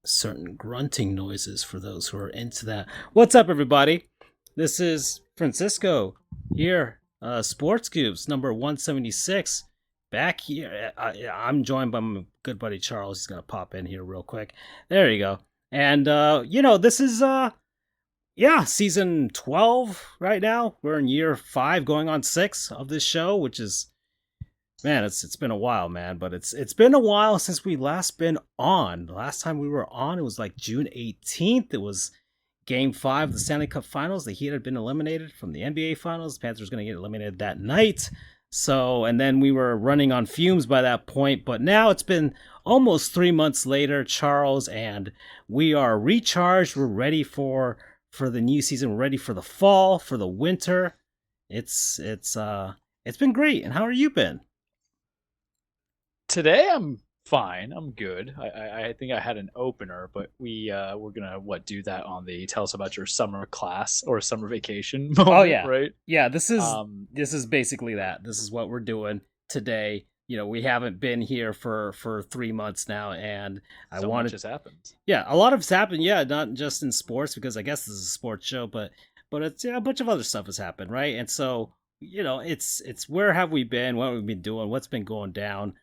certain grunting noises for those who are into that. What's up, everybody? This is Francisco here, Sports Goofs number 176. Back here, I'm joined by my good buddy Charles. He's gonna pop in here real quick. There you go. And this is season 12 right now. We're in year 5, going on 6 of this show, which is, man, it's been a while, man. But it's been a while since we last been on. The last time we were on, it was like June 18th. It was Game 5 of the Stanley Cup Finals. The Heat had been eliminated from the NBA Finals. The Panthers were going to get eliminated that night. So, and then we were running on fumes by that point. But now it's been almost 3 months later, Charles, and we are recharged. We're ready for the new season. We're ready for the fall, for the winter. It's been great. And how are you been? Today I'm fine. I'm good. I think I had an opener, but we're gonna do that on the tell us about your summer class or summer vacation moment. Oh yeah, right. Yeah, this is basically that. This is what we're doing today. We haven't been here for 3 months now, and much has happened. Yeah, a lot has happened. Yeah, not just in sports, because I guess this is a sports show, but it's a bunch of other stuff has happened, right? And so it's where have we been? What have we been doing? What's been going down?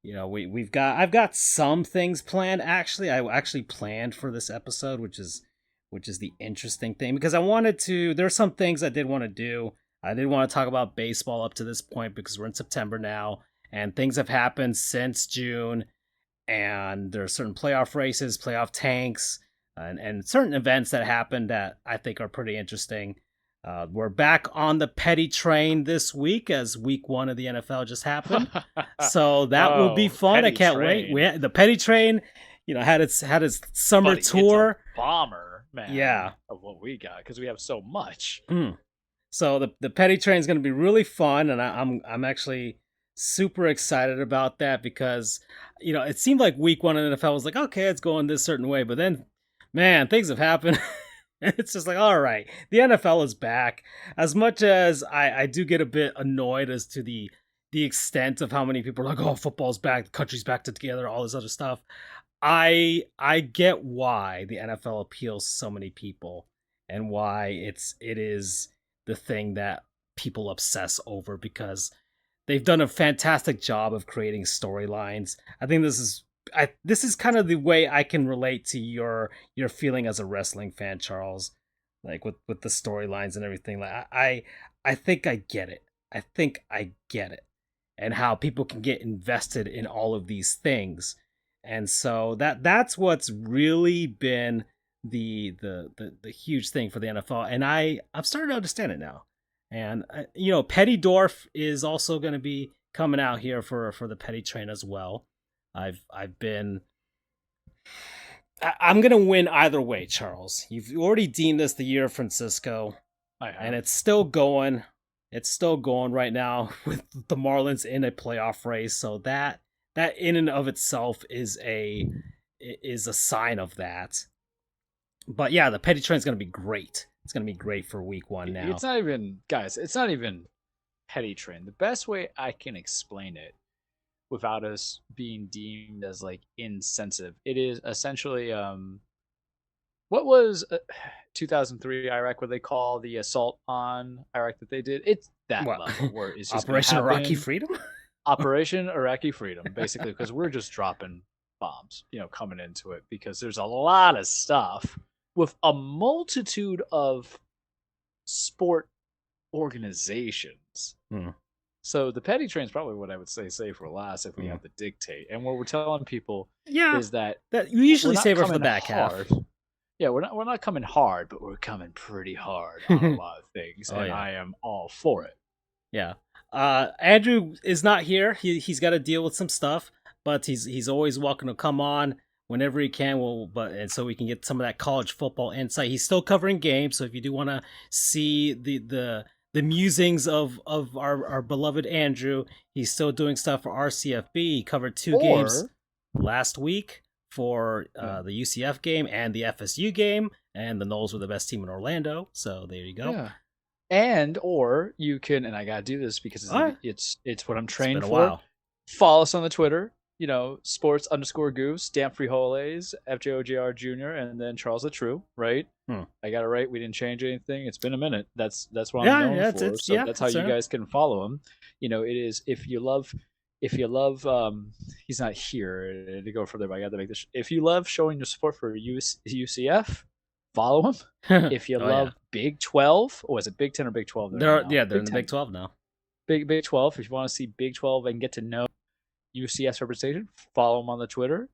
I've got some things planned. Actually, I actually planned for this episode, which is the interesting thing, because there's some things I did want to do. I did want to talk about baseball up to this point because we're in September now, and things have happened since June, and there are certain playoff races, playoff tanks, and certain events that happened that I think are pretty interesting. We're back on the petty train this week, as week 1 of the NFL just happened. So that will be fun. I can't wait. The petty train, had its summer tour. It's a bomber, man. Yeah. Of what we got, because we have so much. So the petty train is going to be really fun, and I'm actually super excited about that, because it seemed like week 1 of the NFL was like, okay, it's going this certain way, but then, man, things have happened. It's just like, all right, the NFL is back. As much as I do get a bit annoyed as to the extent of how many people are like, oh, football's back, the country's back together, all this other stuff. I get why the NFL appeals to so many people, and why it is the thing that people obsess over, because they've done a fantastic job of creating storylines. I think this is kind of the way I can relate to your feeling as a wrestling fan, Charles, like with the storylines and everything. Like I think I get it. I think I get it, and how people can get invested in all of these things. And so that's what's really been the huge thing for the NFL, and I'm starting to understand it now. And Petty Dorf is also going to be coming out here for the Petty Train as well. I'm gonna win either way, Charles. You've already deemed this the year of Francisco, and it's still going. It's still going right now with the Marlins in a playoff race. So that in and of itself is a sign of that. But yeah, the Petty Train is gonna be great. It's gonna be great for week 1 now. It's not even, guys. It's not even Petty Train. The best way I can explain it, without us being deemed as like insensitive, it is essentially what was 2003 Iraq, what they call the assault on Iraq that they did. It's that level where it's just Operation Iraqi Freedom. Operation Iraqi Freedom, basically, because we're just dropping bombs, coming into it, because there's a lot of stuff with a multitude of sport organizations. So the petty train is probably what I would say for last if we have to dictate. And what we're telling people is that you usually save it for the back half. Yeah, we're not coming hard, but we're coming pretty hard on a lot of things, and I am all for it. Yeah. Andrew is not here. He's got to deal with some stuff, but he's always welcome to come on whenever he can. And so we can get some of that college football insight. He's still covering games, so if you do want to see the musings of our beloved Andrew, he's still doing stuff for RCFB. He covered 2 games last week for the UCF game and the FSU game, and the Noles were the best team in Orlando. So there you go. Yeah. Or you can, and I gotta do this because it's what I'm trained for. While. Follow us on the Twitter. sports underscore goofs, Dan Frijoles, FJOJR Jr., and then Charles the True, right? Hmm. I got it right. We didn't change anything. It's been a minute. That's what I'm Yeah, known yeah, for. So that's how it's you guys can follow him. It is if you love he's not here to go further, but I got to make this. If you love showing your support for UCF, follow him. If you Oh yeah, love Big 12, or is it Big 10 or Big 12 they're in now? they're in Big the 10. Big 12 now. Big 12. If you want to see Big 12 and get to know UCS representation, follow them on the Twitter.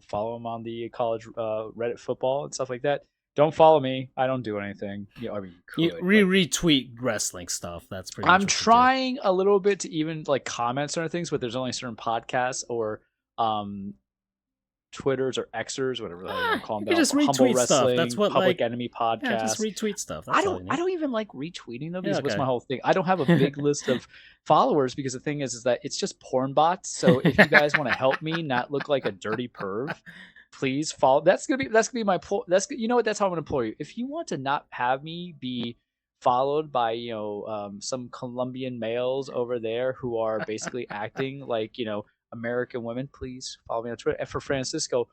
Follow them on the college Reddit football and stuff like that. Don't follow me. I don't do anything. I mean, you could. Retweet wrestling stuff. That's pretty much I'm what trying a little bit to even like comment certain things, but there's only certain podcasts or Twitters or Xers, whatever the hell you want to call them. You just Humble retweet stuff. Wrestling, That's what Public Enemy podcast. Yeah, just retweet stuff. That's I all you need. don't even like retweeting them because Yeah, what's okay. my whole thing? I don't have a big list of followers because the thing is that it's just porn bots. So if you guys want to help me not look like a dirty perv, please follow. That's gonna be my you know what? That's how I'm gonna implore you. If you want to not have me be followed by some Colombian males over there who are basically acting like American women, please follow me on Twitter. And for Francisco,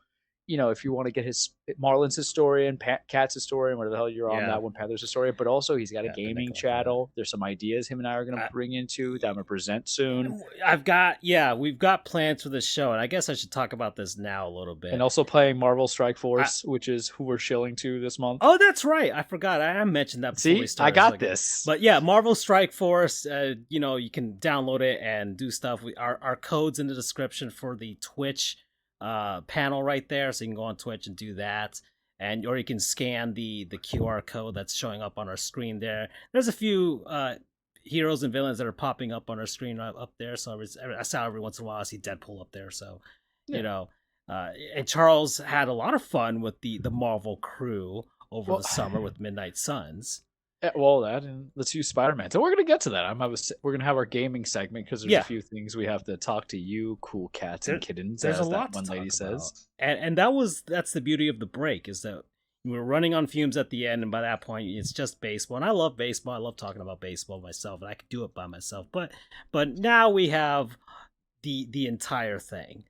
if you want to get his Marlins historian, Cat's historian, whatever the hell you're on that one, Panthers historian, but also he's got a gaming channel. There's some ideas him and I are going to bring into that I'm going to present soon. We've got plans for this show, and I guess I should talk about this now a little bit. And also playing Marvel Strike Force, which is who we're shilling to this month. Oh, that's right. I forgot. I mentioned that before we started. I got this. But yeah, Marvel Strike Force, you can download it and do stuff. Our code's in the description for the Twitch panel right there, so you can go on Twitch and do that, or you can scan the QR code that's showing up on our screen there. There's a few heroes and villains that are popping up on our screen up there, so I saw every once in a while I see Deadpool up there, so and Charles had a lot of fun with the Marvel crew over the summer with Midnight Suns. Well, and let's use Spider-Man. So we're gonna get to that. We're gonna have our gaming segment because there's a few things we have to talk to you, cool cats and kittens. There's as a lot that one lady says, and that's the beauty of the break, is that we're running on fumes at the end, and by that point it's just baseball. And I love baseball. I love talking about baseball myself, and I could do it by myself. But now we have the entire thing.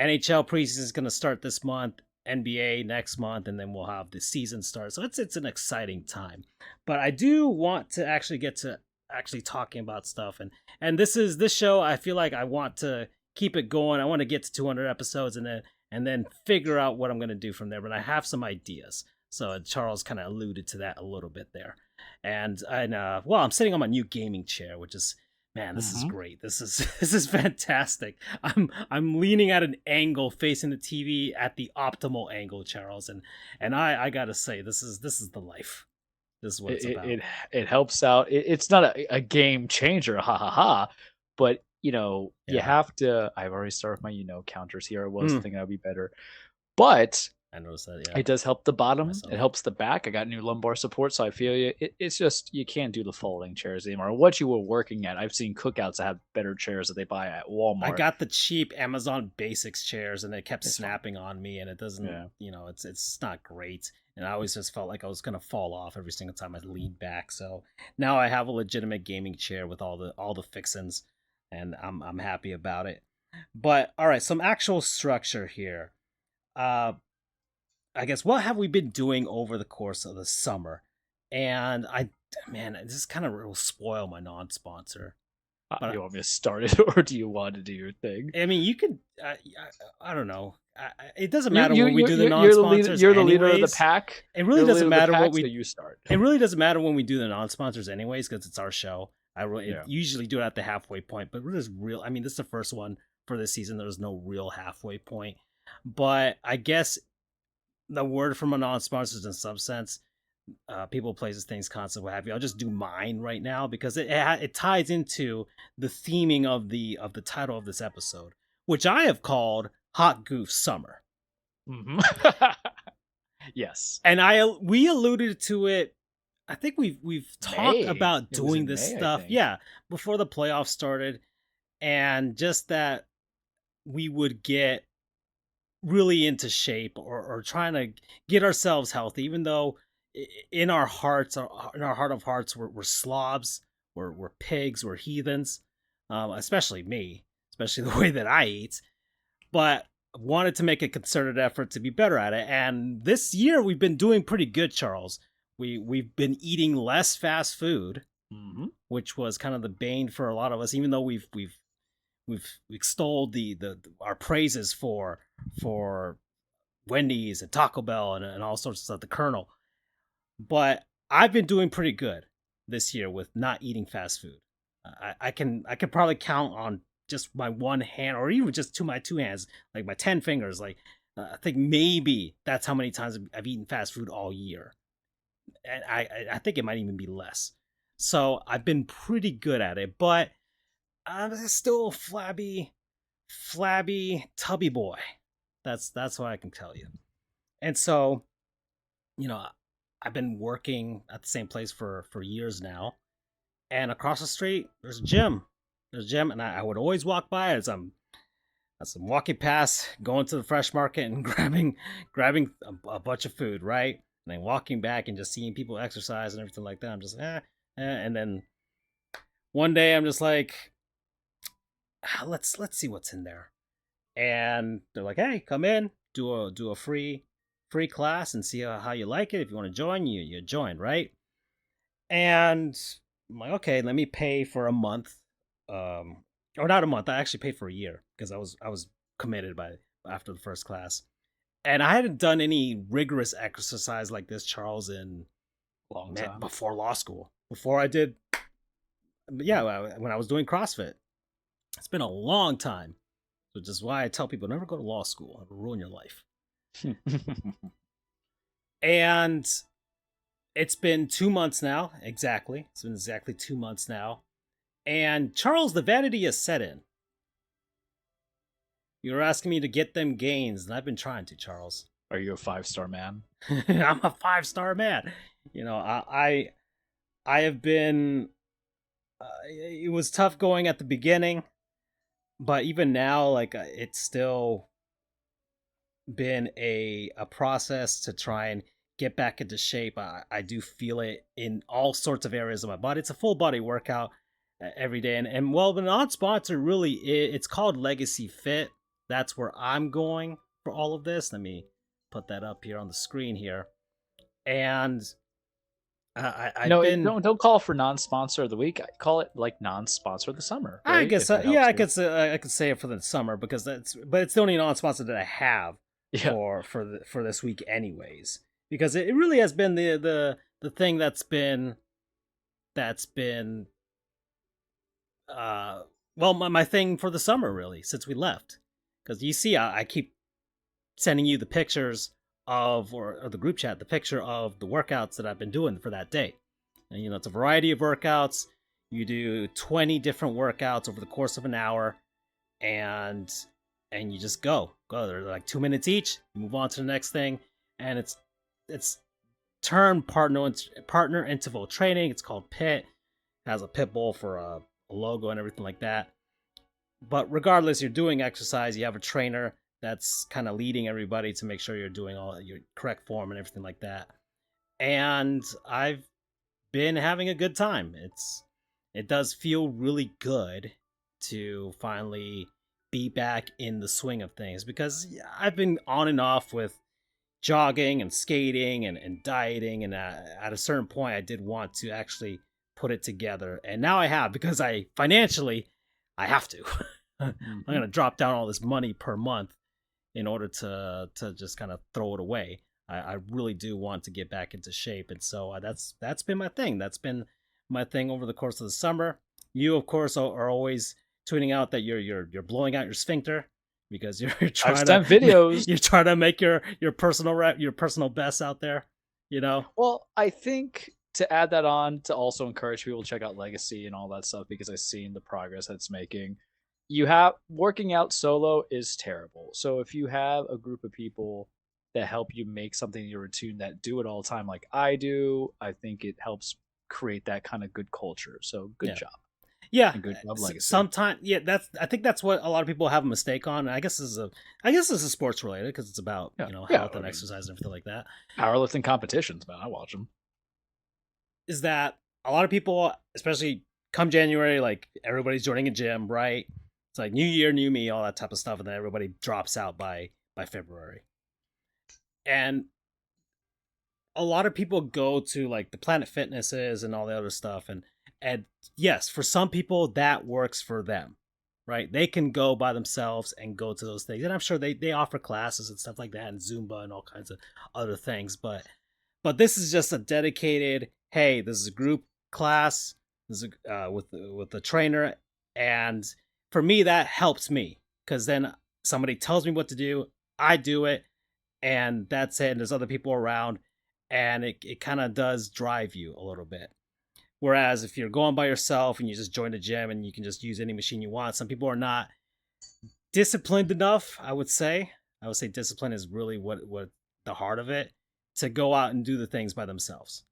NHL preseason is going to start this month. NBA next month, and then we'll have the season start. So it's an exciting time. But I do want to actually get to talking about stuff, and this show, I feel like I want to keep it going. I want to get to 200 episodes and then figure out what I'm going to do from there. But I have some ideas. So Charles kind of alluded to that a little bit there. And I'm sitting on my new gaming chair, which is, man, this is great. This is fantastic. I'm leaning at an angle facing the TV at the optimal angle, Charles, and I gotta say, this is the life. This is what it's about. It helps out. It's not a game changer, ha ha ha. But you have to. I've already started my counters here. I was thinking I'd be better, but I noticed that. Yeah, it does help the bottom. It helps the back. I got new lumbar support, so I feel you. It's just you can't do the folding chairs anymore. What you were working at, I've seen cookouts that have better chairs that they buy at Walmart. I got the cheap Amazon Basics chairs, and it kept snapping on me, and it doesn't. Yeah. It's not great, and I always just felt like I was gonna fall off every single time I leaned back. So now I have a legitimate gaming chair with all the fixins, and I'm happy about it. But all right, some actual structure here. I guess, what have we been doing over the course of the summer? And this kind of will spoil my non-sponsor. Do you want me to start it, or do you want to do your thing? I mean, you could. I don't know. It doesn't matter when we do the non-sponsors. You're the leader of the pack. It really doesn't matter what we. So you start. It really doesn't matter when we do the non-sponsors, anyways, because it's our show. Usually do it at the halfway point, but this is the first one for this season. There's no real halfway point, but I guess the word from a non-sponsor in some sense, people, places, things, concepts, what have you. I'll just do mine right now because it ties into the theming of the title of this episode, which I have called Hot Goof Summer. Yes, and we alluded to it. I think we've talked about doing this stuff, before the playoffs started, and just that we would get really into shape or trying to get ourselves healthy, even though in our heart of hearts we're slobs, we're pigs, we're heathens, especially me, especially the way that I eat. but wanted to make a concerted effort to be better at it. And this year we've been doing pretty good, Charles. We've been eating less fast food, which was kind of the bane for a lot of us, even though we've extolled the our praises for Wendy's and Taco Bell and all sorts of stuff, the Colonel. But I've been doing pretty good this year with not eating fast food. I can probably count on just my one hand, or even just my two hands, like my 10 fingers. Like I think maybe that's how many times I've eaten fast food all year, and I think it might even be less. So I've been pretty good at it, but I'm still a flabby, tubby boy. That's what I can tell you. And so, I've been working at the same place for years now, and across the street there's a gym. And I would always walk by as I'm walking past, going to the fresh market and grabbing a bunch of food, right? And then walking back and just seeing people exercise and everything like that. I'm just and then one day I'm just like, let's see what's in there. And they're like, hey, come in, do a free class and see how you like it. If you want to join, you join, right? And I'm like, okay, let me pay for a month. Or not a month. I actually paid for a year because I was committed after the first class. And I hadn't done any rigorous exercise like this, Charles, in long time before law school. Before I did, when I was doing CrossFit. It's been a long time. Which is why I tell people never go to law school. It'll ruin your life. And it's been 2 months now, exactly. It's been exactly 2 months now. And Charles, the vanity has set in. You're asking me to get them gains, and I've been trying to, Charles. Are you a 5-star man? I'm a 5-star man. I have been. It was tough going at the beginning, but even now, like it's still been a process to try and get back into shape. I do feel it in all sorts of areas of my body. It's a full body workout every day, and well, the non-sponsor really it's called Legacy Fit. That's where I'm going for all of this. Let me put that up here on the screen here. And don't call for non-sponsor of the week. I call it like non-sponsor of the summer. Right? I guess I could say it for the summer because it's the only non-sponsor that I have for this week anyways, because it really has been the thing that's been my thing for the summer really since we left. Because you see, I keep sending you the pictures of or the group chat, the picture of the workouts that I've been doing for that day. And it's a variety of workouts. You do 20 different workouts over the course of an hour, and you just go. They're like 2 minutes each. You move on to the next thing, and it's termed partner interval training. It's called PIT. It has a pit bull for a logo and everything like that. But regardless, you're doing exercise. You have a trainer that's kind of leading everybody to make sure you're doing all your correct form and everything like that. And I've been having a good time. It does feel really good to finally be back in the swing of things, because I've been on and off with jogging and skating and dieting, and at a certain point I did want to actually put it together, and now I have, because I have to. I'm gonna drop down all this money per month in order to just kind of throw it away. I really do want to get back into shape, and so that's been my thing. That's been my thing over the course of the summer. You, of course, are always tweeting out that you're blowing out your sphincter because you're trying I've sent videos. You're trying to make your personal best out there. Well, I think to add that on, to also encourage people to check out Legacy and all that stuff, because I've seen the progress that it's making. Working out solo is terrible. So if you have a group of people that help you make something your routine, that do it all the time like I do, I think it helps create that kind of good culture. So good job. Yeah. And good job, Legacy. Sometimes, I think that's what a lot of people have a mistake on. I guess this is sports related because it's about health and exercise and everything like that. Powerlifting competitions, man, I watch them. Is that a lot of people, especially come January, like everybody's joining a gym, right? It's like new year, new me, all that type of stuff, and then everybody drops out by February. And a lot of people go to like the Planet Fitnesses and all the other stuff, and yes, for some people that works for them, right? They can go by themselves and go to those things, and I'm sure they offer classes and stuff like that, and Zumba and all kinds of other things. But this is just a dedicated. Hey, this is a group class. This is with the trainer, and for me that helps me because then somebody tells me what to do, I do it, and that's it. And there's other people around, and it kind of does drive you a little bit. Whereas if you're going by yourself and you just join a gym and you can just use any machine you want, some people are not disciplined enough. I would say discipline is really what the heart of it, to go out and do the things by themselves.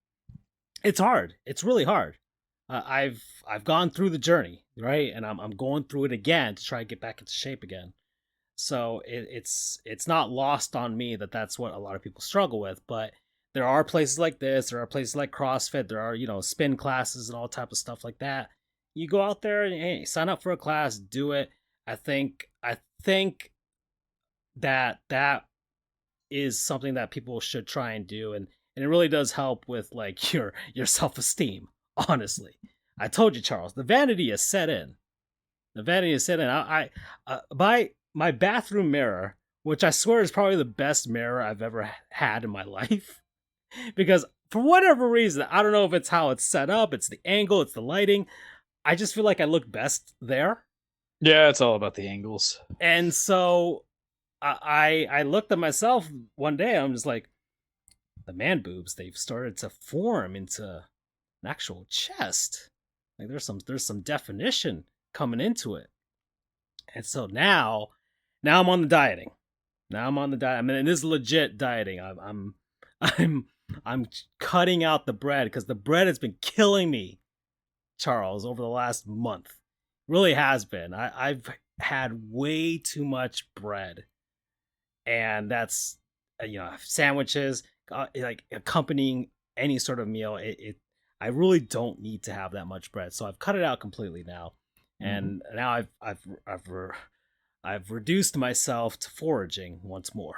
It's hard. It's really hard. I've gone through the journey, right, and I'm going through it again to try to get back into shape again. So it's not lost on me that that's what a lot of people struggle with. But there are places like this. There are places like CrossFit. There are spin classes and all type of stuff like that. You go out there and hey, sign up for a class, do it. I think that is something that people should try and do, and it really does help with like your self-esteem. Honestly, I told you, Charles, the vanity is set in. The vanity is set in. My bathroom mirror, which I swear is probably the best mirror I've ever had in my life, because for whatever reason, I don't know if it's how it's set up, it's the angle, it's the lighting. I just feel like I look best there. Yeah, it's all about the angles. And so I looked at myself one day. I'm just like, the man boobs, they've started to form into an actual chest. Like there's some definition coming into it. And so now I'm on the dieting. Now I'm on the diet. I mean, it is legit dieting. I'm I'm cutting out the bread because the bread has been killing me, Charles, over the last month. Really has been. I've had way too much bread, and that's sandwiches like accompanying any sort of meal. I really don't need to have that much bread, so I've cut it out completely now, and now I've reduced myself to foraging once more,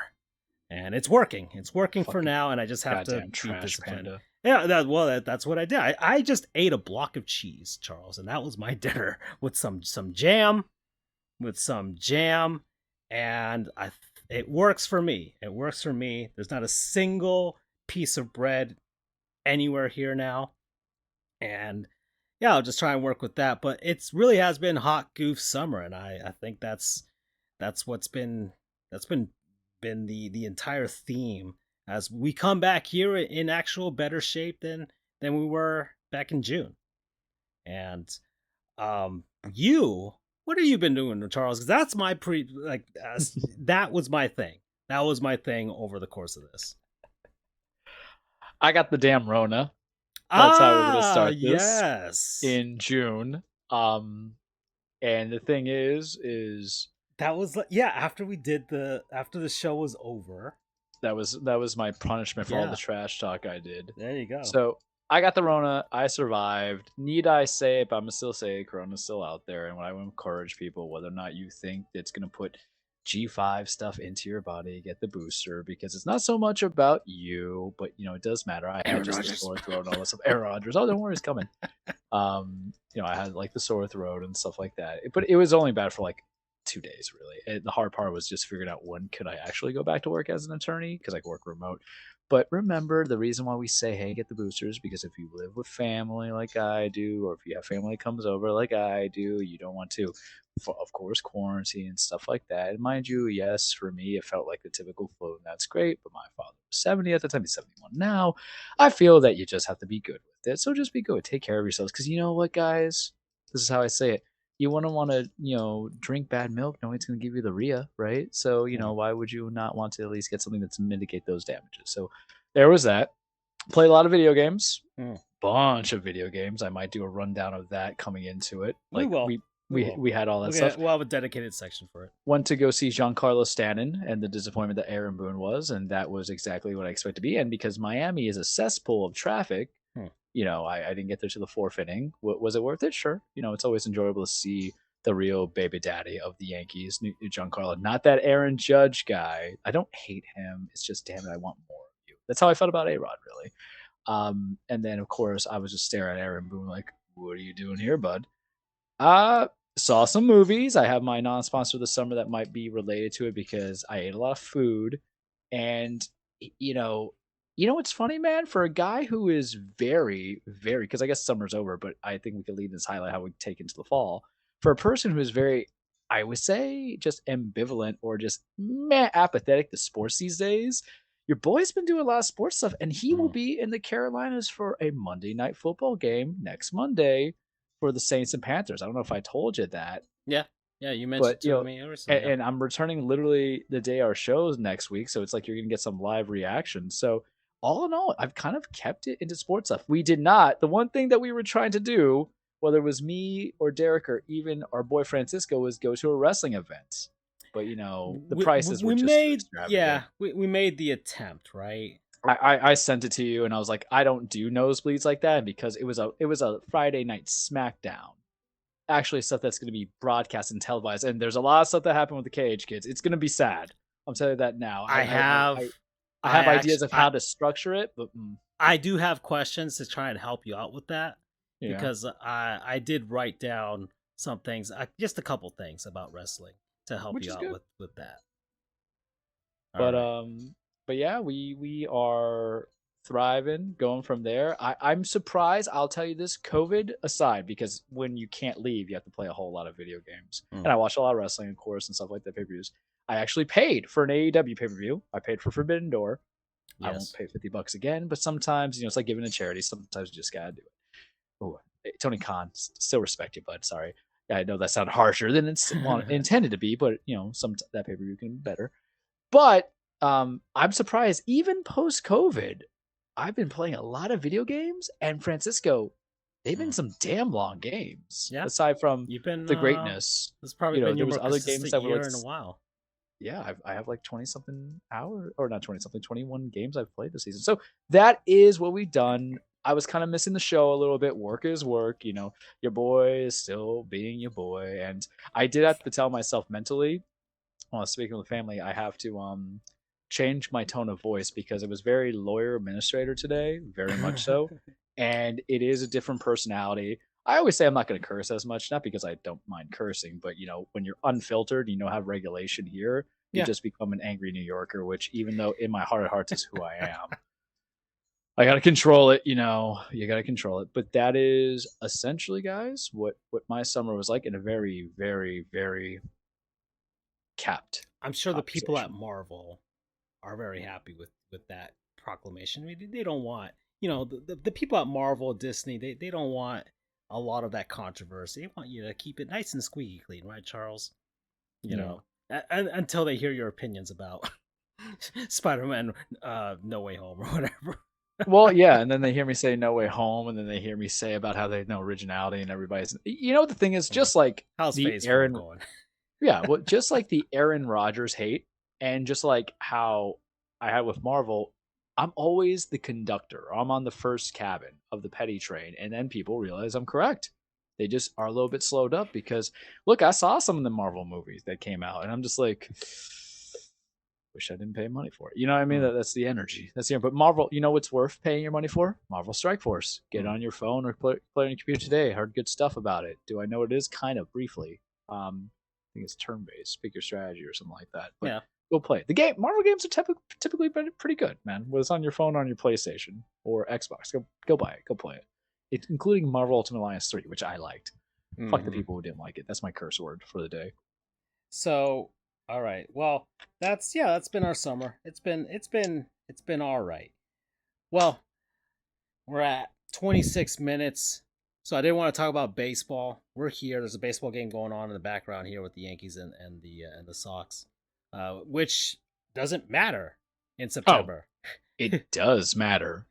and it's working. It's working for now, and I just have to be disciplined. Panda. Yeah, that's what I did. I just ate a block of cheese, Charles, and that was my dinner with some jam, and it works for me. It works for me. There's not a single piece of bread anywhere here now, and yeah, I'll just try and work with that. But it's really has been hot goof summer, and I think that's what's been the entire theme as we come back here in actual better shape than we were back in June. And what have you been doing, Charles? Because that's my that was my thing. That was my thing over the course of this. I got the damn Rona. That's how we're gonna start this. Yes. In June. And the thing is that was after the show was over. That was my punishment for all the trash talk I did. There you go. So I got the Rona. I survived. Need I say it? But I'm gonna still say Corona's still out there. And when I encourage people, whether or not you think it's gonna put G5 stuff into your body, get the booster, because it's not so much about you, but it does matter. I had just a sore throat and all this stuff. Aaron Rodgers, oh, don't worry, it's coming. I had like the sore throat and stuff like that. But it was only bad for like 2 days, really. And the hard part was just figuring out when could I actually go back to work as an attorney, because I work remote. But remember, the reason why we say, hey, get the boosters, because if you live with family like I do, or if you have family that comes over like I do, you don't want to, of course, quarantine and stuff like that. And mind you, yes, for me, it felt like the typical flu, and that's great. But my father was 70 at the time. He's 71 now. I feel that you just have to be good with it. So just be good. Take care of yourselves. Because you know what, guys? This is how I say it. You want to drink bad milk. Nobody's going to give you the RIA, right? So, why would you not want to at least get something that's mitigate those damages? So there was that. Played a lot of video games. Bunch of video games. I might do a rundown of that coming into it. Like we had all that stuff. We'll have a dedicated section for it. Went to go see Giancarlo Stanton and the disappointment that Aaron Boone was, and that was exactly what I expected to be. And because Miami is a cesspool of traffic, I didn't get there to the fourth inning. Was it worth it? Sure. It's always enjoyable to see the real baby daddy of the Yankees, new Giancarlo. Not that Aaron Judge guy. I don't hate him. It's just, damn it, I want more of you. That's how I felt about A-Rod, really. And then, of course, I was just staring at Aaron Boone like, what are you doing here, bud? Saw some movies. I have my non-sponsor this summer that might be related to it because I ate a lot of food. And, you know, what's funny, man? For a guy who is very, very, because I guess summer's over, but I think we could lead this highlight how we take into the fall. For a person who is very, I would say, just ambivalent or just meh, apathetic to sports these days, your boy's been doing a lot of sports stuff, and he will be in the Carolinas for a Monday night football game next Monday for the Saints and Panthers. I don't know if I told you that, Yeah, yeah, you mentioned but to me recently. Yeah. and I'm returning literally the day our show's next week, so it's like you're gonna get some live reactions. So all in all, I've kind of kept it into sports stuff. We did not. The one thing that we were trying to do, whether it was me or Derek or even our boy Francisco, was go to a wrestling event. But the prices were just too extravagant. We made the attempt, right? I sent it to you, and I was like, I don't do nosebleeds like that, because it was a Friday night SmackDown, actually stuff that's going to be broadcast and televised, and there's a lot of stuff that happened with the KH kids. It's going to be sad. I'm telling you that now. I have ideas of how to structure it, but I do have questions to try and help you out with that, yeah. because I did write down some things, just a couple things about wrestling to help Which you is out good. with that. But yeah, we are thriving, going from there. I'm surprised. I'll tell you this, COVID aside, because when you can't leave, you have to play a whole lot of video games. And I watch a lot of wrestling, of course, and stuff like that, pay-per-views. I actually paid for an AEW pay-per-view. I paid for Forbidden Door. Yes. I won't pay $50 again, but sometimes, it's like giving a charity. Sometimes you just gotta do it. Oh, Tony Khan, still respect you, bud. Sorry. I know that sounded harsher than it's intended to be, but that pay-per-view can be better. But I'm surprised, even post-COVID, I've been playing a lot of video games, and Francisco, they've been some damn long games. Yeah. Aside from the greatness, it's probably been there was other games that were like in a while. Yeah, I have like 20-something hours, or not 20-something, 21 games I've played this season. So that is what we've done. I was kind of missing the show a little bit. Work is work, your boy is still being your boy. And I did have to tell myself mentally, while speaking with family, I have to change my tone of voice, because it was very lawyer administrator today, very much so. And it is a different personality. I always say I'm not going to curse as much, not because I don't mind cursing, but when you're unfiltered, have regulation here, you just become an angry New Yorker, which, even though in my heart of hearts is who I am, I got to control it. You got to control it. But that is essentially, guys, what my summer was like, in a very, very, very capped. I'm sure the people at Marvel are very happy with that proclamation. I mean, they don't want, the people at Marvel, Disney, they don't want a lot of that controversy. They want you to keep it nice and squeaky clean, right, Charles? Until they hear your opinions about Spider-Man No Way Home or whatever. Well, yeah, and then they hear me say No Way Home, and then they hear me say about how they have no originality, and everybody's... the thing is, just like how's the Aaron... going? Yeah, well, just like the Aaron Rodgers hate, and just like how I had with Marvel, I'm always the conductor. I'm on the first cabin of the petty train, and then people realize I'm correct. They just are a little bit slowed up, because, look, I saw some of the Marvel movies that came out, and I'm just like, wish I didn't pay money for it. You know what I mean? That's the energy. That's the... But Marvel, what's worth paying your money for? Marvel Strike Force. Get it on your phone or play on your computer today. Heard good stuff about it. Do I know what it is? Kind of briefly. I think it's turn-based, pick your strategy or something like that. But yeah, go play it. Marvel games are typically pretty good, man. Whether it's on your phone or on your PlayStation or Xbox, go buy it, go play it. It's including Marvel Ultimate Alliance 3, which I liked. Fuck the people who didn't like it. That's my curse word for the day. So, all right. Well, that's been our summer. It's been all right. Well, we're at 26 minutes. So I didn't want to talk about baseball. We're here. There's a baseball game going on in the background here with the Yankees and the Sox, which doesn't matter in September. Oh, it does matter,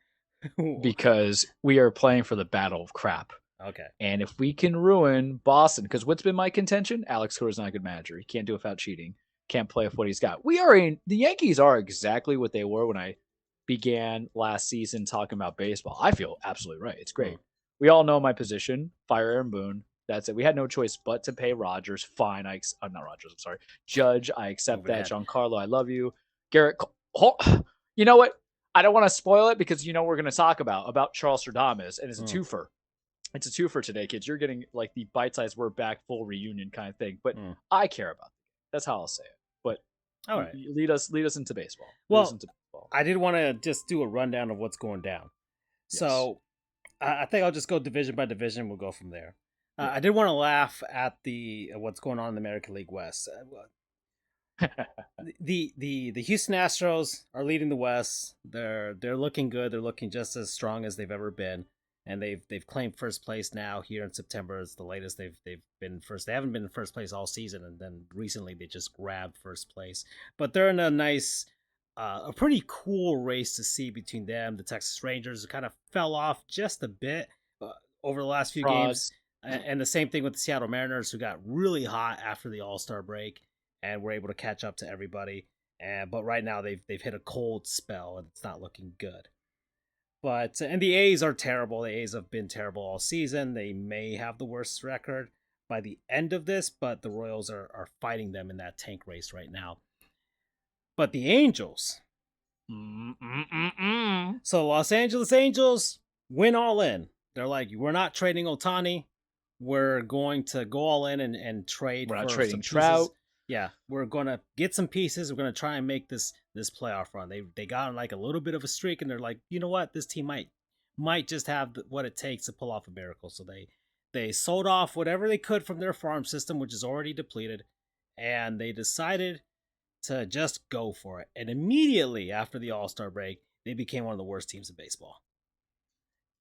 because we are playing for the battle of crap. Okay. And if we can ruin Boston, because what's been my contention? Alex Cora's not a good manager. He can't do it without cheating. Can't play with what he's got. The Yankees are exactly what they were when I began last season talking about baseball. I feel absolutely right. It's great. We all know my position. Fire Aaron Boone. That's it. We had no choice but to pay Rogers. Fine, not Rogers. I'm sorry, Judge. I accept Over that. that. Giancarlo, I love you. Garrett, you know what? I don't want to spoil it because we're going to talk about Charles Stradamus, and it's a twofer. It's a twofer today, kids. You're getting like the bite-sized "we're back" full reunion kind of thing. But I care about it. That's how I'll say it. But all right, lead us into baseball. Well, I did want to just do a rundown of what's going down. Yes. So I think I'll just go division by division. We'll go from there. I did want to laugh at the what's going on in the American League West. the Houston Astros are leading the West. They're looking good. They're looking just as strong as they've ever been, and they've claimed first place now here in September. It's the latest they've been first. They haven't been in first place all season, and then recently they just grabbed first place. But they're in a nice, a pretty cool race to see between them. The Texas Rangers, who kind of fell off just a bit over the last few games. And the same thing with the Seattle Mariners, who got really hot after the All-Star break and were able to catch up to everybody. But right now they've hit a cold spell and it's not looking good. But and the A's are terrible. The A's have been terrible all season. They may have the worst record by the end of this, but the Royals are fighting them in that tank race right now. But the Angels. So Los Angeles Angels win all in. They're like, we're not trading Ohtani. We're going to go all in and trade. We're not trading Trout. Yeah, we're going to get some pieces. We're going to try and make this playoff run. They got on like a little bit of a streak, and they're like, you know what? This team might just have what it takes to pull off a miracle. So they sold off whatever they could from their farm system, which is already depleted, and they decided to just go for it. And immediately after the All-Star break, they became one of the worst teams in baseball.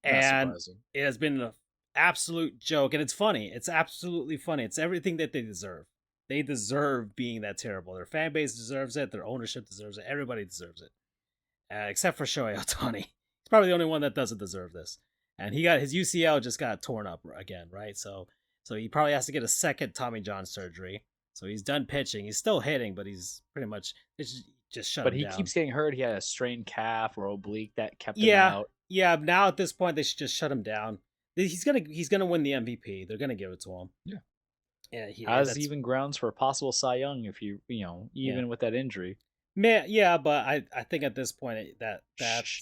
And it has been an absolute joke. And it's funny. It's absolutely funny. It's everything that they deserve. They deserve being that terrible. Their fan base deserves it. Their ownership deserves it. Everybody deserves it. Except for Shohei Ohtani. He's probably the only one that doesn't deserve this. And he got his UCL just got torn up again, right? So he probably has to get a second Tommy John surgery. So he's done pitching. He's still hitting, but he's pretty much just shut him down. But he keeps getting hurt. He had a strained calf or oblique that kept him out. Yeah, now at this point they should just shut him down. He's gonna win the MVP. They're gonna give it to him. Yeah, has even grounds for a possible Cy Young if even with that injury. Man, yeah, but I think at this point that's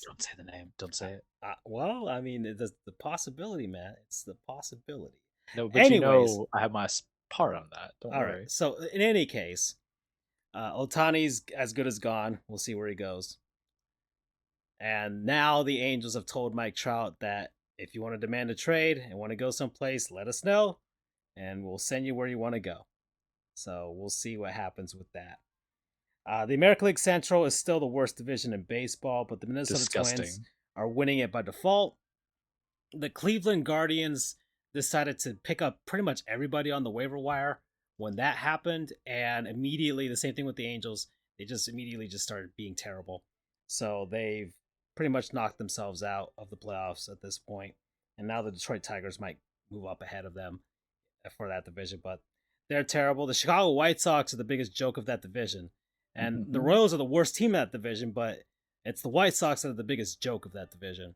don't say the name. Don't say it. Well, I mean, it's the possibility, man. It's the possibility. No, but anyways, I have my part on that. Don't worry. Right. So in any case, Ohtani's as good as gone. We'll see where he goes. And now the Angels have told Mike Trout that if you want to demand a trade and want to go someplace, let us know, and we'll send you where you want to go. So we'll see what happens with that. The American League Central is still the worst division in baseball, but the Minnesota Twins are winning it by default. The Cleveland Guardians decided to pick up pretty much everybody on the waiver wire when that happened, and immediately the same thing with the Angels. They just immediately started being terrible. So they've pretty much knocked themselves out of the playoffs at this point, and now the Detroit Tigers might move up ahead of them for that division, but they're terrible. The Chicago White Sox are the biggest joke of that division, and the Royals are the worst team in that division, but it's the White Sox that are the biggest joke of that division,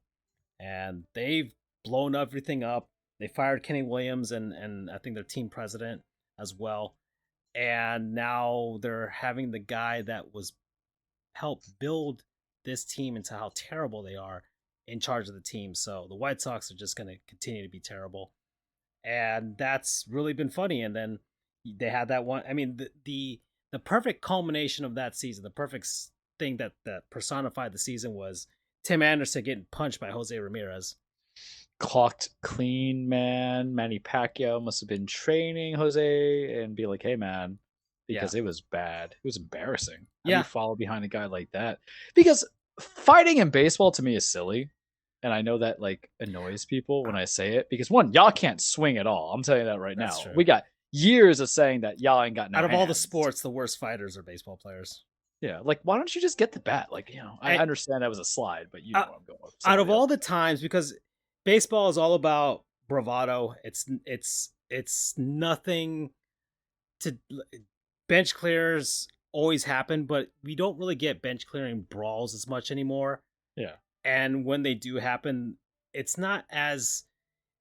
and they've blown everything up. They fired Kenny Williams and I think their team president as well, and now they're having the guy that was helped build this team into how terrible they are in charge of the team. So the White Sox are just going to continue to be terrible. And that's really been funny. And then they had that one. I mean, the perfect culmination of that season, the perfect thing that personified the season was Tim Anderson getting punched by Jose Ramirez. Clocked clean, man. Manny Pacquiao must have been training Jose and be like, hey, man, because it was bad. It was embarrassing. How do you follow behind a guy like that? Because fighting in baseball to me is silly. And I know that like annoys people when I say it because one, y'all can't swing at all. I'm telling you that right now. True. We got years of saying that y'all ain't got no Out of hands. all the sports, the worst fighters are baseball players. Yeah, like why don't you just get the bat? Like, I understand that was a slide, but you know what I'm going with. Out of all the times, because baseball is all about bravado. It's nothing to bench clears always happen, but we don't really get bench clearing brawls as much anymore. Yeah. And when they do happen, it's not as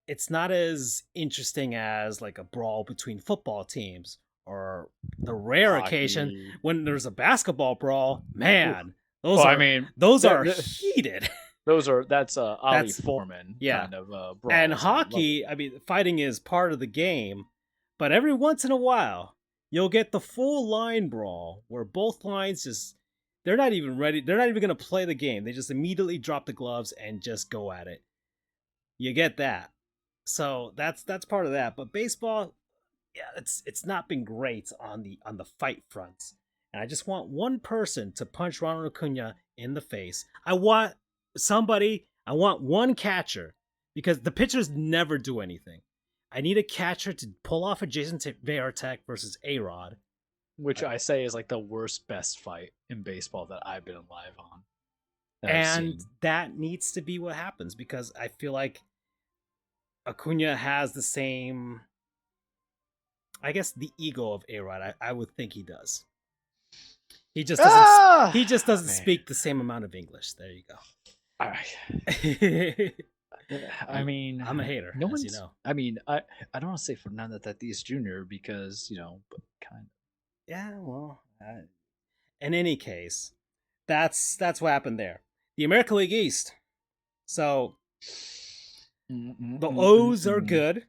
it's not as interesting as like a brawl between football teams, or the rare occasion Hockey. when there's a basketball brawl. Oof. Man, those Well, I are mean, those that, are that- heated. that's Ali That's Foreman yeah. kind of And brawls. I love it. hockey, I mean, fighting is part of the game, but every once in a while, you'll get the full line brawl where both lines just, they're not even ready. They're not even going to play the game. They just immediately drop the gloves and just go at it. You get that. So that's part of that. But baseball, yeah, it's not been great on the fight fronts. And I just want one person to punch Ronald Acuna in the face. I want one catcher, because the pitchers never do anything. I need a catcher to pull off a Jason Varitek versus A-Rod. Which I say is like the worst best fight in baseball that I've been alive on. And that needs to be what happens, because I feel like Acuna has the same, I guess, the ego of A-Rod. I would think he does. He just doesn't speak the same amount of English. There you go. I mean, I'm a hater, no as one's, you know. I mean, I don't want to say Fernando Tatis Jr. because, but kind of. Yeah, well, in any case, that's what happened there. The American League East. So the O's are good.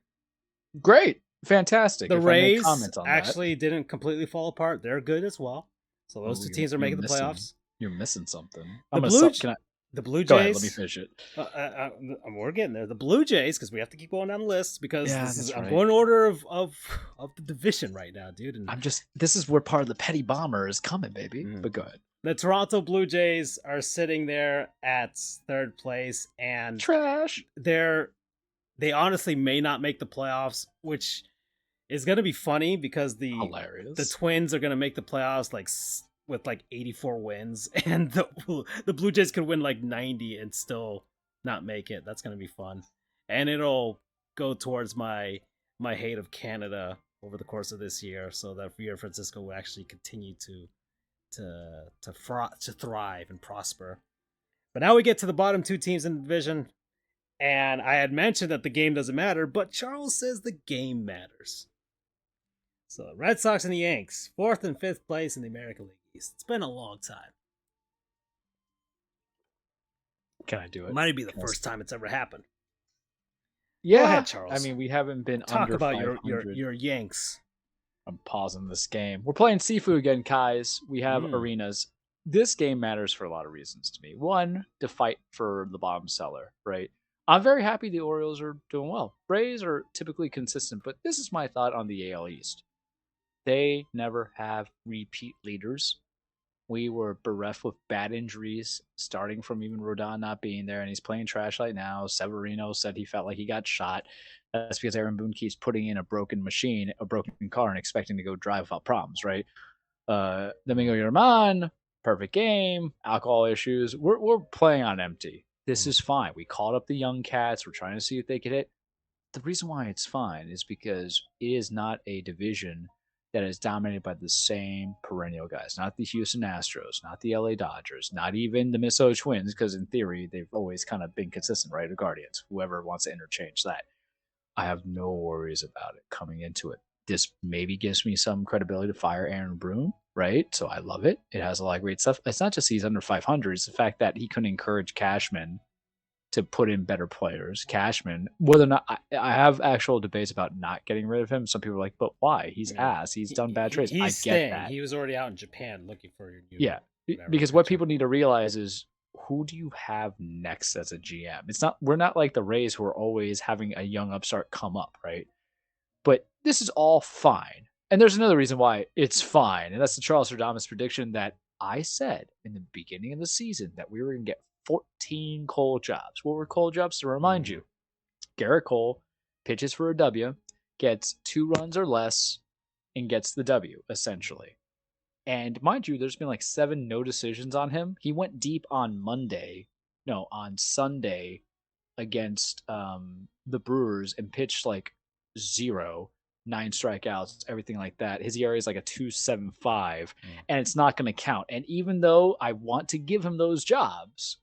Great. Fantastic. The Rays actually didn't completely fall apart. They're good as well. So those two teams are making the playoffs. You're missing something. The Blue Jays. Go ahead, let me finish it. We're getting there. The Blue Jays, because we have to keep going down the list, because I'm right. going in order of the division right now, dude. And this is where part of the petty bomber is coming, baby. But go ahead. The Toronto Blue Jays are sitting there at third place, and trash. They honestly may not make the playoffs, which is going to be funny, because the Twins are going to make the playoffs with 84 wins, and the Blue Jays could win 90 and still not make it. That's going to be fun, and it'll go towards my hate of Canada over the course of this year, so that Rio Francisco will actually continue to thrive and prosper. But now we get to the bottom two teams in the division, and I had mentioned that the game doesn't matter, but Charles says the game matters. So the Red Sox and the Yanks, 4th and 5th place in the American League East. It's been a long time. Can I do it? Might be the first time it's ever happened. Yeah, go ahead, Charles. I mean, we haven't been talk under about 500. your Yanks. I'm pausing this game. We're playing Sifu again, Kais. We have arenas. This game matters for a lot of reasons to me. One, to fight for the bottom seller, right? I'm very happy the Orioles are doing well. Braves are typically consistent, but this is my thought on the AL East. They never have repeat leaders. We were bereft with bad injuries, starting from even Rhode not being there, and he's playing trash right now. Severino said he felt like he got shot. That's because Aaron Boone keeps putting in a broken machine, a broken car, and expecting to go drive without problems, right? Domingo Yerman, perfect game, alcohol issues. We're playing on empty. This is fine. We called up the young cats. We're trying to see if they could hit. The reason why it's fine is because it is not a division that is dominated by the same perennial guys. Not the Houston Astros, not the LA Dodgers, not even the Minnesota Twins, because in theory, they've always kind of been consistent, right? The Guardians, whoever wants to interchange that. I have no worries about it coming into it. This maybe gives me some credibility to fire Aaron Boone, right? So I love it. It has a lot of great stuff. It's not just he's under 500. It's the fact that he couldn't encourage Cashman to put in better players. Cashman, whether or not I have actual debates about not getting rid of him. Some people are like, but why? He's ass. He's done bad trades. I get that. He was already out in Japan looking for your new because what people need to realize is, who do you have next as a GM? We're not like the Rays who are always having a young upstart come up, right? But this is all fine. And there's another reason why it's fine. And that's the Charles Stradamus prediction that I said in the beginning of the season, that we were going to get 14 Cole jobs. What were Cole jobs? To remind you, Garrett Cole pitches for a W, gets 2 runs or less, and gets the W, essentially. And mind you, there's been 7 no decisions on him. He went deep on Sunday against the Brewers and pitched 0, 9 strikeouts, everything like that. His ERA is a 2.75, and it's not going to count. And even though I want to give him those jobs,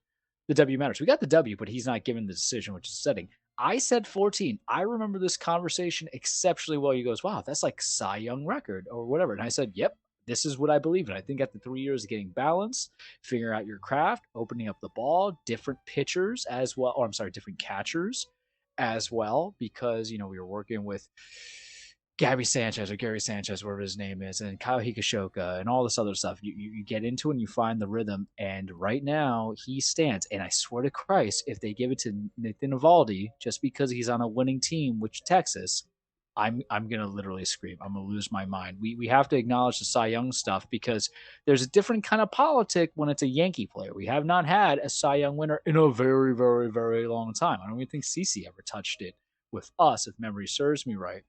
the W matters. We got the W, but he's not given the decision, which is setting. I said 14. I remember this conversation exceptionally well. He goes, wow, that's like Cy Young record or whatever. And I said, yep, this is what I believe in. I think after 3 years of getting balance, figuring out your craft, opening up the ball, different pitchers as well, or I'm sorry, different catchers as well, because, we were working with Gabby Sanchez or Gary Sanchez, whatever his name is, and Kyle Hikashoka and all this other stuff. You get into it and you find the rhythm. And right now he stands. And I swear to Christ, if they give it to Nathan Eovaldi just because he's on a winning team, which Texas, I'm gonna literally scream. I'm gonna lose my mind. We have to acknowledge the Cy Young stuff because there's a different kind of politic when it's a Yankee player. We have not had a Cy Young winner in a very, very, very long time. I don't even think CC ever touched it with us, if memory serves me right.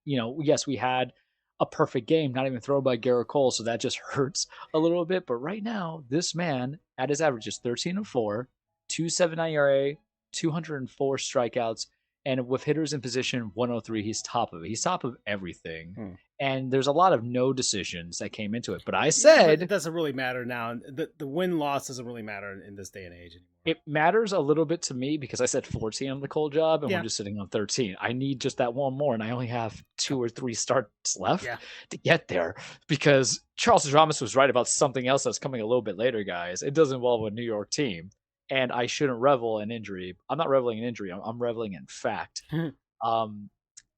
Yes, we had a perfect game, not even thrown by Garrett Cole, so that just hurts a little bit. But right now, this man at his average is 13-4, 2.79 ERA, 204 strikeouts, and with hitters in position 103, he's top of it. He's top of everything. And there's a lot of no decisions that came into it. But I said, but it doesn't really matter now. The win loss doesn't really matter in this day and age anymore. It matters a little bit to me because I said 14 on the Cole job, and we're just sitting on 13. I need just that one more, and I only have 2 or 3 starts left to get there because Charles Ramos was right about something else that's coming a little bit later, guys. It does involve a New York team, and I shouldn't revel in injury. I'm not reveling in injury. I'm reveling in fact.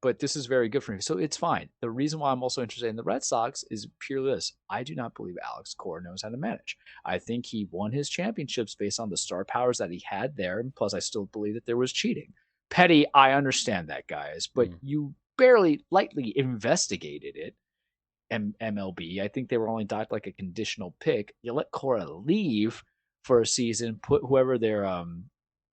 But this is very good for me. So it's fine. The reason why I'm also interested in the Red Sox is purely this. I do not believe Alex Cora knows how to manage. I think he won his championships based on the star powers that he had there. And plus, I still believe that there was cheating. Petty, I understand that, guys, but you barely lightly investigated it. MLB, I think they were only docked like a conditional pick. You let Cora leave for a season, put whoever their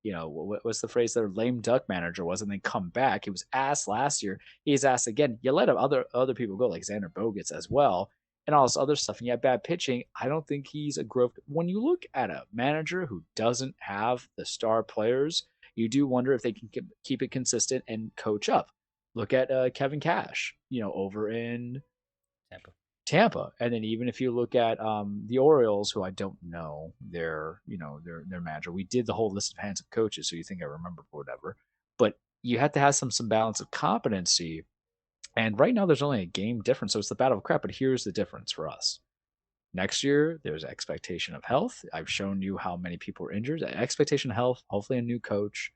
what's the phrase, their lame duck manager was, and then come back. He was asked last year. He's asked again. You let other people go, like Xander Bogaerts as well, and all this other stuff. And you have bad pitching. I don't think he's a growth. When you look at a manager who doesn't have the star players, you do wonder if they can keep it consistent and coach up. Look at Kevin Cash, over in Tampa. And then even if you look at the Orioles, who I don't know their manager, we did the whole list of handsome coaches, so you think I remember whatever. But you have to have some balance of competency. And right now there's only a game difference, so it's the battle of crap. But here's the difference for us. Next year, there's expectation of health. I've shown you how many people are injured. Expectation of health, hopefully a new coach,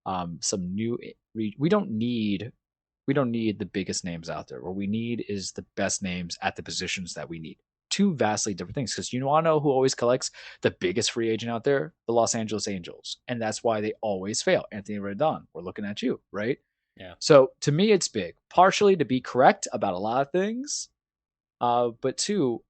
some new. We don't need the biggest names out there. What we need is the best names at the positions that we need. Two vastly different things. Because you want to know who always collects the biggest free agent out there? The Los Angeles Angels. And that's why they always fail. Anthony Rendon, we're looking at you, right? Yeah. So to me, it's big. Partially to be correct about a lot of things. But two,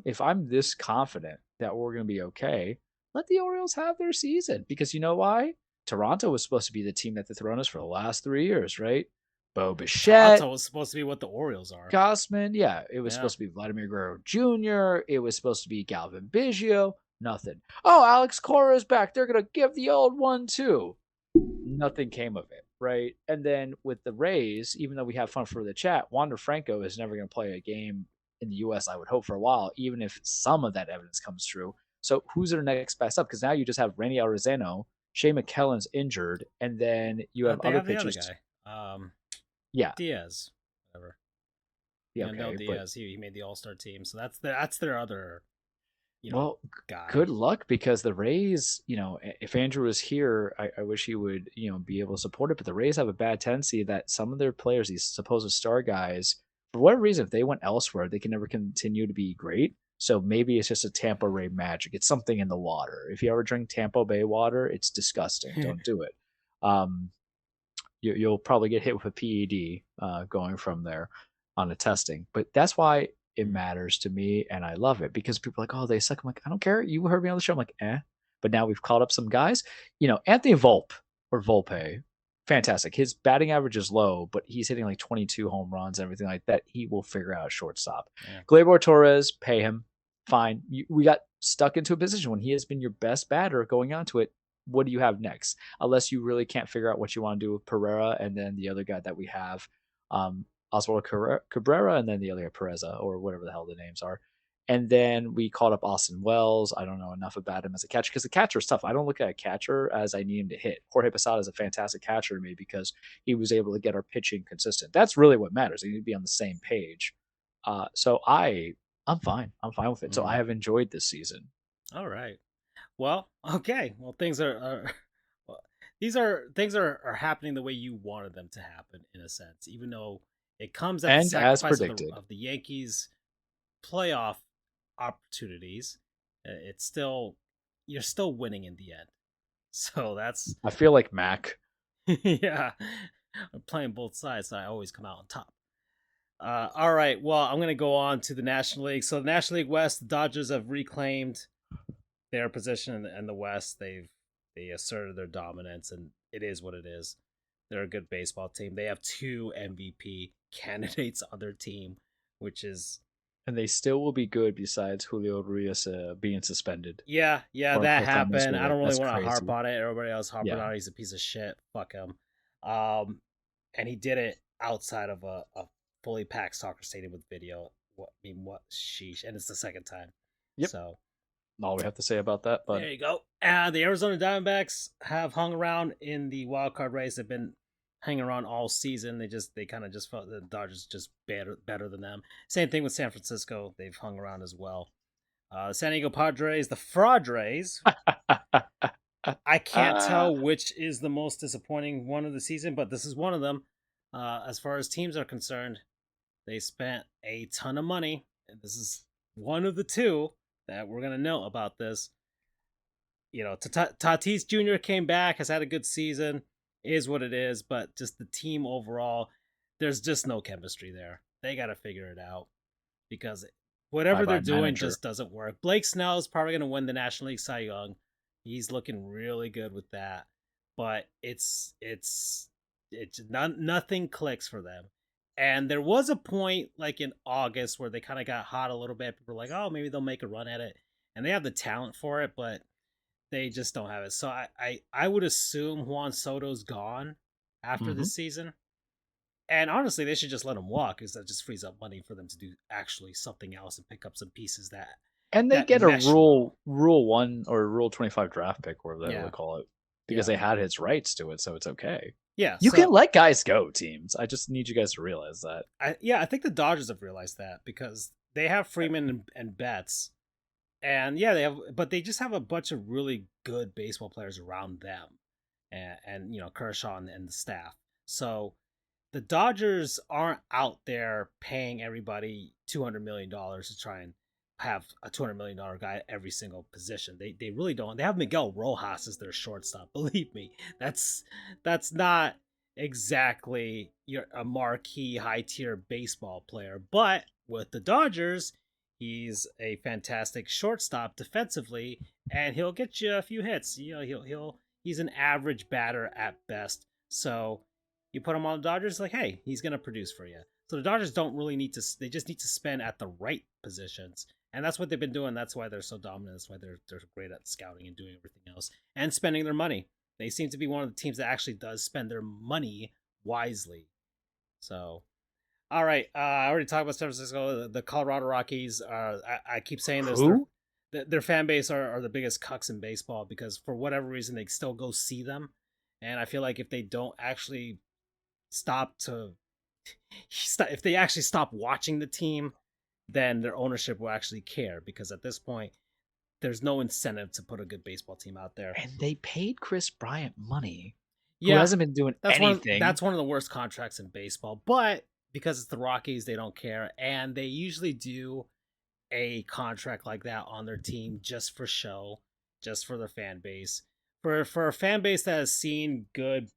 if I'm this confident that we're going to be okay, let the Orioles have their season. Because you know why? Toronto was supposed to be the team that they've thrown us for the last 3 years, right? Bo Bichette. Toronto was supposed to be what the Orioles are. Gausman, yeah. It was supposed to be Vladimir Guerrero Jr. It was supposed to be Galvin Biggio. Nothing. Oh, Alex Cora is back. They're going to give the old one too. Nothing came of it, right? And then with the Rays, even though we have fun for the chat, Wander Franco is never going to play a game in the U.S., I would hope, for a while, even if some of that evidence comes true. So who's their next best up? Because now you just have Randy Arozano, Shea McKellen's injured, and then you have other pitchers. The other guy. Yeah, Diaz, whatever. Yeah, okay, no Diaz. He made the All-Star team, so that's their other. Guy. Good luck, because the Rays, if Andrew was here, I wish he would, be able to support it. But the Rays have a bad tendency that some of their players, these supposed star guys, for whatever reason, if they went elsewhere, they can never continue to be great. So maybe it's just a Tampa Ray magic. It's something in the water. If you ever drink Tampa Bay water, it's disgusting. Don't do it. You'll probably get hit with a PED going from there on the testing. But that's why it matters to me, and I love it, because people are like, oh, they suck. I'm like, I don't care. You heard me on the show. I'm like, eh. But now we've caught up some guys. Anthony Volpe, fantastic. His batting average is low, but he's hitting like 22 home runs and everything like that. He will figure out shortstop. Yeah. Gleyber Torres, pay him. Fine. We got stuck into a position when he has been your best batter going on to it. What do you have next? Unless you really can't figure out what you want to do with Pereira and then the other guy that we have, Oswaldo Cabrera, and then the other guy, Pereza, or whatever the hell the names are. And then we called up Austin Wells. I don't know enough about him as a catcher because the catcher is tough. I don't look at a catcher as I need him to hit. Jorge Posada is a fantastic catcher to me because he was able to get our pitching consistent. That's really what matters. We need to be on the same page. I'm fine. I'm fine with it. So I have enjoyed this season. All right. Well, okay. Well, things are well, things are happening the way you wanted them to happen in a sense, even though it comes at the And as sacrifice of predicted, the Yankees' playoff opportunities. It's still you're still winning in the end. So that's I feel like Mac. yeah. I'm playing both sides, so I always come out on top. All right. Well, I'm going to go on to the National League. So the National League West, the Dodgers have reclaimed their position in the West. They asserted their dominance, and it is what it is. They're a good baseball team. They have 2 MVP candidates on their team, which is And they still will be good besides Julio Urias being suspended. yeah, Or that full-time happened. I Venezuela. don't really That's want to harp crazy. on it. Everybody else harping Yeah. on it. He's a piece of shit. Fuck him. Um, and he did it outside of a fully packed soccer stadium with video. What I mean, what sheesh, and it's the second time. Yep. So All we have to say about that, there bud. you go. The Arizona Diamondbacks have hung around in the wild card race. They've been hanging around all season. They kind of just felt the Dodgers just better than them. Same thing with San Francisco. They've hung around as well. San Diego Padres, the Fraudres. I can't tell which is the most disappointing one of the season, but this is one of them. As far as teams are concerned, they spent a ton of money, and this is one of the two that we're gonna know about this. You know, Tatis Jr. came back, has had a good season, is what it is, but just the team overall, there's just no chemistry there. They got to figure it out because whatever Bye-bye they're doing manager. just doesn't work. Blake Snell is probably going to win the National League Cy Young. He's looking really good with that, but it's nothing clicks for them. And there was a point like in August where they kind of got hot a little bit. People were like, "Oh, maybe they'll make a run at it," and they have the talent for it, but they just don't have it. So I would assume Juan Soto's gone after Mm-hmm. this season. And honestly, they should just let him walk, because that just frees up money for them to do actually something else and pick up some pieces And they that get a mesh well. rule 1 or rule 25 draft pick, whatever they Yeah, would call it, because yeah, they had his rights to it, so it's okay. yeah. You can So let guys go, teams. I just need you guys to realize that. I think the Dodgers have realized that because they have Freeman and Betts, and yeah, they have, but they just have a bunch of really good baseball players around them, and you know Kershaw and the staff. So the Dodgers aren't out there paying everybody $200 million to try and have a $200 million guy at every single position. They really don't. They have Miguel Rojas as their shortstop. Believe me, that's not exactly a marquee high tier baseball player. But with the Dodgers, he's a fantastic shortstop defensively, and he'll get you a few hits. You know, he's an average batter at best. So you put him on the Dodgers, like, hey, he's gonna produce for you. So the Dodgers don't really need to. They just need to spend at the right positions, and that's what they've been doing. That's why they're so dominant. That's why they're great at scouting and doing everything else and spending their money. They seem to be one of the teams that actually does spend their money wisely. So, all right, I already talked about San Francisco. The Colorado Rockies are. I keep saying this. Who? Their fan base are the biggest cucks in baseball because for whatever reason they still go see them, and I feel like if they don't actually stop to if they actually stop watching the team, then their ownership will actually care because at this point there's no incentive to put a good baseball team out there. And they paid Chris Bryant money, who Yeah, hasn't been doing anything. that's one of the worst contracts in baseball, but because it's the Rockies, they don't care, and they usually do a contract like that on their team just for show, just for their fan base. For a fan base that has seen good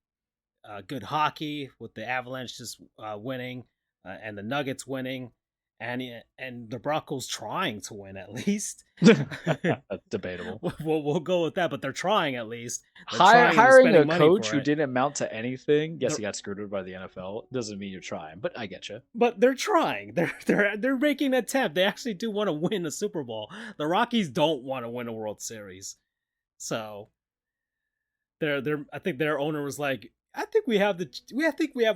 hockey with the Avalanche just winning and the Nuggets winning, and the Broncos trying to win at least. That's debatable. We'll go with that, but they're trying at least. They're trying and Hiring a spending money coach for who it. didn't amount to anything. Yes, They're- he got screwed by the NFL. Doesn't mean you're trying, but I get you. But they're trying. They're making an attempt. They actually do want to win a Super Bowl. The Rockies don't want to win a World Series, so they're. I think their owner was like, I think we have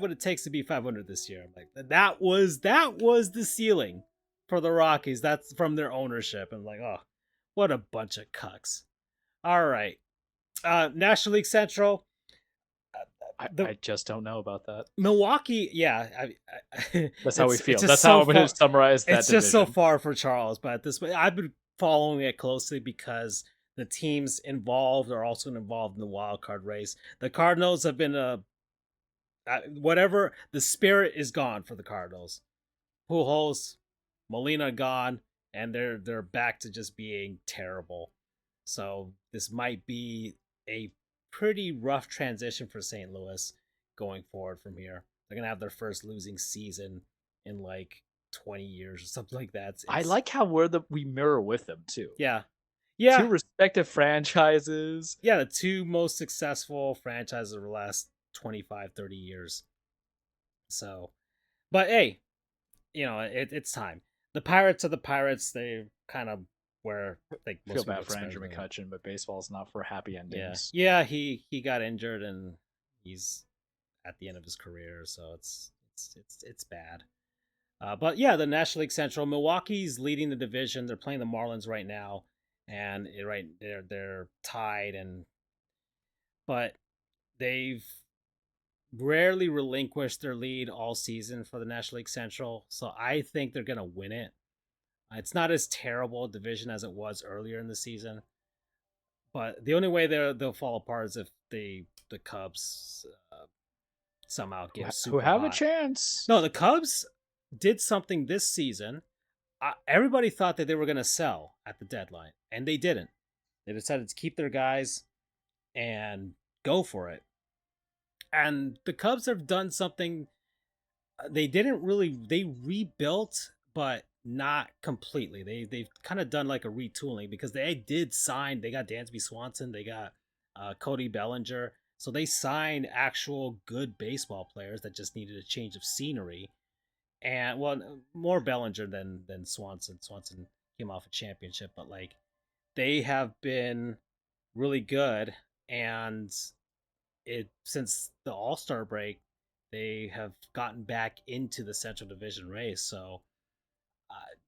what it takes to be 500 this year. I'm like, that was the ceiling for the Rockies. That's from their ownership. And like, oh, what a bunch of cucks. All right. National League Central. The I just don't know about that. Milwaukee, yeah, That's how we it's feel. just That's how so I'm going far. to summarize that It's just so division. far for Charles, but at this point, I've been following it closely because the teams involved are also involved in the wild card race. The Cardinals have been whatever the spirit is gone for the Cardinals. Pujols, Molina gone, and they're back to just being terrible. So this might be a pretty rough transition for St. Louis going forward from here. They're gonna have their first losing season in like 20 years or something like that. I It's like how we mirror with them too. yeah, Two yeah, respective franchises. yeah. The two most successful franchises of the last 25, 30 years. So, but hey, it's time. The Pirates are the Pirates. They kind of where like I feel most people bad for expect Andrew them. McCutcheon, but baseball's not for happy Yeah, endings. yeah. He got injured and he's at the end of his career, so it's bad. But yeah, the National League Central, Milwaukee's leading the division. They're playing the Marlins right now, and they're tied, but they've rarely relinquished their lead all season for the National League Central. So I think they're gonna win it. It's not as terrible a division as it was earlier in the season, but the only way they'll fall apart is if the Cubs somehow get Who super have a hot. chance? No, the Cubs did something this season. Everybody thought that they were going to sell at the deadline, and they didn't. They decided to keep their guys and go for it. And the Cubs have done something they didn't really. They rebuilt, but not completely. They've kind of done like a retooling because they did sign. They got Dansby Swanson. They got Cody Bellinger. So they signed actual good baseball players that just needed a change of scenery. And well, more Bellinger than Swanson. Swanson came off a championship, but like they have been really good. And it since the All Star break, they have gotten back into the Central Division race. So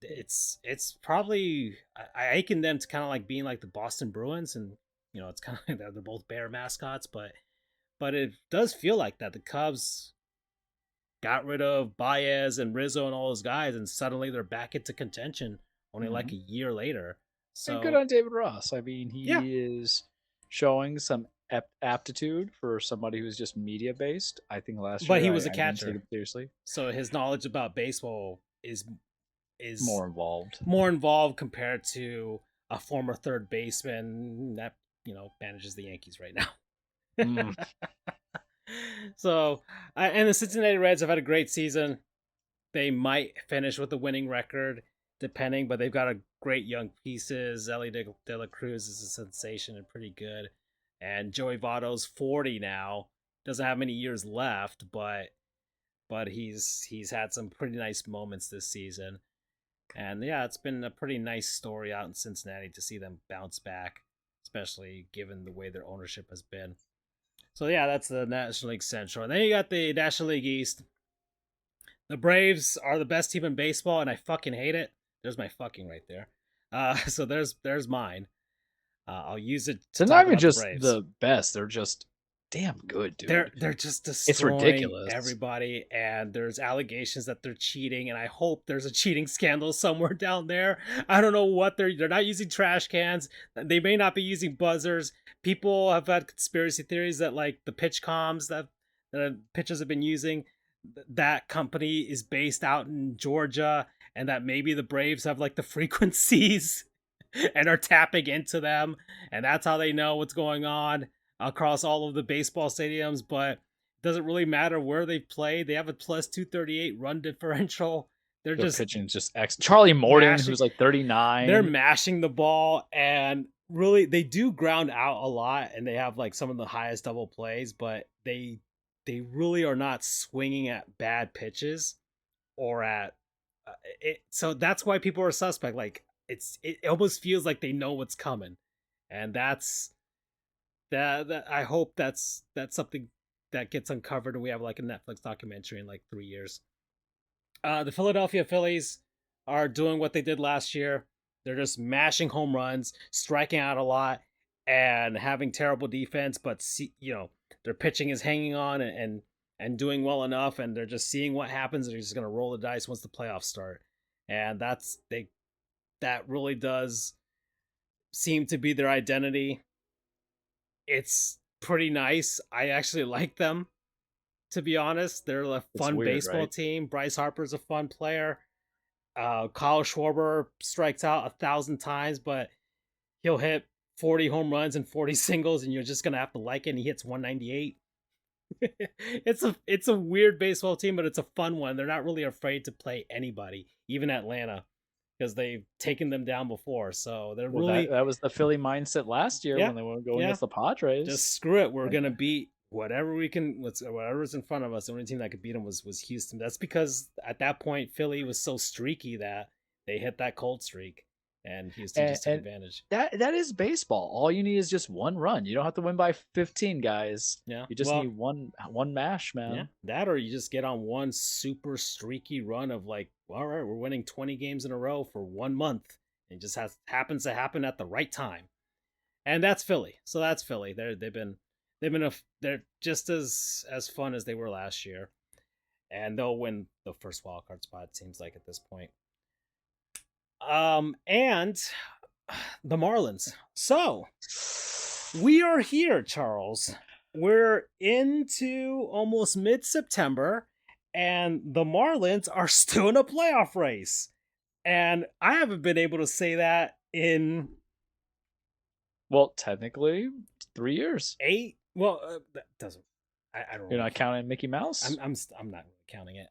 it's probably I liken them to kind of like being like the Boston Bruins, and it's kind of like they're both bear mascots, but it does feel like that. The Cubs got rid of Baez and Rizzo and all those guys, and suddenly they're back into contention only like a year later. And good So on David Ross. I mean, yeah, he is showing some aptitude for somebody who's just media based. I think last but year he I was a didn't take catcher, him seriously. so his knowledge about baseball is More involved. more involved compared to a former third baseman that manages the Yankees right now. Mm. So, and the Cincinnati Reds have had a great season. They might finish with a winning record, depending, but they've got a great young pieces. Ellie De La Cruz is a sensation and pretty good. And Joey Votto's 40 now. Doesn't have many years left, but he's had some pretty nice moments this season. And yeah, it's been a pretty nice story out in Cincinnati to see them bounce back, especially given the way their ownership has been. So yeah, that's the National League Central. And then you got the National League East. The Braves are the best team in baseball, and I fucking hate it. There's my fucking right there. So there's mine. I'll use it to They're not talk even about the just Braves. the best; they're just damn good, dude. They're just It's destroying ridiculous. everybody, and there's allegations that they're cheating, and I hope there's a cheating scandal somewhere down there. I don't know what they're not using trash cans. They may not be using buzzers. People have had conspiracy theories that like the pitch comms that pitchers have been using, that company is based out in Georgia, and that maybe the Braves have like the frequencies and are tapping into them, and that's how they know what's going on across all of the baseball stadiums. But it doesn't really matter where they've played. They have a plus 238 run differential. They're Their just pitching's just Charlie Morton, mashing. who's like 39. They're mashing the ball, and really they do ground out a lot, and they have like some of the highest double plays, but they really are not swinging at bad pitches or at it. So that's why people are suspect. Like it almost feels like they know what's coming, and that I hope that's something that gets uncovered, and we have like a Netflix documentary in like 3 years. The Philadelphia Phillies, are doing what they did last year. They're just mashing home runs, striking out a lot, and having terrible defense. But their pitching is hanging on and doing well enough, and they're just seeing what happens. They're just gonna roll the dice once the playoffs start, and that really does seem to be their identity. It's pretty nice. I actually like them, to be honest. They're a fun weird, baseball right? team. Bryce Harper's a fun player. Kyle Schwarber strikes out 1,000 times, but he'll hit 40 home runs and 40 singles, and you're just gonna have to like it. And he hits 198. It's a weird baseball team, but it's a fun one. They're not really afraid to play anybody, even Atlanta, because they've taken them down before. So they're really that was the Philly mindset last year yeah, when they were going yeah. against the Padres. Just screw it. We're gonna beat whatever we can. Whatever's in front of us. The only team that could beat them was Houston. That's because at that point Philly was so streaky that they hit that cold streak, and Houston just took advantage. That is baseball. All you need is just one run. You don't have to win by 15, guys. Yeah, You just need one mash, man. Yeah, that or you just get on one super streaky run of like, all right, we're winning 20 games in a row for 1 month. It just happens to happen at the right time, and that's Philly. So that's Philly. They're just as fun as they were last year, and they'll win the first wild card spot. It seems like at this point. And the Marlins. So we are here, Charles. We're into almost mid-September, and the Marlins are still in a playoff race. And I haven't been able to say that in, well, technically 3 years. 8. Well, that doesn't. I don't. You're not counting Mickey Mouse. I'm not counting it.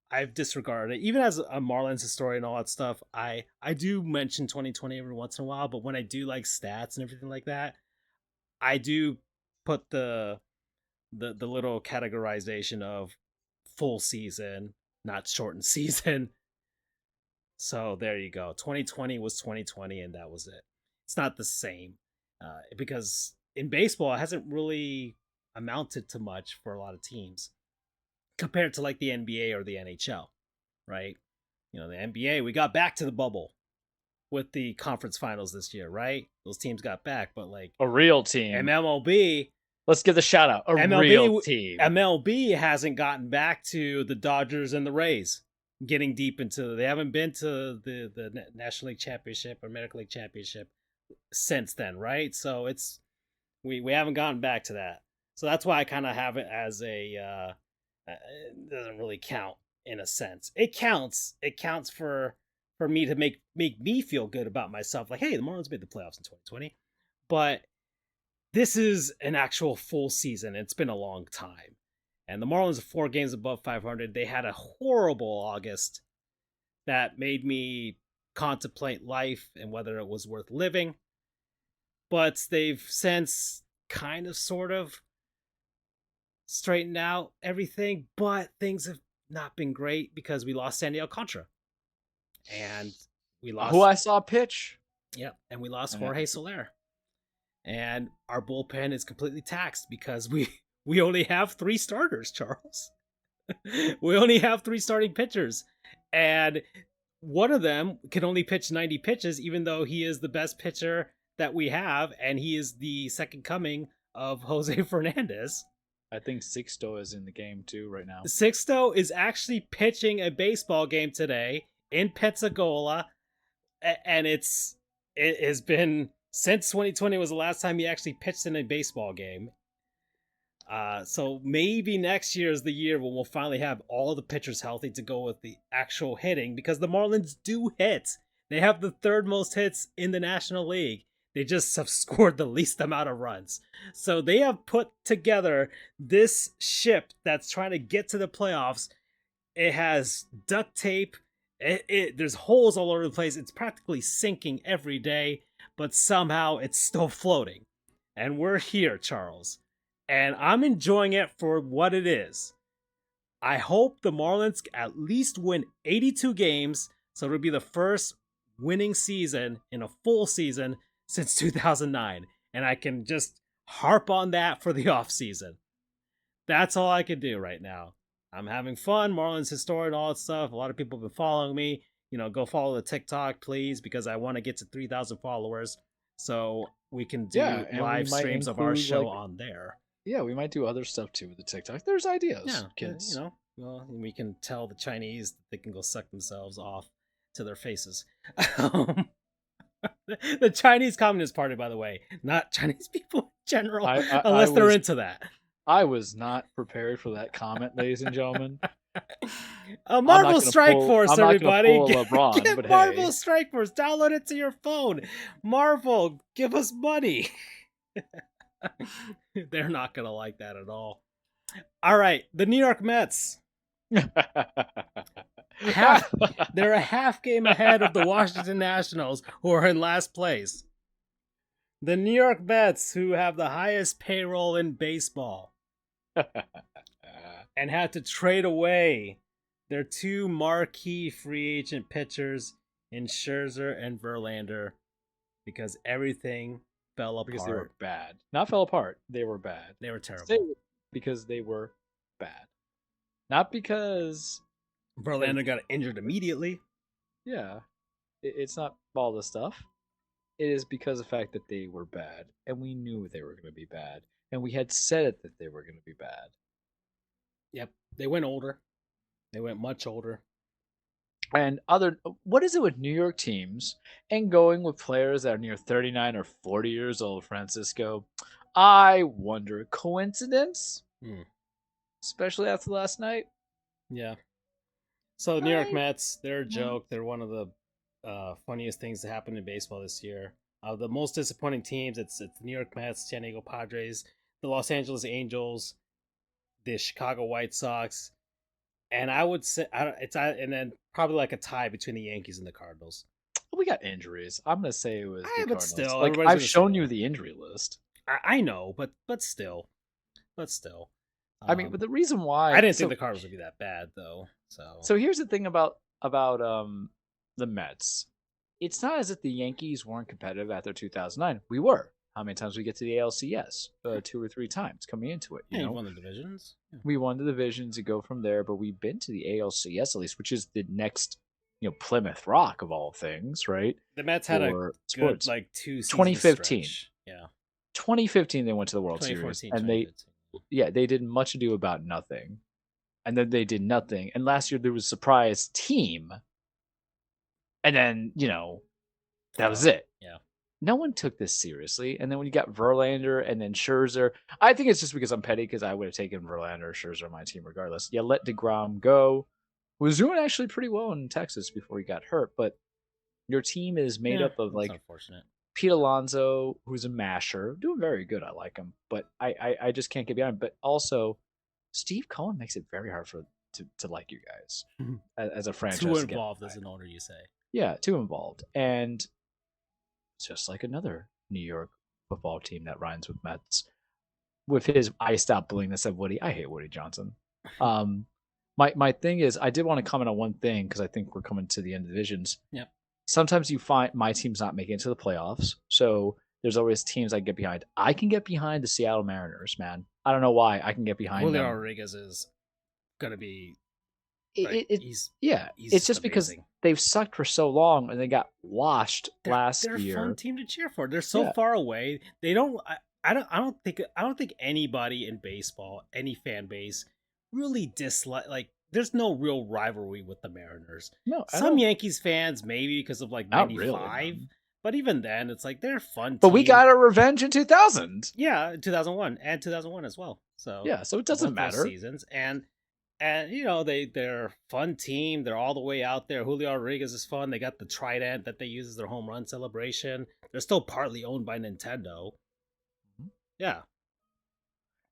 I've disregarded it. Even as a Marlins historian and all that stuff, I do mention 2020 every once in a while, but when I do like stats and everything like that, I do put the little categorization of full season, not shortened season. So there you go. 2020 was 2020, and that was it. It's not the same because in baseball, it hasn't really amounted to much for a lot of teams compared to like the NBA or the NHL, right? The NBA, we got back to the bubble with the conference finals this year, right? Those teams got back, but like a real team. MLB, let's give the shout out. Real team. MLB hasn't gotten back to the Dodgers and the Rays getting deep into. They haven't been to the National League Championship or American League Championship since then, right? So it's we haven't gotten back to that. So that's why I kind of have it as a it doesn't really count in a sense. It counts. It counts for me to make me feel good about myself. Like, hey, the Marlins made the playoffs in 2020, but this is an actual full season. It's been a long time, and the Marlins are 4 games above 500. They had a horrible August that made me contemplate life and whether it was worth living. But they've since kind of sort of straightened out everything, but things have not been great because we lost Sandy Alcantara. And we lost who I saw pitch. Yeah, and we lost Jorge Soler. And our bullpen is completely taxed because we only have 3 starters, Charles. We only have 3 starting pitchers. And one of them can only pitch 90 pitches, even though he is the best pitcher that we have, and he is the second coming of Jose Fernandez. I think Sixto is in the game too right now. Sixto is actually pitching a baseball game today in Pensacola, and it has been since 2020 was the last time he actually pitched in a baseball game. So maybe next year is the year when we'll finally have all the pitchers healthy to go with the actual hitting, because the Marlins do hit. They have the 3rd most hits in the National League. They just have scored the least amount of runs. So they have put together this ship that's trying to get to the playoffs. It has duct tape. There's holes all over the place. It's practically sinking every day, but somehow it's still floating. And we're here, Charles. And I'm enjoying it for what it is. I hope the Marlins at least win 82 games, so it'll be the first winning season in a full season since 2009, and I can just harp on that for the off season. That's all I can do right now. I'm having fun, Marlins historian, all that stuff. A lot of people have been following me. go follow the TikTok, please, because I want to get to 3,000 followers so we can Yeah, do and we live might streams of our include show like on there. yeah, we might do other stuff too with the TikTok. There's ideas, Yeah, kids. well, we can tell the Chinese that they can go suck themselves off to their faces. Um, the Chinese Communist Party, by the way, not Chinese people in general, I unless they're was into that. I was not prepared for that comment, ladies and gentlemen. Marvel Strike Force, I'm not everybody! gonna pull a LeBron, Get but Marvel hey, Strike Force. Download it to your phone. Marvel, give us money. They're not gonna like that at all. All right, the New York Mets. They're a half game ahead of the Washington Nationals, who are in last place. The New York Mets, who have the highest payroll in baseball, and had to trade away their two marquee free agent pitchers in Scherzer and Verlander because everything fell apart. because they were bad. Not fell apart. They were bad. They were terrible. Because they were bad. Not because Verlander got injured immediately. Yeah, it's not all the stuff. It is because of the fact that they were bad, and we knew they were going to be bad, and we had said it that they were going to be bad. Yep, they went older. They went much older. And what is it with New York teams and going with players that are near 39 or 40 years old, Francisco? I wonder, coincidence? Especially after last night? Yeah. So the New York Mets, they're a joke. They're one of the funniest things that happened in baseball this year. The most disappointing teams, it's the New York Mets, San Diego Padres, the Los Angeles Angels, the Chicago White Sox, and I would say and then probably like a tie between the Yankees and the Cardinals. We got injuries. I'm gonna say it was the but Cardinals. still, like I've shown you the injury list. I know, but still. I mean, but the reason why I didn't think the Cardinals would be that bad, though. So here's the thing about the Mets. It's not as if the Yankees weren't competitive after 2009. We were. How many times we get to the ALCS? 2 or 3 times coming into it. You won the divisions. Yeah. We won the divisions to go from there, but we've been to the ALCS at least, which is the next, Plymouth Rock of all things, right? The Mets had a good 2 seasons 2015. Stretch. Yeah. 2015 they went to the World Series, and they did much ado about nothing, and then they did nothing. And last year there was a surprise team, and then that was it. Yeah. No one took this seriously. And then when you got Verlander and then Scherzer, I think it's just because I'm petty, because I would have taken Verlander or Scherzer on my team regardless. Yeah, let DeGrom go. Was doing actually pretty well in Texas before he got hurt, but your team is made up of unfortunate. Pete Alonso, who's a masher, doing very good. I like him, but I just can't get behind him. But also, Steve Cohen makes it very hard to like you guys as a franchise. Too involved as an owner, you say? Yeah, too involved. And it's just like another New York football team that rhymes with Mets. With his I stopped bullying this of Woody. I hate Woody Johnson. My thing is, I did want to comment on one thing because I think we're coming to the end of the divisions. Yep. Sometimes you find my team's not making it to the playoffs, so there's always teams I can get behind. I can get behind the Seattle Mariners, man. I don't know why I can get behind Julio them. Rodriguez is gonna be. He's it's just amazing. Because they've sucked for so long and they got washed last year. They're a fun team to cheer for. They're so far away. They don't. I don't think anybody in baseball, any fan base, really dislike. Like, there's no real rivalry with the Mariners. No, some Yankees fans maybe because of like '95, really, but even then, it's like they're a fun. But we got our revenge in 2000. Yeah, 2001 and 2001 as well. So yeah, so it doesn't matter. Seasons and they're a fun team. They're all the way out there. Julio Rodriguez is fun. They got the trident that they use as their home run celebration. They're still partly owned by Nintendo. Yeah.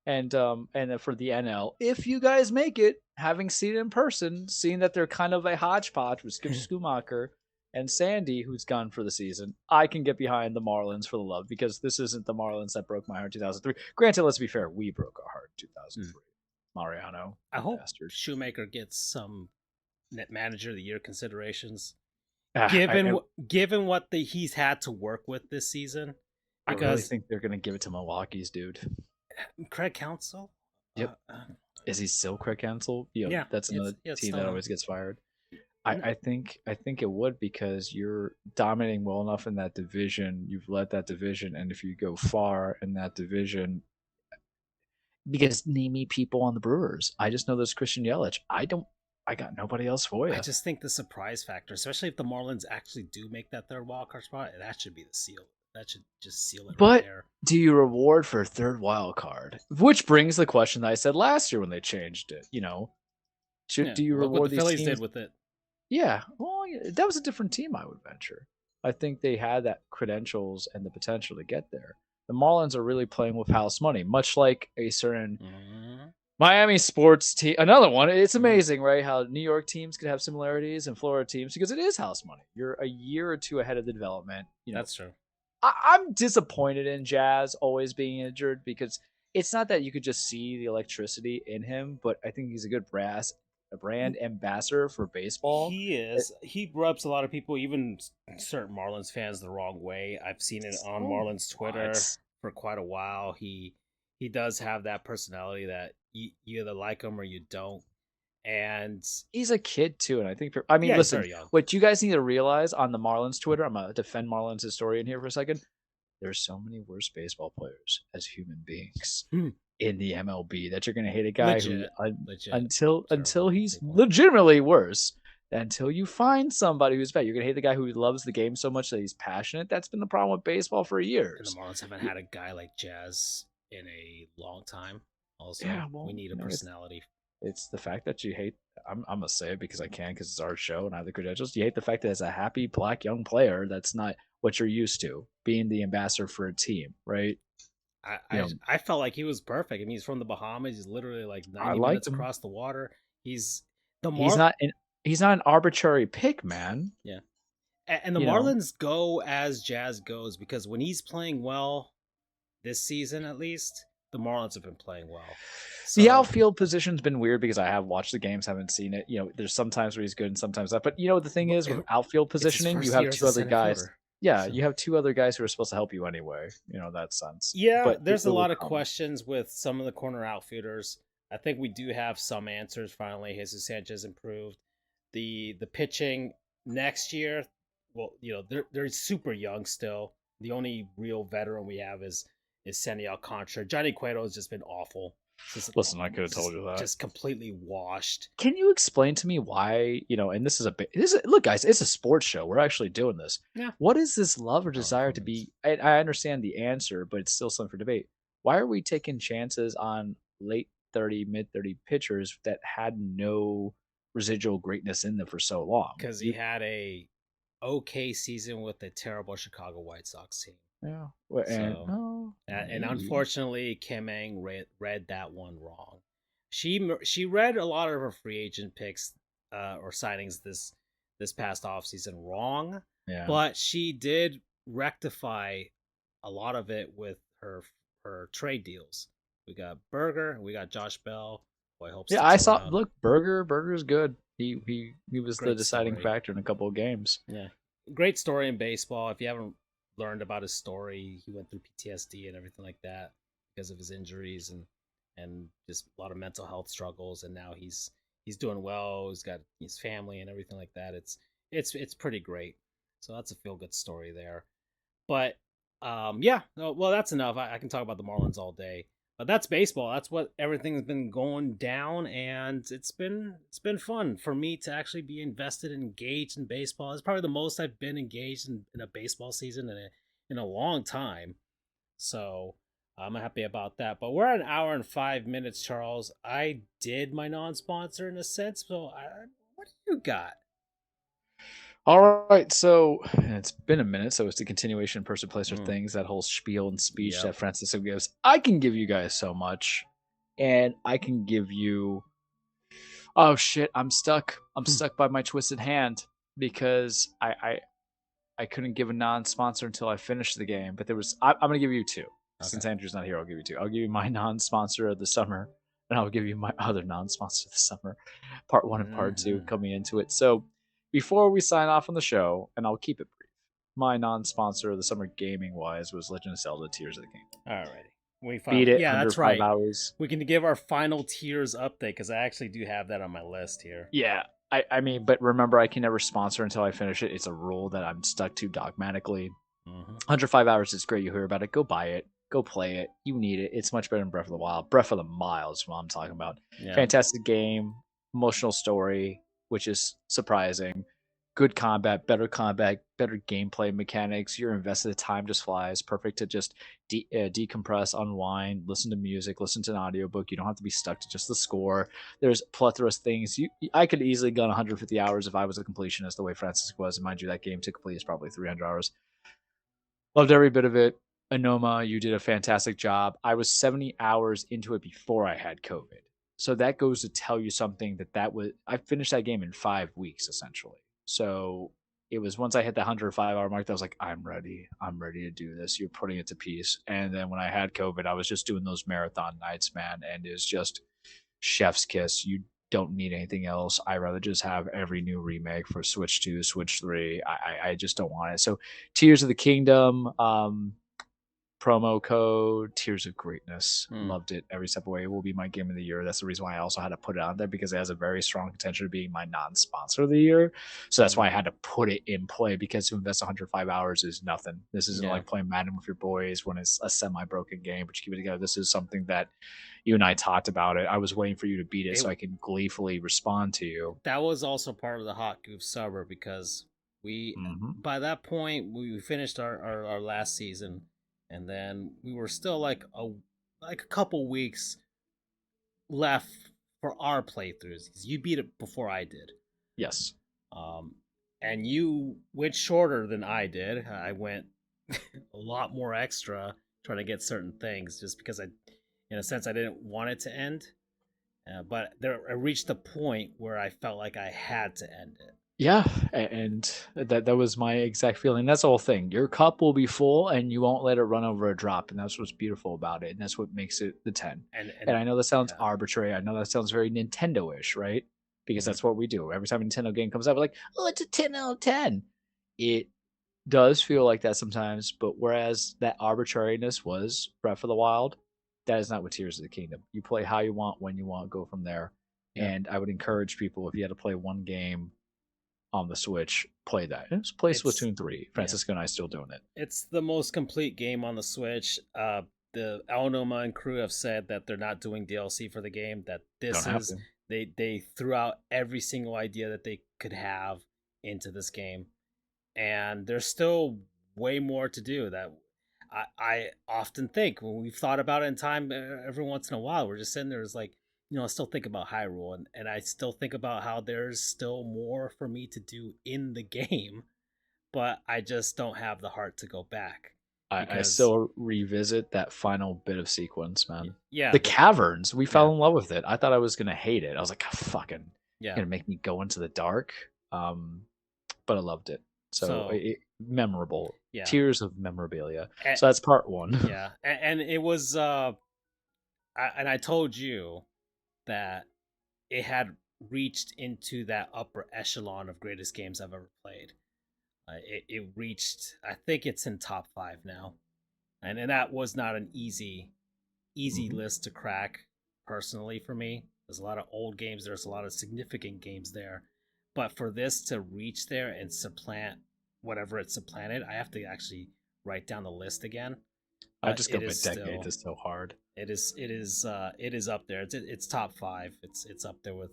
And for the NL, if you guys make it, having seen it in person, seeing that they're kind of a hodgepodge with Skip Schumacher and Sandy, who's gone for the season, I can get behind the Marlins for the love, because this isn't the Marlins that broke my heart in 2003. Granted, let's be fair, we broke our heart in 2003. Mariano. I hope Shoemaker gets some net manager of the year considerations. Given what he's had to work with this season. Because I really think they're going to give it to Milwaukee's dude. Craig Counsell? Yep. Is he still Craig Counsell? Yeah, that's another team that always gets fired. I think it would, because you're dominating well enough in that division. You've led that division, and if you go far in that division, because name me people on the Brewers. I just know there's Christian Yelich. I got nobody else for I you. just think the surprise factor, especially if the Marlins actually do make that third wild card spot, that should be the seal. That should just seal it right But there. do you reward for a third wild card? Which brings the question that I said last year when they changed it. Yeah, Do you look what the reward these Phillies teams? did with it. Yeah, well, that was a different team, I would venture. I think they had that credentials and the potential to get there. The Marlins are really playing with house money, much like a certain Mm-hmm. Miami sports team. Another one. It's Mm-hmm. amazing, right? How New York teams could have similarities and Florida teams, because it is house money. You're a year or two ahead of the development. That's true. I'm disappointed in Jazz always being injured, because it's not that you could just see the electricity in him, but I think he's a good brand ambassador for baseball. He is. He rubs a lot of people, even certain Marlins fans, the wrong way. I've seen it on So Marlins Twitter what? for quite a while. He does have that personality that you either like him or you don't. And He's a kid too, and I think I mean, yeah, he's listen, very young. what you guys need to realize on the Marlins Twitter, I'm gonna defend Marlins historian here for a second. There's so many worse baseball players as human beings Hmm. in the MLB that you're gonna hate a guy Legit. until Terrible he's people. legitimately worse. Until you find somebody who's better, you're gonna hate the guy who loves the game so much that he's passionate. That's been the problem with baseball for And the years. Marlins haven't had a guy like Jazz in a long time. Also, Yeah, well, we need a personality. it's the fact that you hate. I'm gonna say it because I can, because it's our show and I have the credentials. You hate the fact that it's a happy black young player that's not what you're used to, being the ambassador for a team, right? I felt like he was perfect. I mean, he's from the Bahamas. He's literally like I 90 liked minutes him. across the water. He's the He's not an arbitrary pick, man. Yeah. And the You know, Marlins go as Jazz goes, because when he's playing well this season, at least, the Marlins have been playing well. the outfield position's been weird because I have watched the games, haven't seen it. There's sometimes where he's good and sometimes not. But the thing is, with outfield positioning, you have two other guys. Yeah, you have two other guys who are supposed to help you anyway. In that sense. Yeah, But there's it a will lot of come. questions with some of the corner outfielders. I think we do have some answers finally. Jesus Sanchez improved. The pitching next year, well, they're super young still. The only real veteran we have is Sandy Alcantara. Johnny Cueto has just been awful. Listen, I could have told you that. Just completely washed. Can you explain to me why, and look, guys, it's a sports show. We're actually doing this. Yeah. What is this love or desire to comments. be? I understand the answer, but it's still something for debate. Why are we taking chances on late 30, mid 30 pitchers that had no residual greatness in them for so long? Because he had a okay season with a terrible Chicago White Sox team. Yeah. And unfortunately, Kim Ang read that one wrong. She read a lot of her free agent picks or signings this past offseason wrong. Yeah. But she did rectify a lot of it with her trade deals. We got Berger, we got Josh Bell. Who I hope. Yeah, I saw. Look, Berger's good. He was Great the deciding story. factor in a couple of games. Yeah, great story in baseball. If you haven't learned about his story, he went through PTSD and everything like that because of his injuries and just a lot of mental health struggles. And now he's doing well. He's got his family and everything like that. It's pretty great. So that's a feel good story there. But yeah, well, that's enough. I can talk about the Marlins all day. But that's baseball. That's what everything's been going down, and it's been fun for me to actually be invested and engaged in baseball. It's probably the most I've been engaged in a baseball season in a long time. So I'm happy about that. But we're at an hour and 5 minutes, Charles. I did my non-sponsor in a sense. So what do you got? All right, so it's been a minute, so it's the continuation person, place, or things, that whole spiel and speech that Francisco gives. I can give you guys so much, and I can give you... Oh, shit, I'm stuck. I'm stuck by my twisted hand because I couldn't give a non-sponsor until I finished the game, but I'm going to give you two. Okay. Since Andrew's not here, I'll give you two. I'll give you my non-sponsor of the summer, and I'll give you my other non-sponsor of the summer, part one and part two, coming into it. So... before we sign off on the show, and I'll keep it brief, my non-sponsor of the summer gaming-wise was Legend of Zelda Tears of the Kingdom. Alrighty. We beat it under that's 5 hours. We can give our final tiers update, because I actually do have that on my list here. Yeah. I mean, but remember, I can never sponsor until I finish it. It's a rule that I'm stuck to dogmatically. Hmm. 105 hours is great. You hear about it. Go buy it. Go play it. You need it. It's much better than Breath of the Wild. Breath of the Wild is what I'm talking about. Yeah. Fantastic game, emotional story, which is surprising. Good combat, better gameplay mechanics. You're invested. The time just flies. Perfect to just decompress, unwind, listen to music, listen to an audiobook. You don't have to be stuck to just the score. There's plethora of things. I could easily gun 150 hours if I was a completionist the way Francis was. And mind you, that game to complete is probably 300 hours. Loved every bit of it. Anoma, you did a fantastic job. I was 70 hours into it before I had COVID. So that goes to tell you something that was I finished that game in 5 weeks essentially. So it was once I hit the 105-hour mark that I was like, I'm ready. I'm ready to do this. You're putting it to peace. And then when I had COVID, I was just doing those marathon nights, man. And it was just chef's kiss. You don't need anything else. I rather just have every new remake for Switch 2, Switch 3. I just don't want it. So Tears of the Kingdom, promo code Tears of Greatness. Hmm. Loved it every step of the way. It will be my game of the year. That's the reason why I also had to put it on there because it has a very strong contention of being my non-sponsor of the year. So that's why I Hmm. had to put it in play because to invest 105 hours is nothing. This isn't Yeah. like playing Madden with your boys when it's a semi-broken game, but you keep it together. This is something that you and I talked about it. I was waiting for you to beat it It so I can gleefully respond to you. That was also part of the Hot Goof summer because we Mm-hmm. by that point we finished our last season, and then we were still like a couple weeks left for our playthroughs. You beat it before I did. Yes. Um, and you went shorter than I did. I went a lot more extra trying to get certain things just because in a sense, I didn't want it to end. But I reached a point where I felt like I had to end it. Yeah, and that was my exact feeling. That's the whole thing. Your cup will be full, and you won't let it run over a drop, and that's what's beautiful about it, and that's what makes it the 10. And And I know that sounds yeah. arbitrary. I know that sounds very Nintendo-ish, right? Because Hmm. that's what we do. Every time a Nintendo game comes out, we're like, "Oh, it's a 10 out of 10." It does feel like that sometimes, but whereas that arbitrariness was Breath of the Wild, that is not with Tears of the Kingdom. You play how you want, when you want, go from there. Yeah. And I would encourage people if you had to play one game on the Switch, play that. Just play It's Splatoon 3. yeah. Francisco and I still doing it. It's the most complete game on the Switch. The Aonuma and crew have said that they're not doing DLC for the game. That Don't this have is to. they threw out every single idea that they could have into this game, and there's still way more to do. That I often think when we've thought about it in time, every once in a while, we're just sitting there, is like, I still think about Hyrule, and I still think about how there's still more for me to do in the game, but I just don't have the heart to go back I because still revisit that final bit of sequence, man. yeah, The caverns, we yeah, fell in love with it. I thought I was gonna hate it. I was like, "Ah, fucking yeah. gonna make me go into the dark. But I loved it. So So memorable. yeah, Tears of memorabilia. and, So that's part one. yeah, and it was and I told you that it had reached into that upper echelon of greatest games I've ever played. It reached, I think it's in top five now, and that was not an easy Mhm. list to crack personally for me. There's a lot of old games. There's a lot of significant games there, but for this to reach there and supplant whatever it supplanted, I have to actually write down the list again. I But just go it by is decades. still It's so hard. it is up there. It's top five. It's up there with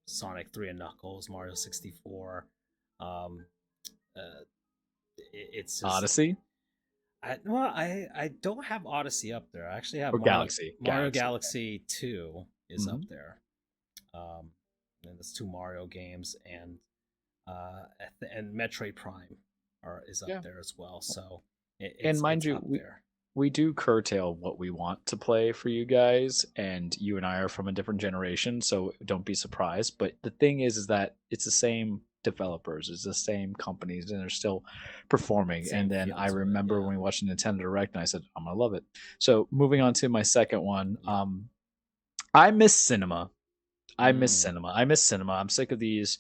Sonic 3 and Knuckles, Mario 64. Um, uh, it's just Odyssey I don't have Odyssey up there. I actually have or Galaxy? Mario Galaxy. Galaxy 2 is up Mhm. there. Um, and there's two Mario games, and Metroid Prime is up Yeah. there as well. So And mind it's you, up there. we do curtail what we want to play for you guys, and you and I are from a different generation, so don't be surprised. But the thing is that it's the same developers, it's the same companies, and they're still performing. Same And then feel I to it. remember Yeah. when we watched Nintendo Direct, and I said, I'm gonna love it. So moving on to my second one, Yeah. I miss cinema. I miss Mm. cinema. I miss cinema. I'm sick of these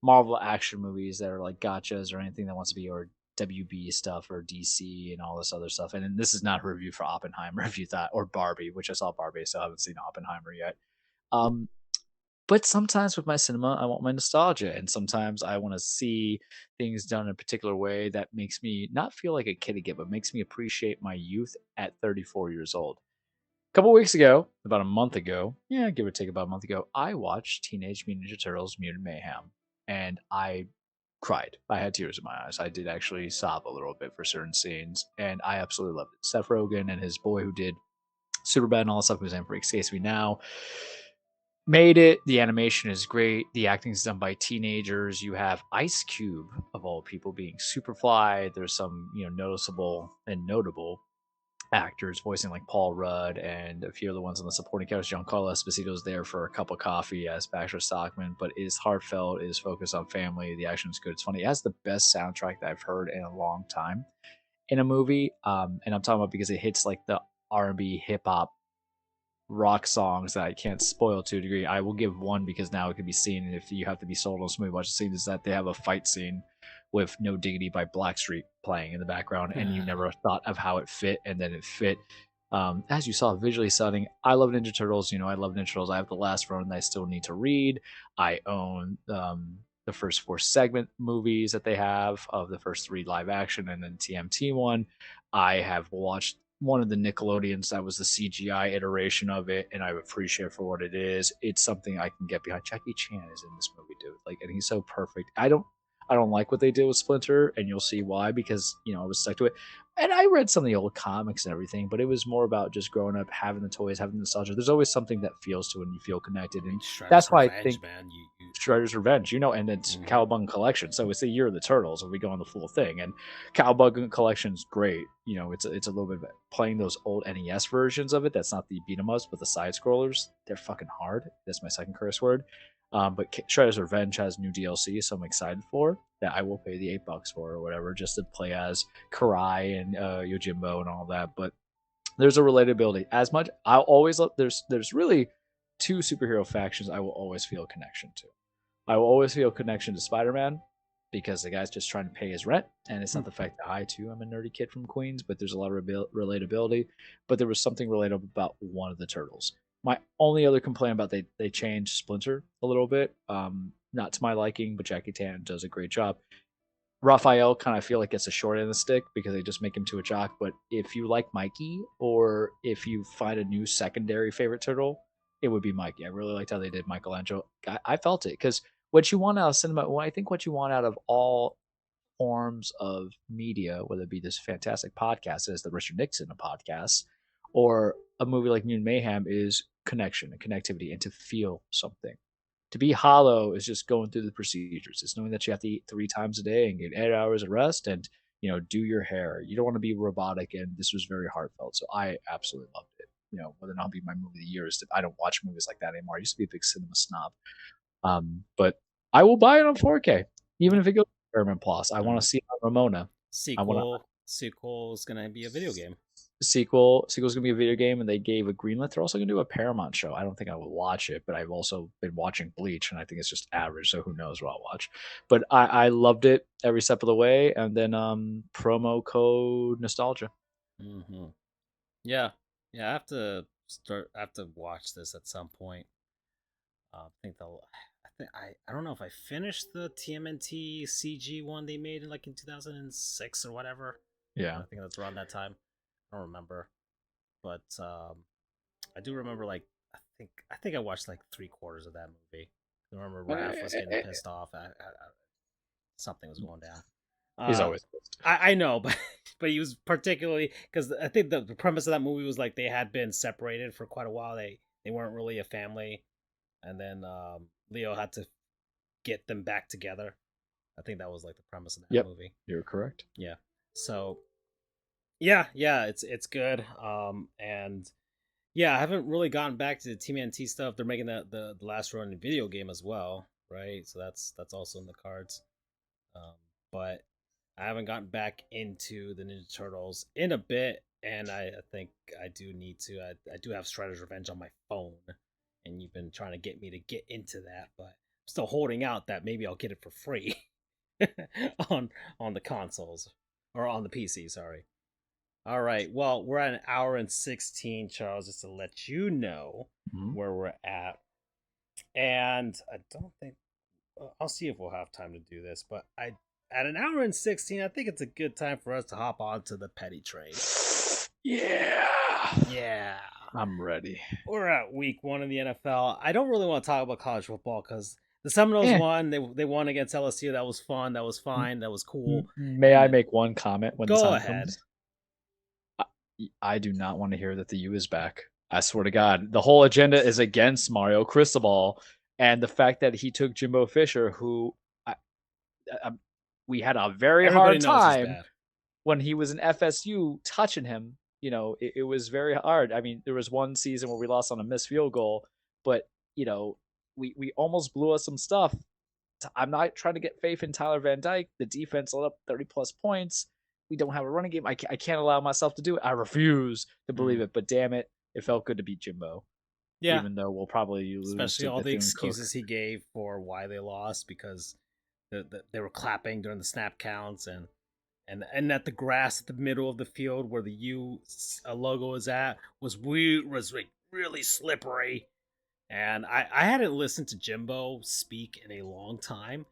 Marvel action movies that are like gotchas or anything that wants to be or WB stuff or DC and all this other stuff. And this is not a review for Oppenheimer if you thought or Barbie, which I saw Barbie, so I haven't seen Oppenheimer yet. Um, But sometimes with my cinema, I want my nostalgia, and sometimes I want to see things done in a particular way that makes me not feel like a kid again, but makes me appreciate my youth at 34 years old. A couple weeks ago, about a month ago, yeah, give or take about a month ago, I watched Teenage Mutant Ninja Turtles Mutant Mayhem, and I cried. I had tears in my eyes. I did actually sob a little bit for certain scenes, and I absolutely loved it. Seth Rogen and his boy who did Superbad and all that stuff, who's in for Escapes Me Now, made it. The animation is great. The acting is done by teenagers. You have Ice Cube, of all people, being Superfly. There's some, noticeable and notable actors voicing like Paul Rudd and a few other ones on the supporting cast. Giancarlo Esposito's there for a cup of coffee as Baxter Stockman, but it is heartfelt, it is focused on family. The action is good. It's funny. It has the best soundtrack that I've heard in a long time in a movie. And I'm talking about because it hits like the R&B hip hop rock songs that I can't spoil to a degree. I will give one because now it can be seen. And if you have to be sold on somebody watch the scene, is that they have a fight scene with No Diggity by Blackstreet playing in the background, and you never thought of how it fit, and then it fit. As you saw, visually stunning. I love Ninja Turtles. I love Ninja Turtles. I have the last run that I still need to read. I own the first 4 segment movies that they have of the first 3 live action and then TMT one. I have watched one of the Nickelodeons that was the CGI iteration of it, and I appreciate it for what it is. It's something I can get behind. Jackie Chan is in this movie, dude. And he's so perfect. I don't like what they did with Splinter, and you'll see why, because I was stuck to it. And I read some of the old comics and everything, but it was more about just growing up, having the toys, having the nostalgia. There's always something that feels to it and you feel connected. I mean, And Shredder's that's why I Revenge, think man. Shredder's Revenge, and it's Mhm. Cowabunga Collection. So it's the year of the Turtles, and we go on the full thing. And Cowabunga Collection's great. It's a little bit playing those old NES versions of it. That's not the beat 'em ups, but the side scrollers. They're fucking hard. That's my second curse word. But Shredder's Revenge has new DLC, so I'm excited for that. I will pay the $8 for or whatever just to play as Karai and Yojimbo and all that. But there's a relatability. As much I'll always love. There's really 2 superhero factions I will always feel a connection to. I will always feel a connection to Spider-Man because the guy's just trying to pay his rent, and it's not the fact that I too am a nerdy kid from Queens, but there's a lot of relatability. But there was something relatable about one of the turtles. My only other complaint about they changed Splinter a little bit, not to my liking, but Jackie Chan does a great job. Raphael kind of feel like gets a short end of the stick because they just make him to a jock. But if you like Mikey, or if you find a new secondary favorite turtle, it would be Mikey. I really liked how they did Michelangelo. I felt it because what you want out of cinema, I think what you want out of all forms of media, whether it be this fantastic podcast as the Richard Nixon of podcasts, or a movie like Mutant Mayhem, is connection and connectivity and to feel something. To be hollow is just going through the procedures. It's knowing that you have to eat 3 times a day and get 8 hours of rest and do your hair. You don't want to be robotic, and this was very heartfelt. So I absolutely loved it. Whether or not be my movie of the year is that I don't watch movies like that anymore. I used to be a big cinema snob. But I will buy it on 4K, even if it goes to Paramount Plus. I want to see Ramona. I want to Sequel is gonna be a video game. sequel's gonna be a video game, and they gave a greenlit. They're also gonna do a Paramount show. I don't think I will watch it, but I've also been watching Bleach, and I think it's just average, so who knows what I'll watch. But I loved it every step of the way, and then promo code nostalgia. Hmm. Yeah, yeah. I have to watch this at some point. I think they'll. I don't know if I finished the TMNT CG one they made in 2006 or whatever. Yeah. I think that's around that time. I don't remember, but I do remember I think I watched like 3/4 of that movie. I remember Raph was getting pissed off. Something was going down. He's Uh, always pissed. I know, but he was particularly because I think the premise of that movie was like they had been separated for quite a while. They weren't really a family, and then Leo had to get them back together. I think that was like the premise of that Yep, movie. you're correct. Yeah. So yeah, it's good. And yeah, I haven't really gotten back to the TMNT stuff. They're making the last run video game as well, right? So that's also in the cards. But I haven't gotten back into the Ninja Turtles in a bit, and I think I do need to. I do have Shredder's Revenge on my phone, and you've been trying to get me to get into that, but I'm still holding out that maybe I'll get it for free on the consoles or on the PC. Sorry. All right. Well, we're at an hour and 16, Charles, just to let you know Mhm. where we're at. And I don't think I'll see if we'll have time to do this, but I at an hour and 16, I think it's a good time for us to hop onto the petty train. Yeah. Yeah. I'm ready. We're at week 1 in the NFL. I don't really want to talk about college football because the Seminoles Eh. won. They won against LSU. That was fun. That was fine. That was cool. May And I then, make one comment when the go time ahead. comes? I do not want to hear that the U is back. I swear to God. The whole agenda is against Mario Cristobal, and the fact that he took Jimbo Fisher, who I, we had a very Everybody hard knows he's time bad. when he was in FSU touching him. You know, it was very hard. I mean, there was one season where we lost on a missed field goal, but you know, we almost blew us some stuff. I'm not trying to get faith in Tyler Van Dyke. The defense let up 30 plus points. We don't have a running game. I can't allow myself to do it. I refuse to believe it. But damn it, it felt good to beat Jimbo. Yeah. Even though we'll probably lose Especially to all the Bethune Cook. excuses he gave for why they lost because they were clapping during the snap counts and that the grass at the middle of the field where the U logo is at was like really slippery. And I hadn't listened to Jimbo speak in a long time.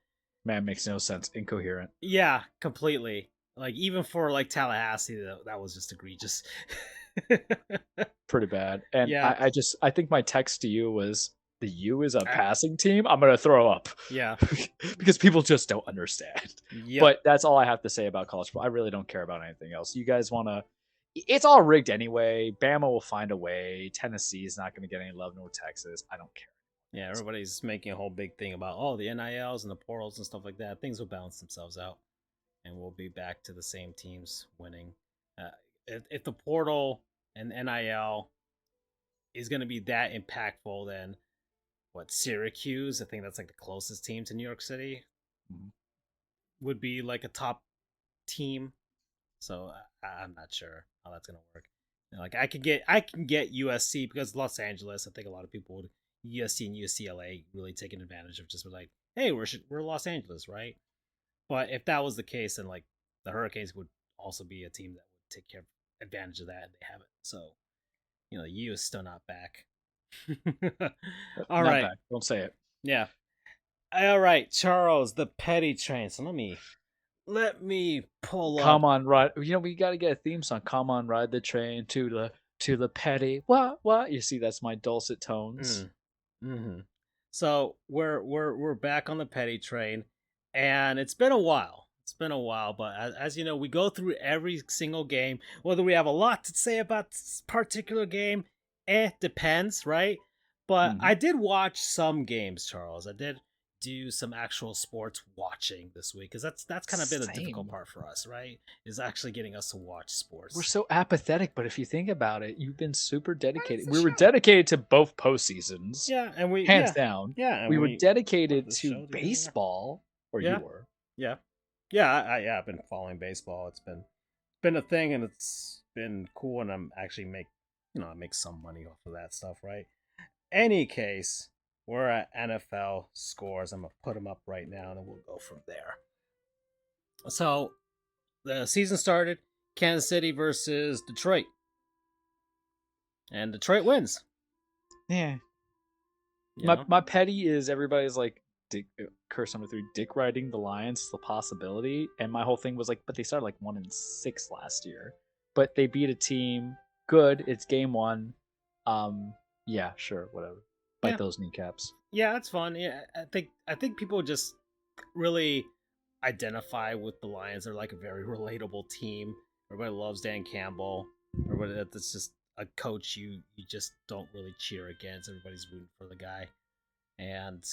Man, makes no sense. Incoherent. Yeah, completely. Like even for like Tallahassee, that was just egregious. Pretty bad. And Yeah, I think my text to you was the U is a passing team. I'm gonna throw up. yeah, because people just don't understand. yep. But that's all I have to say about college football. I really don't care about anything else. You guys want to? It's all rigged anyway. Bama will find a way. Tennessee is not going to get any love, nor Texas. I don't care. Yeah, everybody's making a whole big thing about the NILs and the portals and stuff like that. Things will balance themselves out, and we'll be back to the same teams winning. If the portal and NIL is going to be that impactful, then what Syracuse? I think that's like the closest team to New York City. Would be like a top team. So I'm not sure how that's gonna work. Like I can get USC because Los Angeles. I think a lot of people would USC and UCLA really taking advantage of just like, hey, we're Los Angeles, right? But if that was the case, then like the Hurricanes would also be a team that would take care of advantage of that, and they haven't. So the U is still not back. All not right, back. Don't say it. yeah. All right, Charles, the petty train. So let me pull up. Come on, ride. We got to get a theme song. Come on, ride the train to the petty. What? You see, that's my dulcet tones. Mm-hmm. So we're back on the petty train, and it's been a while. It's been a while, but as you know, we go through every single game. Whether we have a lot to say about this particular game, depends, right? But I did watch some games, Charles. I did do some actual sports watching this week because that's kind of been a difficult part for us, right? Is actually getting us to watch sports. We're so apathetic, but if you think about it, you've been super dedicated. We were dedicated to both postseasons. Yeah, and we hands down. Yeah, and we were dedicated to baseball, or yeah. you were. Yeah, yeah. I've been following baseball. It's been a thing, and it's been cool. And I'm actually I make some money off of that stuff, right? Any case, we're at NFL scores. I'm gonna put them up right now, and then we'll go from there. So, the season started. Kansas City versus Detroit, and Detroit wins. Yeah. My petty is everybody's like curse number 3, dick riding the Lions is the possibility, and my whole thing was like, but they started like 1-6 last year, but they beat a team good. It's game 1. Yeah, sure, whatever. Bite those kneecaps. Yeah, that's fun. Yeah, I think people just really identify with the Lions. They're like a very relatable team. Everybody loves Dan Campbell. Everybody that's just a coach you just don't really cheer against. Everybody's rooting for the guy. And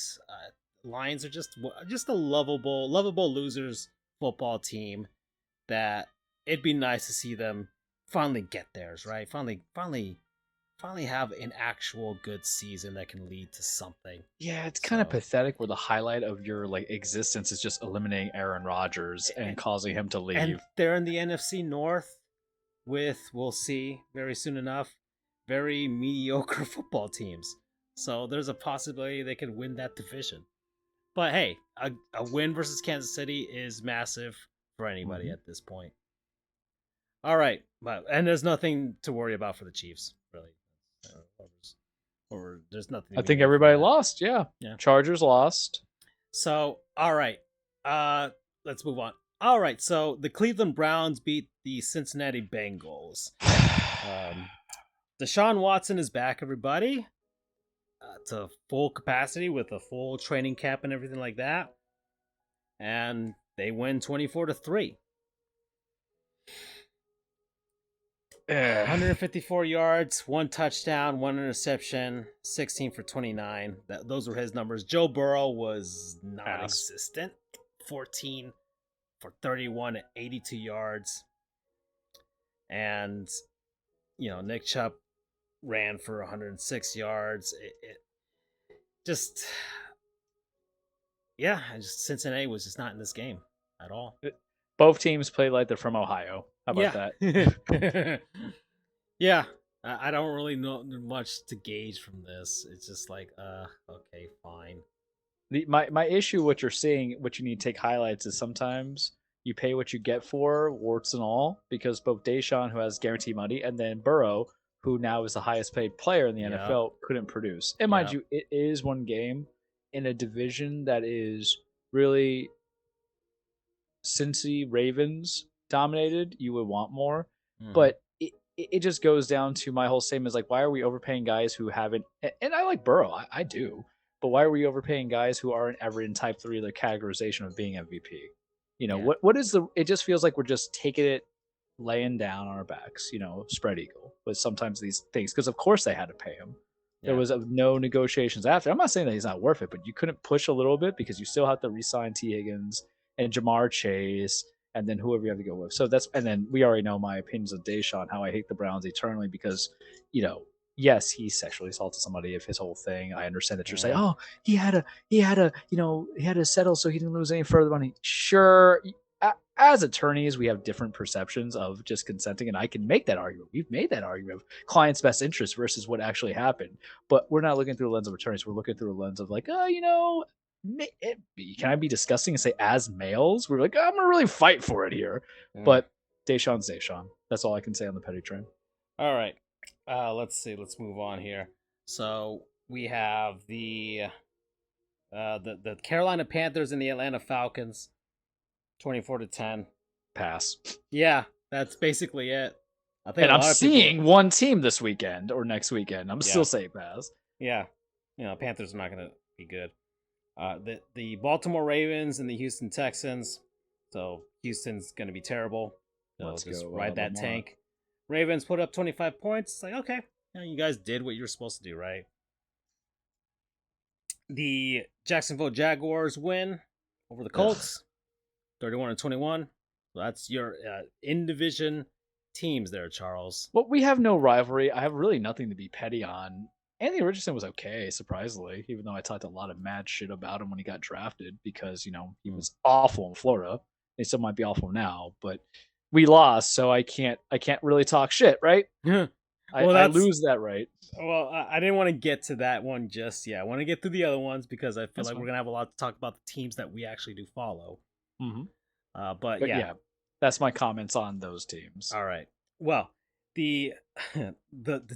Lions are just a lovable losers football team that it'd be nice to see them finally get theirs, right? Finally have an actual good season that can lead to something. Yeah, it's kind of pathetic where the highlight of your like existence is just eliminating Aaron Rodgers and causing him to leave. And they're in the NFC North with, we'll see very soon enough, very mediocre football teams. So there's a possibility they could win that division. But hey, a win versus Kansas City is massive for anybody at this point. All right, and there's nothing to worry about for the Chiefs, really. or there's nothing I to be think made from everybody that. lost. Yeah. Yeah. Chargers lost. So, all right. Let's move on. All right. So the Cleveland Browns beat the Cincinnati Bengals. Deshaun Watson is back, everybody, to full capacity with a full training camp and everything like that. And they win 24-3. 154 yards, 1 touchdown, 1 interception, 16 for 29. Those were his numbers. Joe Burrow was non-existent. 14 for 31 at 82 yards. And, Nick Chubb ran for 106 yards. Cincinnati was just not in this game at all. Both teams played like they're from Ohio. How about that? Yeah. I don't really know much to gauge from this. It's just like, okay, fine. My issue, what you're seeing, what you need to take highlights is sometimes you pay what you get for, warts and all, because both Deshaun, who has guaranteed money, and then Burrow, who now is the highest paid player in the NFL, couldn't produce. And mind you, it is one game in a division that is really Cincy Ravens dominated. You would want more, but it just goes down to my whole statement is like, why are we overpaying guys who haven't? And I like Burrow, I do, but why are we overpaying guys who aren't ever in type 3 of the categorization of being MVP? What is the? It just feels like we're just taking it, laying down on our backs. Spread eagle with sometimes these things because of course they had to pay him. There was no negotiations after. I'm not saying that he's not worth it, but you couldn't push a little bit because you still have to re-sign T. Higgins and Jamar Chase and then whoever you have to go with. So and then we already know my opinions of Deshaun, how I hate the Browns eternally because, yes, he sexually assaulted somebody of his whole thing. I understand that you're saying, oh, he had to settle so he didn't lose any further money. Sure. As attorneys, we have different perceptions of just consenting, and I can make that argument. We've made that argument of client's best interest versus what actually happened. But we're not looking through a lens of attorneys. We're looking through a lens of like, can I be disgusting and say as males? We're like, I'm going to really fight for it here. But Deshaun's Deshaun. That's all I can say on the petty train. All right. Let's see. Let's move on here. So we have the Carolina Panthers and the Atlanta Falcons. 24-10. Pass. Yeah, that's basically it. And I'm seeing one team this weekend or next weekend. I'm still saying pass. Yeah. Panthers are not going to be good. The Baltimore Ravens and the Houston Texans. So Houston's going to be terrible. So let's just ride that tank. Ravens put up 25 points. It's like, okay, you guys did what you were supposed to do, right? The Jacksonville Jaguars win over the Colts. 31-21. That's your in-division teams there, Charles. Well, we have no rivalry. I have really nothing to be petty on. Anthony Richardson was okay, surprisingly, even though I talked a lot of mad shit about him when he got drafted because, he was awful in Florida. He still might be awful now, but we lost, so I can't really talk shit, right? I lose that right. Well, I didn't want to get to that one just yet. I want to get through the other ones because I feel we're going to have a lot to talk about the teams that we actually do follow. Mm-hmm. But yeah, that's my comments on those teams. All right. Well, the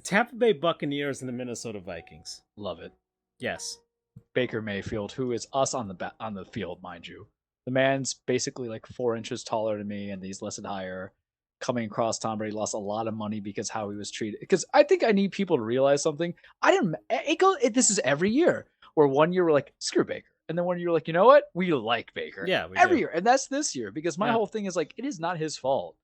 Tampa Bay Buccaneers and the Minnesota Vikings. Love it. Yes. Baker Mayfield, who is us on the field, mind you. The man's basically like 4 inches taller than me, and he's listed higher. Coming across Tom Brady, lost a lot of money because how he was treated. Because I think I need people to realize something. This is every year. Where one year we're like, screw Baker. And then one year, like, you know what? We like Baker. Yeah, every year. And that's this year. Because my whole thing is like, it is not his fault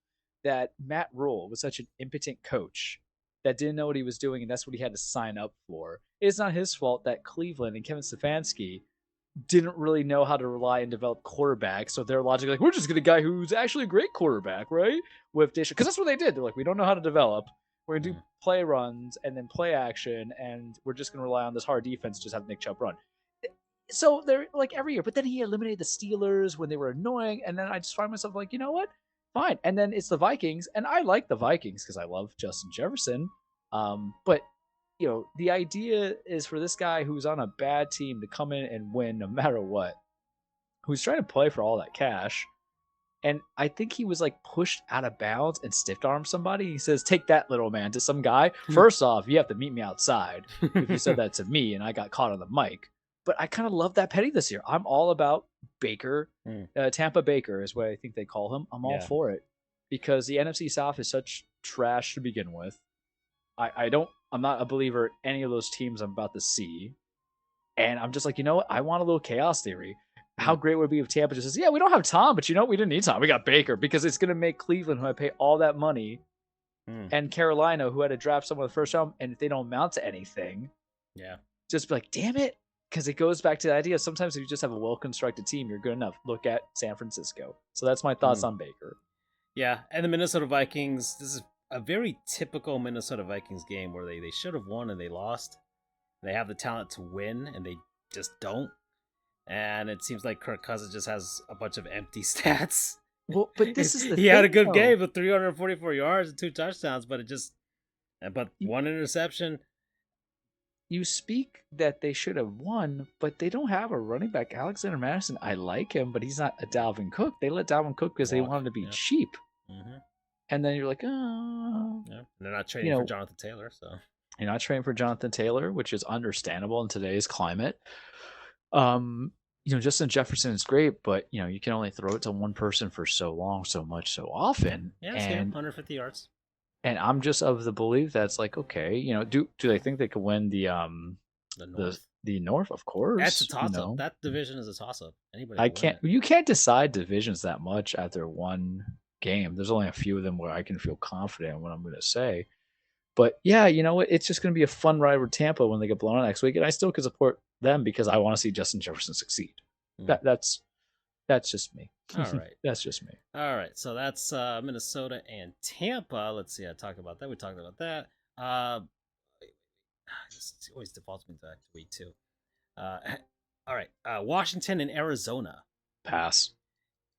that Matt Rule was such an impotent coach that didn't know what he was doing. And that's what he had to sign up for. It's not his fault that Cleveland and Kevin Stefanski didn't really know how to rely and develop quarterbacks. So they're logically like, we're just going to get a guy who's actually a great quarterback, right? With Deshaun. Because that's what they did. They're like, we don't know how to develop. We're going to do play runs and then play action. And we're just going to rely on this hard defense to just have Nick Chubb run. So they're like every year, but then he eliminated the Steelers when they were annoying. And then I just find myself like, you know what? Fine. And then it's the Vikings. And I like the Vikings because I love Justin Jefferson. But, the idea is for this guy who's on a bad team to come in and win no matter what, who's trying to play for all that cash. And I think he was like pushed out of bounds and stiff armed somebody. He says, "Take that, little man," to some guy. First off, you have to meet me outside if you said that to me and I got caught on the mic. But I kind of love that petty this year. I'm all about Baker. Tampa Baker is what I think they call him. I'm all for it because the NFC South is such trash to begin with. I'm not a believer in any of those teams I'm about to see. And I'm just like, you know what? I want a little chaos theory. How great would it be if Tampa just says, yeah, we don't have Tom, but you know, we didn't need Tom. We got Baker, because it's going to make Cleveland, who I pay all that money, and Carolina, who had to draft someone the first round, and if they don't amount to anything, just be like, damn it. Because it goes back to the idea, sometimes if you just have a well-constructed team, you're good enough. Look at San Francisco. So that's my thoughts on Baker. Yeah, and the Minnesota Vikings, this is a very typical Minnesota Vikings game where they should have won and they lost. They have the talent to win, and they just don't. And it seems like Kirk Cousins just has a bunch of empty stats. Well, but this is the he thing, had a good game with 344 yards and 2 touchdowns, but one interception. You speak that they should have won, but they don't have a running back. Alexander Madison, I like him, but he's not a Dalvin Cook. They let Dalvin Cook because they wanted to be cheap. And then you're like, oh. Yeah. They're not trading for Jonathan Taylor, so. You're not trading for Jonathan Taylor, which is understandable in today's climate. Justin Jefferson is great, but you can only throw it to one person for so long, so much, so often. Yeah, and 150 yards. And I'm just of the belief that's like, okay, do they think they could win the North? The North, of course. That's a toss-up. That division is a toss-up. Anybody. You can't decide divisions that much after one game. There's only a few of them where I can feel confident in what I'm going to say. But yeah, you know what? It's just going to be a fun ride with Tampa when they get blown out next week, and I still could support them because I want to see Justin Jefferson succeed. That's just me. All right, that's just me. All right, so that's Minnesota and Tampa. Let's see. I talked about that. We talked about that. It always defaults me back to week 2. All right, Washington and Arizona. Pass.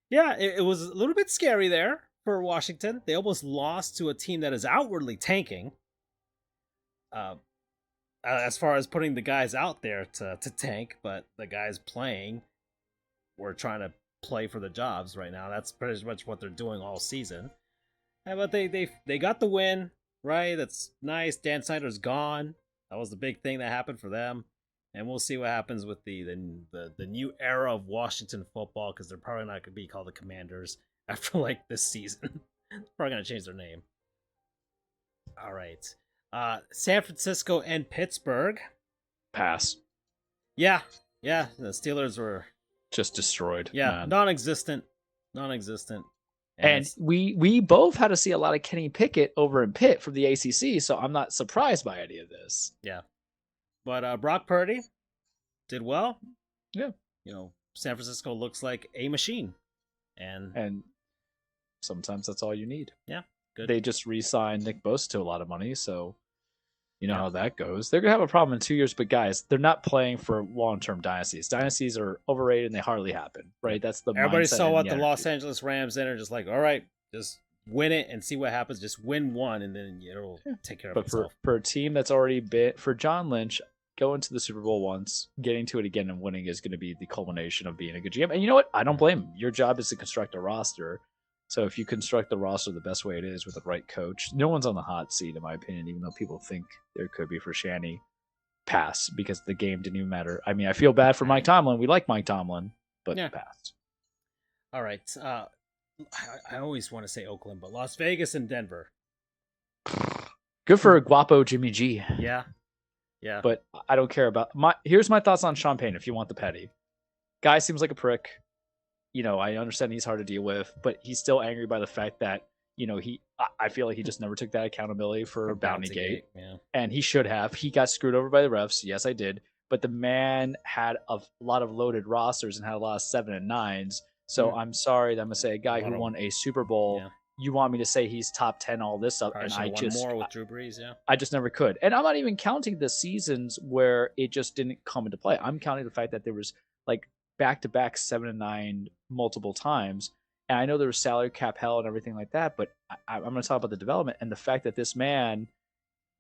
Yeah, it was a little bit scary there for Washington. They almost lost to a team that is outwardly tanking. As far as putting the guys out there to tank, but the guys playing were trying to play for the jobs right now. That's pretty much what they're doing all season. But they got the win, right? That's nice. Dan Snyder's gone. That was the big thing that happened for them. And we'll see what happens with the new era of Washington football, because they're probably not going to be called the Commanders after like this season. Probably going to change their name. All right. San Francisco and Pittsburgh. Pass. Yeah. The Steelers were just destroyed. Yeah, man. Non-existent. And we both had to see a lot of Kenny Pickett over in Pitt from the ACC, so I'm not surprised by any of this. Yeah. But Brock Purdy did well. Yeah. San Francisco looks like a machine. And sometimes that's all you need. Yeah. Good. They just re-signed Nick Bosa to a lot of money, so you know how that goes. They're going to have a problem in 2 years, but guys, they're not playing for long-term dynasties. Dynasties are overrated and they hardly happen, right? That's the Everybody mindset saw what the attitude. Los Angeles Rams did, and just like, all right, just win it and see what happens. Just win one, and then it'll take care of itself. But for a team that's already been, for John Lynch, going to the Super Bowl once, getting to it again and winning is going to be the culmination of being a good GM. And you know what? I don't blame him. Your job is to construct a roster. So if you construct the roster the best way it is with the right coach, no one's on the hot seat, in my opinion, even though people think there could be for Shanny. Pass, because the game didn't even matter. I mean, I feel bad for Mike Tomlin. We like Mike Tomlin, but pass. All right. I always want to say Oakland, but Las Vegas and Denver. Good for Guapo Jimmy G. Yeah. But I don't care about here's my thoughts on Sean Payne, if you want the petty. Guy seems like a prick. I understand he's hard to deal with, but he's still angry by the fact that, I feel like he just never took that accountability for Bounty Gate. Yeah. And he should have. He got screwed over by the refs. Yes, I did. But the man had a lot of loaded rosters and had a lot of 7 and 9s. So I'm sorry that I'm going to say a guy who won a Super Bowl. Yeah. You want me to say he's top 10, all this stuff. And I just more with Drew Brees, I just never could. And I'm not even counting the seasons where it just didn't come into play. I'm counting the fact that there was like back-to-back 7 and 9 multiple times. And I know there was salary cap hell and everything like that, but I'm going to talk about the development and the fact that this man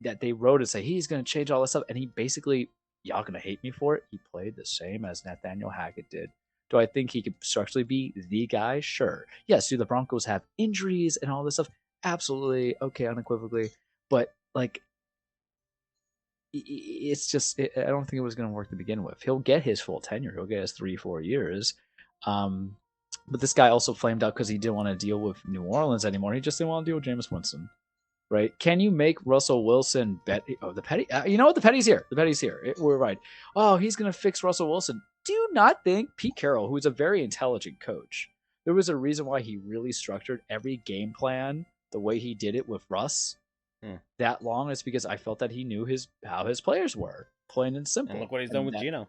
that they wrote and say he's going to change all this stuff. And he basically, y'all going to hate me for it, he played the same as Nathaniel Hackett did. Do I think he could structurally be the guy? Sure. Yes. Do the Broncos have injuries and all this stuff? Absolutely. Okay, unequivocally. But like, it's just I don't think it was going to work to begin with. He'll get his full tenure. He'll get his 3-4 years. But this guy also flamed out because he didn't want to deal with New Orleans anymore. He just didn't want to deal with Jameis Winston. Right? Can you make Russell Wilson bet? Oh, the petty. You know what? The petty's here. The petty's here. We're right. Oh, he's going to fix Russell Wilson. Do you not think Pete Carroll, who is a very intelligent coach, there was a reason why he really structured every game plan the way he did it with Russ that long? Is because I felt that he knew how his players were, plain and simple. And look what he's done with Geno.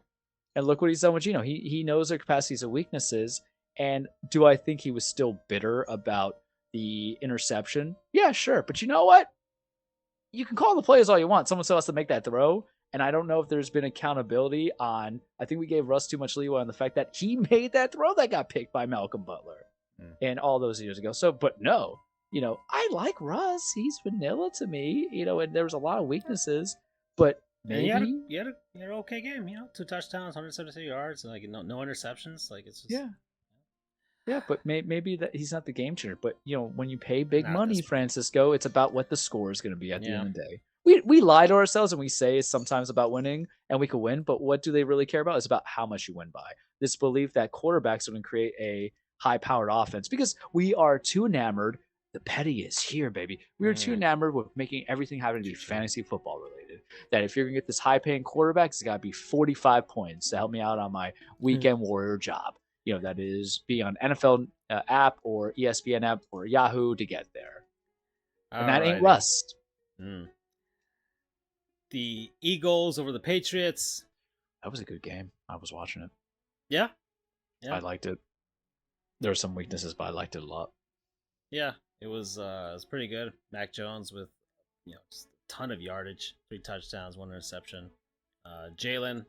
And look what he's done with Geno. He knows their capacities and weaknesses. And do I think he was still bitter about the interception? Yeah, sure. But you know what? You can call the plays all you want. Someone still has to make that throw. And I don't know if there's been accountability on, I think we gave Russ too much leeway on the fact that he made that throw that got picked by Malcolm Butler and all those years ago. So, but no, I like Russ. He's vanilla to me, and there was a lot of weaknesses, but maybe you had an okay game, 2 touchdowns, 173 yards, like no interceptions. Like it's just yeah, but maybe that he's not the game changer. But when you pay big money, Francisco, it's about what the score is going to be at the end of the day. We lie to ourselves and we say it's sometimes about winning and we can win, but what do they really care about? It's about how much you win by. This belief that quarterbacks are going to create a high-powered offense because we are too enamored. The petty is here, baby. We are too enamored with making everything having to be fantasy football related. That if you're going to get this high-paying quarterback, it's got to be 45 points to help me out on my weekend warrior job. That is be on NFL app or ESPN app or Yahoo to get there. And that ain't Rust. The Eagles over the Patriots. That was a good game. I was watching it. Yeah. I liked it. There were some weaknesses, but I liked it a lot. Yeah, it was pretty good. Mac Jones with just a ton of yardage, 3 touchdowns, 1 interception. Jalen,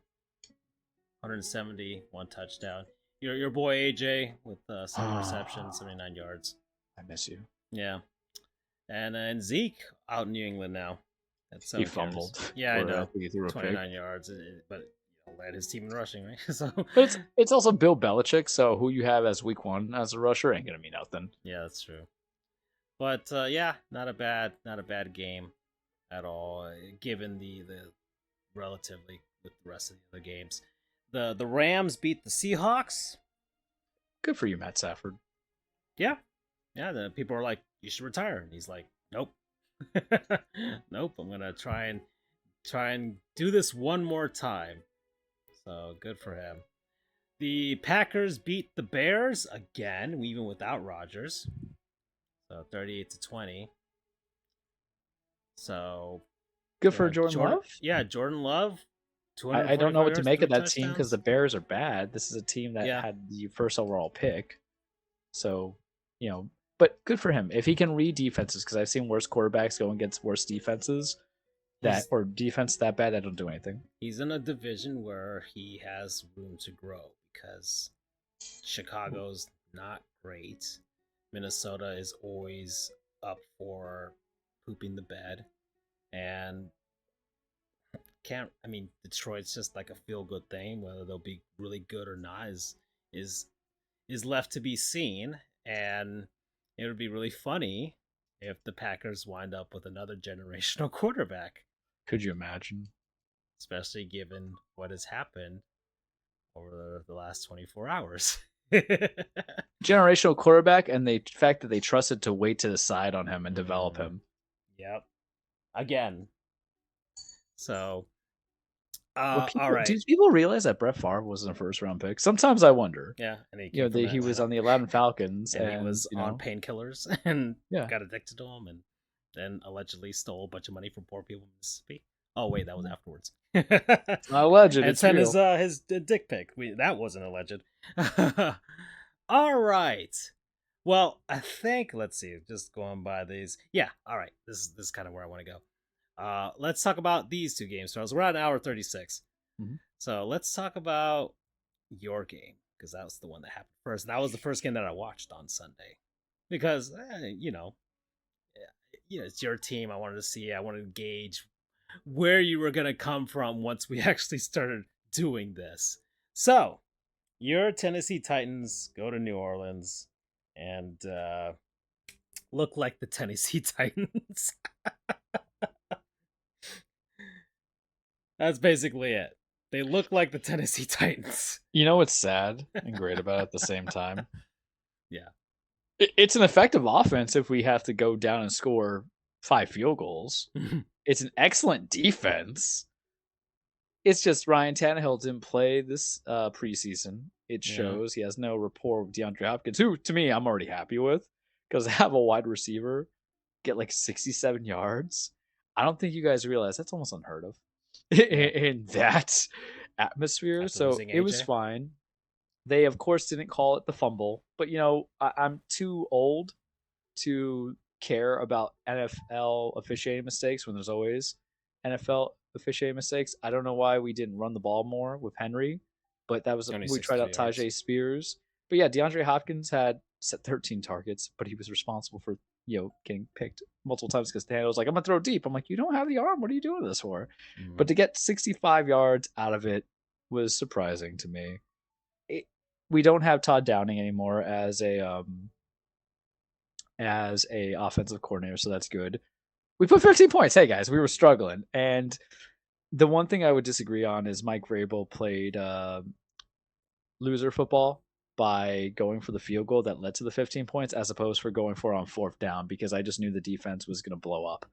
170, 1 touchdown. Your boy AJ with 7 receptions, 79 yards. I miss you. Yeah, and Zeke out in New England now. He fumbled. Yeah, I know. 29 yards, but led his team in rushing, right? So, but it's also Bill Belichick. So who you have as week 1 as a rusher ain't gonna mean nothing. Yeah, that's true. But not a bad game at all, given the relatively with the rest of the other games. The Rams beat the Seahawks. Good for you, Matt Stafford. Yeah. The people are like, you should retire, and he's like, nope, nope. I'm gonna try and do this one more time. So good for him. The Packers beat the Bears again, even without Rodgers. So 38-20. So good for Jordan Love. Yeah, Jordan Love. I don't know what to make of that team because the Bears are bad. This is a team that had the first overall pick. So, but good for him. If he can read defenses, because I've seen worse quarterbacks go against worse defenses or defense that bad that don't do anything. He's in a division where he has room to grow because Chicago's not great. Minnesota is always up for pooping the bed. And Detroit's just like a feel-good thing. Whether they'll be really good or not is left to be seen. And it would be really funny if the Packers wind up with another generational quarterback. Could you imagine? Especially given what has happened over the last 24 hours. Generational quarterback, and the fact that they trusted to wait to decide on him and develop him. Yep. Again. So, all right. Do people realize that Brett Favre wasn't a first-round pick? Sometimes I wonder. Yeah, and he was on the Atlanta Falcons, and he was on painkillers and got addicted to them, and then allegedly stole a bunch of money from poor people in Mississippi. Oh wait, that was afterwards. Alleged. And sent his dick pic. That wasn't alleged. All right. Well, I think let's see. Just going by these. Yeah. All right. This is kind of where I want to go. Let's talk about these 2 games, Charles. We're at an hour 36. Mm-hmm. So let's talk about your game because that was the one that happened first. That was the first game that I watched on Sunday because it's your team. I wanted to see. I wanted to gauge where you were gonna come from once we actually started doing this. So Your Tennessee Titans go to New Orleans and look like the Tennessee Titans. That's basically it. They look like the Tennessee Titans. You know what's sad and great about it at the same time? Yeah. It's an effective offense if we have to go down and score 5 field goals. It's an excellent defense. It's just Ryan Tannehill didn't play this preseason. It Yeah. shows he has no rapport with DeAndre Hopkins, who to me I'm already happy with because I have a wide receiver get like 67 yards. I don't think you guys realize that's almost unheard of Yeah. in that atmosphere. After So losing it was AJ. fine. They of course didn't call it the fumble, but I'm too old to care about NFL officiating mistakes when there's always NFL officiating mistakes. I don't know why we didn't run the ball more with Henry, but that was Only we tried 62 out yards. Tajay Spears. But yeah, DeAndre Hopkins had set 13 targets, but he was responsible for getting picked multiple times because Daniel was like, "I'm gonna throw deep." I'm like, "You don't have the arm. What are you doing this for?" Mm-hmm. But to get 65 yards out of it was surprising to me. We don't have Todd Downing anymore as a offensive coordinator, so that's good. We put 15 points. Hey guys, we were struggling, and the one thing I would disagree on is Mike Vrabel played loser football by going for the field goal that led to the 15 points, as opposed for going for it on fourth down because I just knew the defense was going to blow up.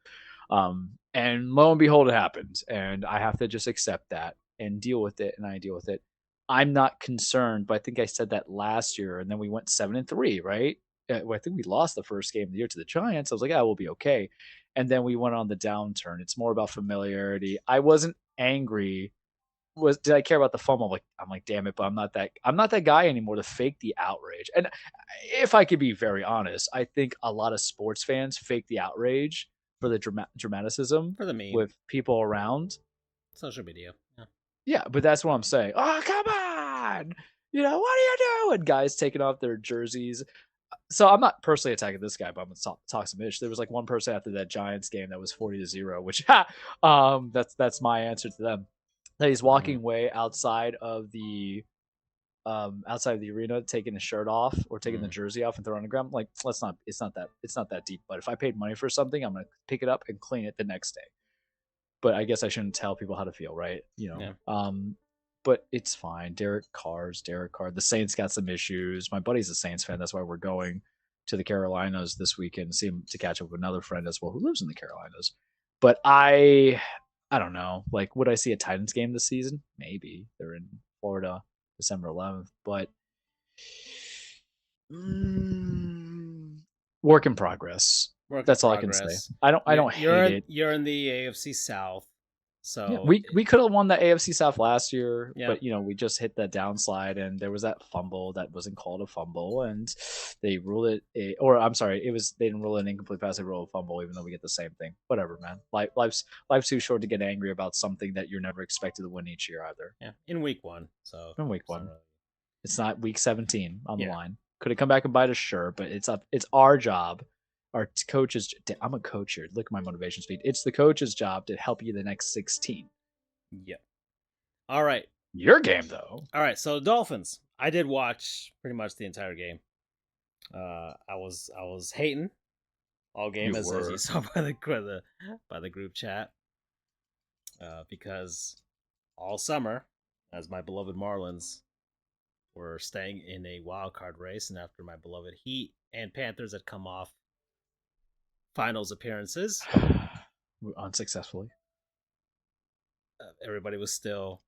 And lo and behold, it happened, and I have to just accept that and deal with it, and I deal with it. I'm not concerned, but I think I said that last year, and then we went 7-3, right? I think we lost the first game of the year to the Giants. I was like, "Yeah, we'll be okay," and then we went on the downturn. It's more about familiarity. I wasn't angry. Did I care about the fumble? I'm like, damn it, but I'm not that guy anymore to fake the outrage. And if I could be very honest, I think a lot of sports fans fake the outrage for the dramaticism For the meme. with people around. Social media. Yeah. Yeah, but that's what I'm saying. Oh, come on! What are you doing? Guys taking off their jerseys. So I'm not personally attacking this guy, but I'm gonna talk some ish. There was like one person after that Giants game that was 40-0, which that's my answer to them. That he's walking Mm-hmm. away outside of the arena, taking his shirt off or taking the Mm-hmm. jersey off and throwing it on the ground. I'm like, it's not that deep. But if I paid money for something, I'm gonna pick it up and clean it the next day. But I guess I shouldn't tell people how to feel, right? Yeah. But it's fine. Derek Carr. The Saints got some issues. My buddy's a Saints fan. That's why we're going to the Carolinas this weekend to catch up with another friend as well who lives in the Carolinas. But I don't know. Like, would I see a Titans game this season? Maybe. They're in Florida, December 11th. But work in progress. Work in That's all I can say. progress. I don't hate it. You're in the AFC South, Yeah, so we could have won the AFC South last year, yeah. but we just hit that downslide, and there was that fumble that wasn't called a fumble, and they ruled it or I'm sorry, they didn't rule it an incomplete pass, they ruled a fumble, even though we get the same thing. Whatever, man. Life's too short to get angry about something that you're never expected to win each year either. Yeah, in week 1. So In week one, it's not week 17 on the yeah. line. Could it come back and bite us? Sure, but it's our job. Our coaches. I'm a coach here. Look at my motivation speed. It's the coach's job to help you the next 16. Yep. All right. Your game, though. All right. So Dolphins. I did watch pretty much the entire game. I was hating all game as you saw by the group chat. Because all summer, as my beloved Marlins were staying in a wild card race, and after my beloved Heat and Panthers had come off finals appearances, Unsuccessfully. everybody was still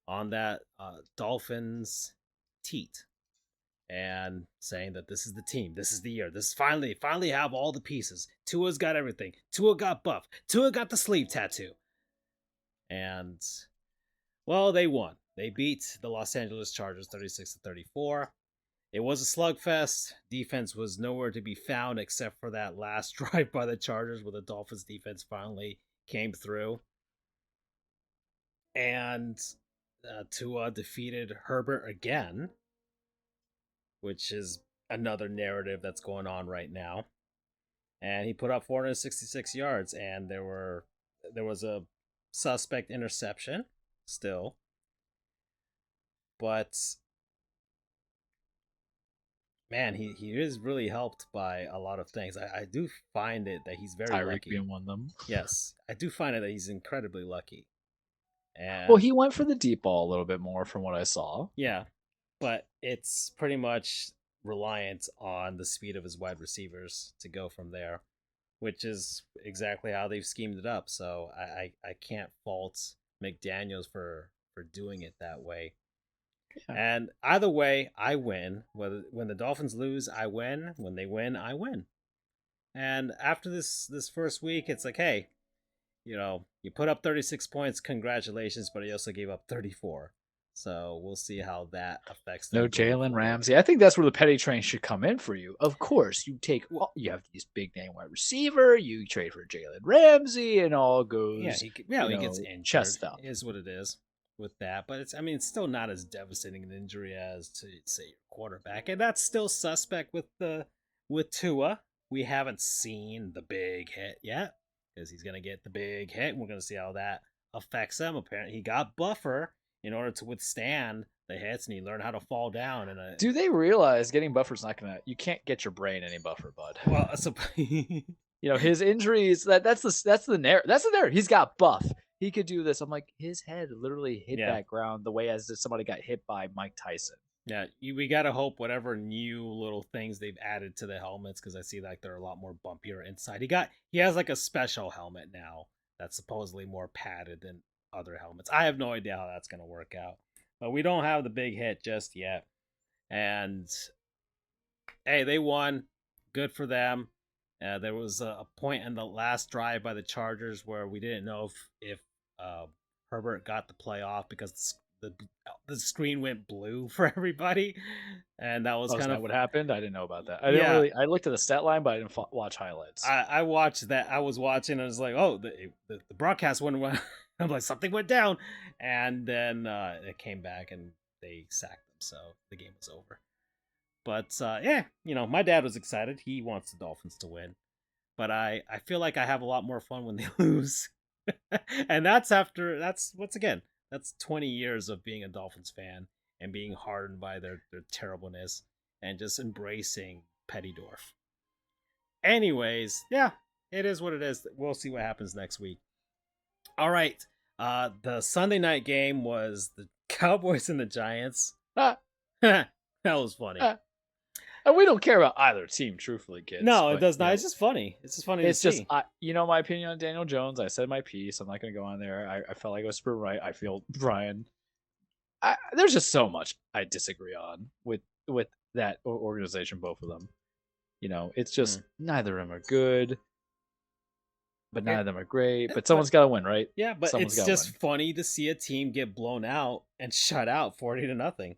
on that Dolphins teat and saying that this is the team, this is the year, this is finally have all the pieces. Tua's got everything. Tua got buff. Tua got the sleeve tattoo. And well, they won. They beat the Los Angeles Chargers 36-34. It was a slugfest. Defense was nowhere to be found except for that last drive by the Chargers where the Dolphins defense finally came through. And Tua defeated Herbert again, which is another narrative that's going on right now. And he put up 466 yards, and there was a suspect interception still. But man, he is really helped by a lot of things. I do find it that he's very Tyreek lucky. being one of them. Yes, I do find it that he's incredibly lucky. Well, And he went for the deep ball a little bit more from what I saw. yeah, but it's pretty much reliant on the speed of his wide receivers to go from there, which is exactly how they've schemed it up. So I can't fault McDaniels for doing it that way. Yeah. And either way, I win. Whether when the Dolphins lose, I win. When they win, I win. And after this first week, it's like, hey, you put up 36 points, congratulations, but he also gave up 34. So we'll see how that affects them. No going Jalen forward. Ramsey. I think that's where the petty train should come in for you. Of course, you have these big name wide receiver. You trade for Jalen Ramsey, and all goes. He gets injured. Chest up is what it is with that. But it's still not as devastating an injury as to say your quarterback, and that's still suspect with Tua. We haven't seen the big hit yet because he's gonna get the big hit, and we're gonna see how that affects him. Apparently, he got buffer in order to withstand the hits, and he learned how to fall down. Do they realize getting buffer's not gonna? You can't get your brain any buffer, bud. Well, so his injuries. That's the narrative. He's got buff. He could do this. I'm like, his head literally hit that ground the way as if somebody got hit by Mike Tyson. Yeah, we gotta hope whatever new little things they've added to the helmets, because I see like they're a lot more bumpier inside. He has like a special helmet now that's supposedly more padded than other helmets. I have no idea how that's gonna work out, but we don't have the big hit just yet. And hey, they won. Good for them. There was a point in the last drive by the Chargers where we didn't know if Herbert got the playoff because the screen went blue for everybody, and that was kind of what happened. I didn't know about that. I looked at the stat line, but I didn't watch highlights. I watched that. I was watching, and I was like, oh, the broadcast went. I'm like, something went down, and then it came back and they sacked them, so the game was over. But my dad was excited. He wants the Dolphins to win, but I feel like I have a lot more fun when they lose, and that's once again. That's 20 years of being a Dolphins fan and being hardened by their terribleness and just embracing Pettydorf. Anyways, yeah, it is what it is. We'll see what happens next week. All right. The Sunday night game was the Cowboys and the Giants. That was funny. And we don't care about either team, truthfully, kids. No, it does not. It's just funny. It's just funny to see. My opinion on Daniel Jones. I said my piece. I'm not going to go on there. I felt like I was super right. I feel Brian. There's just so much I disagree on with that organization, both of them. It's just neither of them are good, but none of them are great. But someone's got to win, right? Yeah, but it's just funny to see a team get blown out and shut out 40-0. I think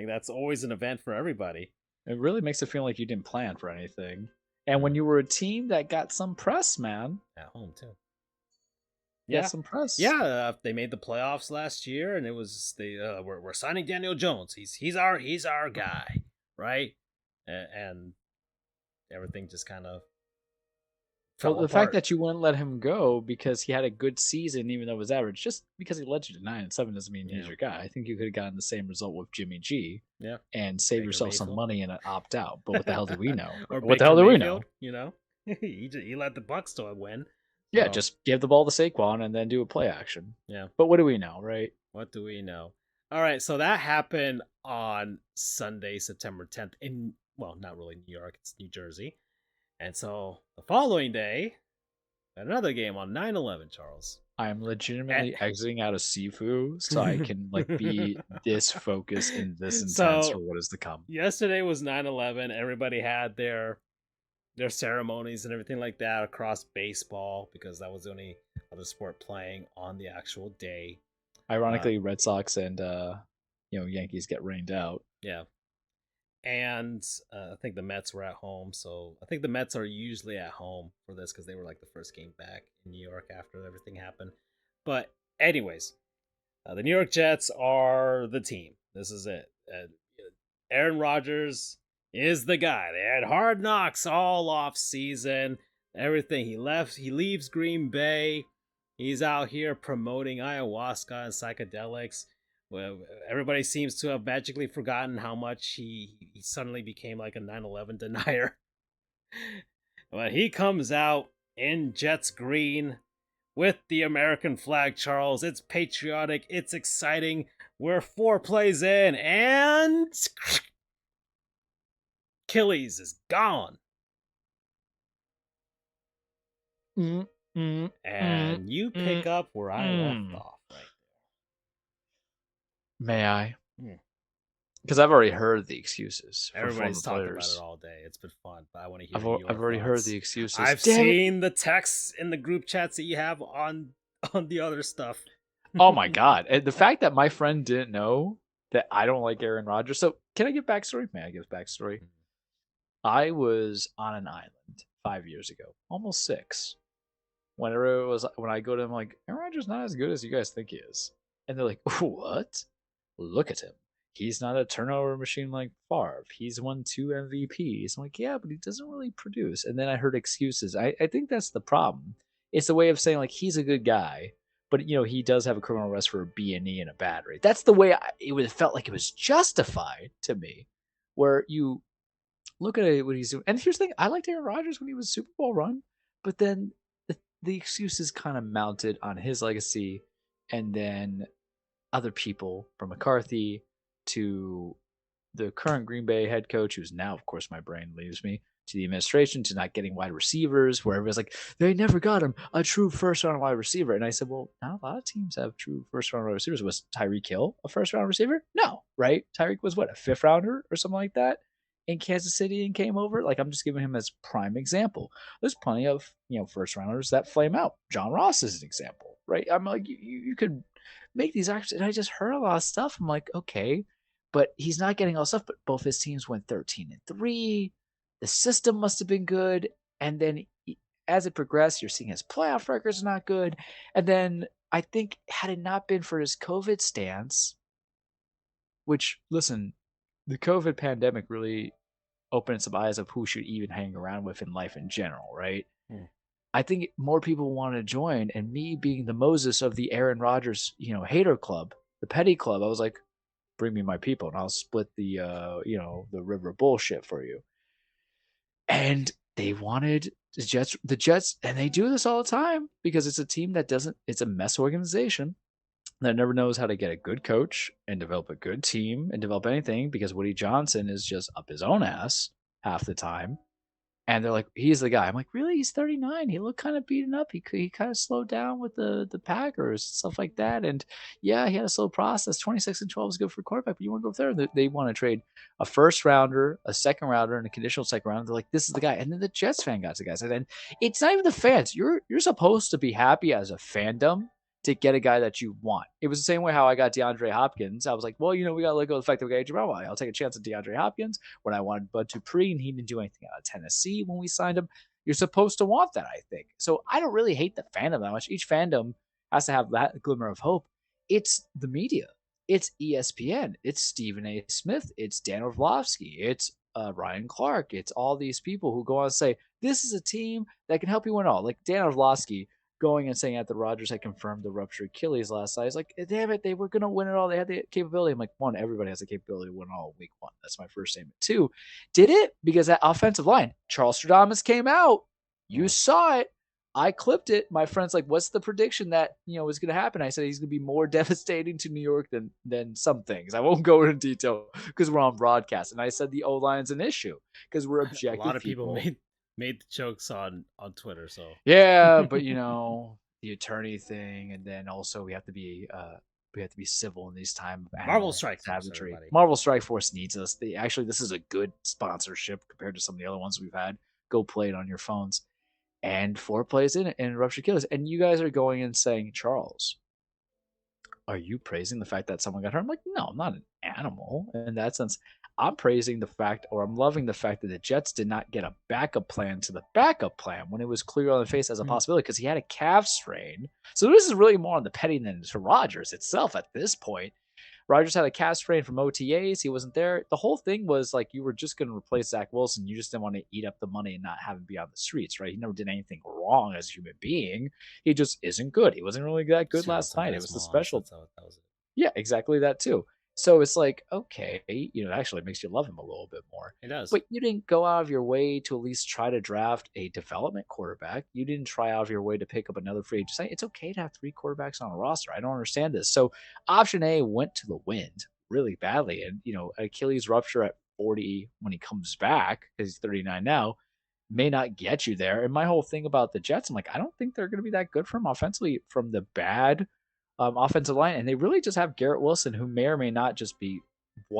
that's always an event for everybody. It really makes it feel like you didn't plan for anything. And when you were a team that got some press, man. At home, too. Yeah, some press. Yeah, they made the playoffs last year, and it was we're signing Daniel Jones. He's our guy, right? And everything just kind of fell apart. The fact that you wouldn't let him go because he had a good season, even though it was average, just because he led you to 9-7 doesn't mean he's your guy. I think you could have gotten the same result with Jimmy G. Yeah, and save yourself some money and opt out. But what the hell do we know? Or what the hell do we know? He let the Bucs to win. Yeah, just give the ball to Saquon and then do a play action. Yeah. But what do we know, right? What do we know? All right, so that happened on Sunday, September 10th not really New York, it's New Jersey. And so the following day, another game on 9/11, Charles. I am legitimately exiting out of Sifu so I can be this focused and this intense for what is to come. Yesterday was 9/11. Everybody had their ceremonies and everything like that across baseball because that was the only other sport playing on the actual day. Ironically, Red Sox and Yankees get rained out. Yeah. And I think the Mets were at home. So I think the Mets are usually at home for this because they were like the first game back in New York after everything happened. But anyways, the New York Jets are the team. This is it. Aaron Rodgers is the guy. They had hard knocks all off season. Everything. He leaves Green Bay. He's out here promoting ayahuasca and psychedelics. Well, everybody seems to have magically forgotten how much he suddenly became like a 9/11 denier. But he comes out in Jets green with the American flag, Charles. It's patriotic, it's exciting. We're 4 plays in, and Achilles is gone. Mm, mm, mm, And you mm, pick up where I left mm. off right May I? there. Because I've already heard the excuses for Everybody's former talked about it players. all day. It's been fun, but I want to I've hear I've your already heard the thoughts. excuses. I've Damn it! seen the texts in the group chats that you have on the other stuff. Oh my god! And the fact that my friend didn't know that I don't like Aaron Rodgers. So can I give backstory? May I give backstory? I was on an island 5 years ago, almost 6. Whenever it was when I go to them, like Aaron Rodgers not as good as you guys think he is, and they're like, "What? Look at him. He's not a turnover machine like Favre. He's won 2 MVPs." I'm like, "Yeah, but he doesn't really produce." And then I heard excuses. I think that's the problem. It's a way of saying like he's a good guy, but he does have a criminal arrest for a B&E and a battery. That's the way it felt like it was justified to me, where you look at what he's doing. And here's the thing: I liked Aaron Rodgers when he was Super Bowl run, but then the excuses kind of mounted on his legacy, and then other people from McCarthy to the current Green Bay head coach, who's now, of course, my brain leaves me, to the administration, to not getting wide receivers, where everyone's like, they never got him a true first round wide receiver. And I said, well, not a lot of teams have true first round wide receivers. Was Tyreek Hill a first round receiver? No, right? Tyreek was what, a 5th rounder or something like that in Kansas City and came over. Like, I'm just giving him as prime example. There's plenty of first rounders that flame out. John Ross is an example, right? I'm like, you could make these actors, and I just heard a lot of stuff. I'm like, okay, but he's not getting all stuff. But both his teams went 13-3. The system must have been good, and then as it progressed, you're seeing his playoff records not good, and then I think had it not been for his COVID stance, which listen, the COVID pandemic really opened some eyes of who should even hang around with in life in general, right? Hmm. I think more people want to join, and me being the Moses of the Aaron Rodgers, hater club, the petty club, I was like, bring me my people, and I'll split the river bullshit for you. And they wanted the Jets, and they do this all the time because it's a team that doesn't. It's a mess organization that never knows how to get a good coach and develop a good team and develop anything because Woody Johnson is just up his own ass half the time. And they're like, he's the guy. I'm like, really? He's 39. He looked kind of beaten up. He kind of slowed down with the Packers, stuff like that. And yeah, he had a slow process. 26-12 is good for a quarterback, but you want to go there. They want to trade a first rounder, a second rounder, and a conditional second rounder. They're like, this is the guy. And then the Jets fan got the guys. And then it's not even the fans. You're supposed to be happy as a fandom to get a guy that you want. It was the same way how I got DeAndre Hopkins. I was like, well, we got to let go of the fact that we got Adrian Brown. I'll take a chance at DeAndre Hopkins. When I wanted Bud Dupree and he didn't do anything out of Tennessee when we signed him, you're supposed to want that, I think. So I don't really hate the fandom that much. Each fandom has to have that glimmer of hope. It's the media. It's ESPN. It's Stephen A. Smith. It's Dan Orlovsky. It's Ryan Clark. It's all these people who go on and say, this is a team that can help you win all. Like Dan Orlovsky going and saying that the Rodgers had confirmed the ruptured Achilles last night. It's like, damn it, they were going to win it all. They had the capability. I'm like, one, everybody has the capability to win all week 1. That's my first statement. 2, did it? Because that offensive line, Charles Stradamus came out. You saw it. I clipped it. My friend's like, what's the prediction that, is going to happen? I said he's going to be more devastating to New York than some things. I won't go into detail because we're on broadcast. And I said the O-line's an issue because we're objective. A lot of people made the jokes on Twitter, so yeah, but the attorney thing, and then also we have to be civil in these times of Marvel Strike Force, savagery. everybody. Marvel Strike Force needs us. This is a good sponsorship compared to some of the other ones we've had. Go play it on your phones. And 4 plays in it and ruptured Achilles. And you guys are going and saying, Charles, are you praising the fact that someone got hurt? I'm like, no, I'm not an animal in that sense. I'm praising the fact, or I'm loving the fact that the Jets did not get a backup plan to the backup plan when it was clear on the face as a possibility because he had a calf strain. So this is really more on the petty than to Rodgers itself at this point. Rodgers had a calf strain from OTAs. He wasn't there. The whole thing was like you were just going to replace Zach Wilson. You just didn't want to eat up the money and not have him be on the streets, right? He never did anything wrong as a human being. He just isn't good. He wasn't really that good last night. It was the special. That was it. Yeah, exactly that too. So it's like, okay, it actually makes you love him a little bit more. It does. But you didn't go out of your way to at least try to draft a development quarterback. You didn't try out of your way to pick up another free agent. It's okay to have 3 quarterbacks on a roster. I don't understand this. So option A went to the wind really badly. And, Achilles rupture at 40 when he comes back, because he's 39 now, may not get you there. And my whole thing about the Jets, I'm like, I don't think they're going to be that good from offensively from the bad offensive line, and they really just have Garrett Wilson, who may or may not just be a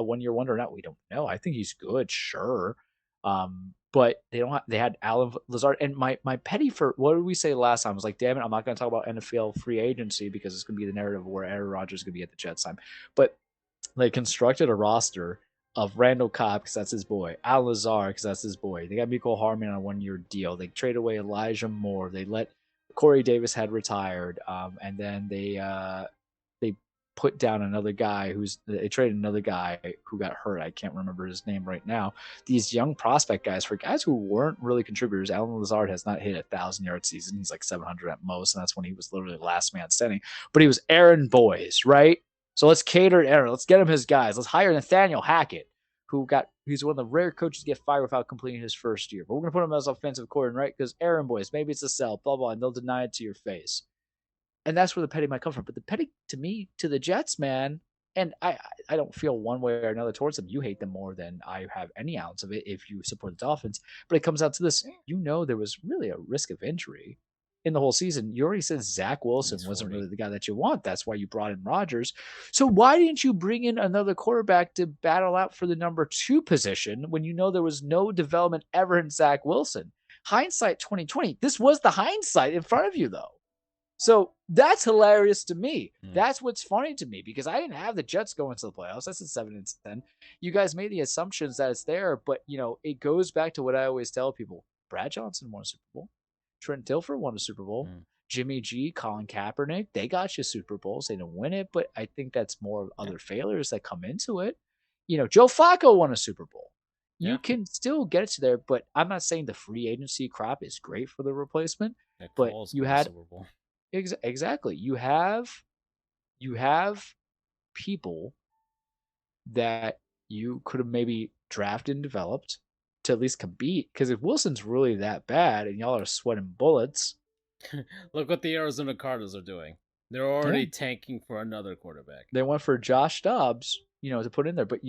1 year wonder or not. We don't know. I think he's good, sure, but they don't. They had Alan Lazard, and my petty for what did we say last time? I was like, damn it, I'm not going to talk about NFL free agency because it's going to be the narrative where Aaron Rodgers is going to be at the Jets time, but they constructed a roster of Randall Cobb because that's his boy, Al Lazar because that's his boy. They got Miko Harmon on a 1 year deal. They traded away Elijah Moore. They let Corey Davis had retired, and then they put down another guy they traded another guy who got hurt. I can't remember his name right now. These young prospect guys for guys who weren't really contributors. Alan Lazard has not hit 1,000-yard season. He's like 700 at most, and that's when he was literally last man standing. But he was Aaron Boys, right? So let's cater to Aaron. Let's get him his guys. Let's hire Nathaniel Hackett, he's one of the rare coaches to get fired without completing his first year. But we're gonna put him as offensive coordinator, right? Because Aaron Boys, maybe it's a sell, blah blah, and they'll deny it to your face. And that's where the petty might come from. But the petty to me, to the Jets, man, and I don't feel one way or another towards them. You hate them more than I have any ounce of it if you support the Dolphins. But it comes out to this: there was really a risk of injury in the whole season. You already said Zach Wilson wasn't really the guy that you want. That's why you brought in Rodgers. So why didn't you bring in another quarterback to battle out for the number 2 position when there was no development ever in Zach Wilson? Hindsight 2020. This was the hindsight in front of you, though. So that's hilarious to me. That's what's funny to me, because I didn't have the Jets going to the playoffs. That's at 7-10. You guys made the assumptions that it's there, but it goes back to what I always tell people. Brad Johnson won a Super Bowl. Trent Dilfer won a Super Bowl. Jimmy G, Colin Kaepernick, they got you Super Bowls. They didn't win it, but I think that's more of other failures that come into it. Joe Flacco won a Super Bowl. You can still get it to there, but I'm not saying the free agency crop is great for the replacement. But you had Super Bowl. Exactly. You have people that you could have maybe drafted and developed to at least compete. Because if Wilson's really that bad and y'all are sweating bullets, look what the Arizona Cardinals are doing. They're already tanking for another quarterback. They went for Josh Dobbs, to put in there. But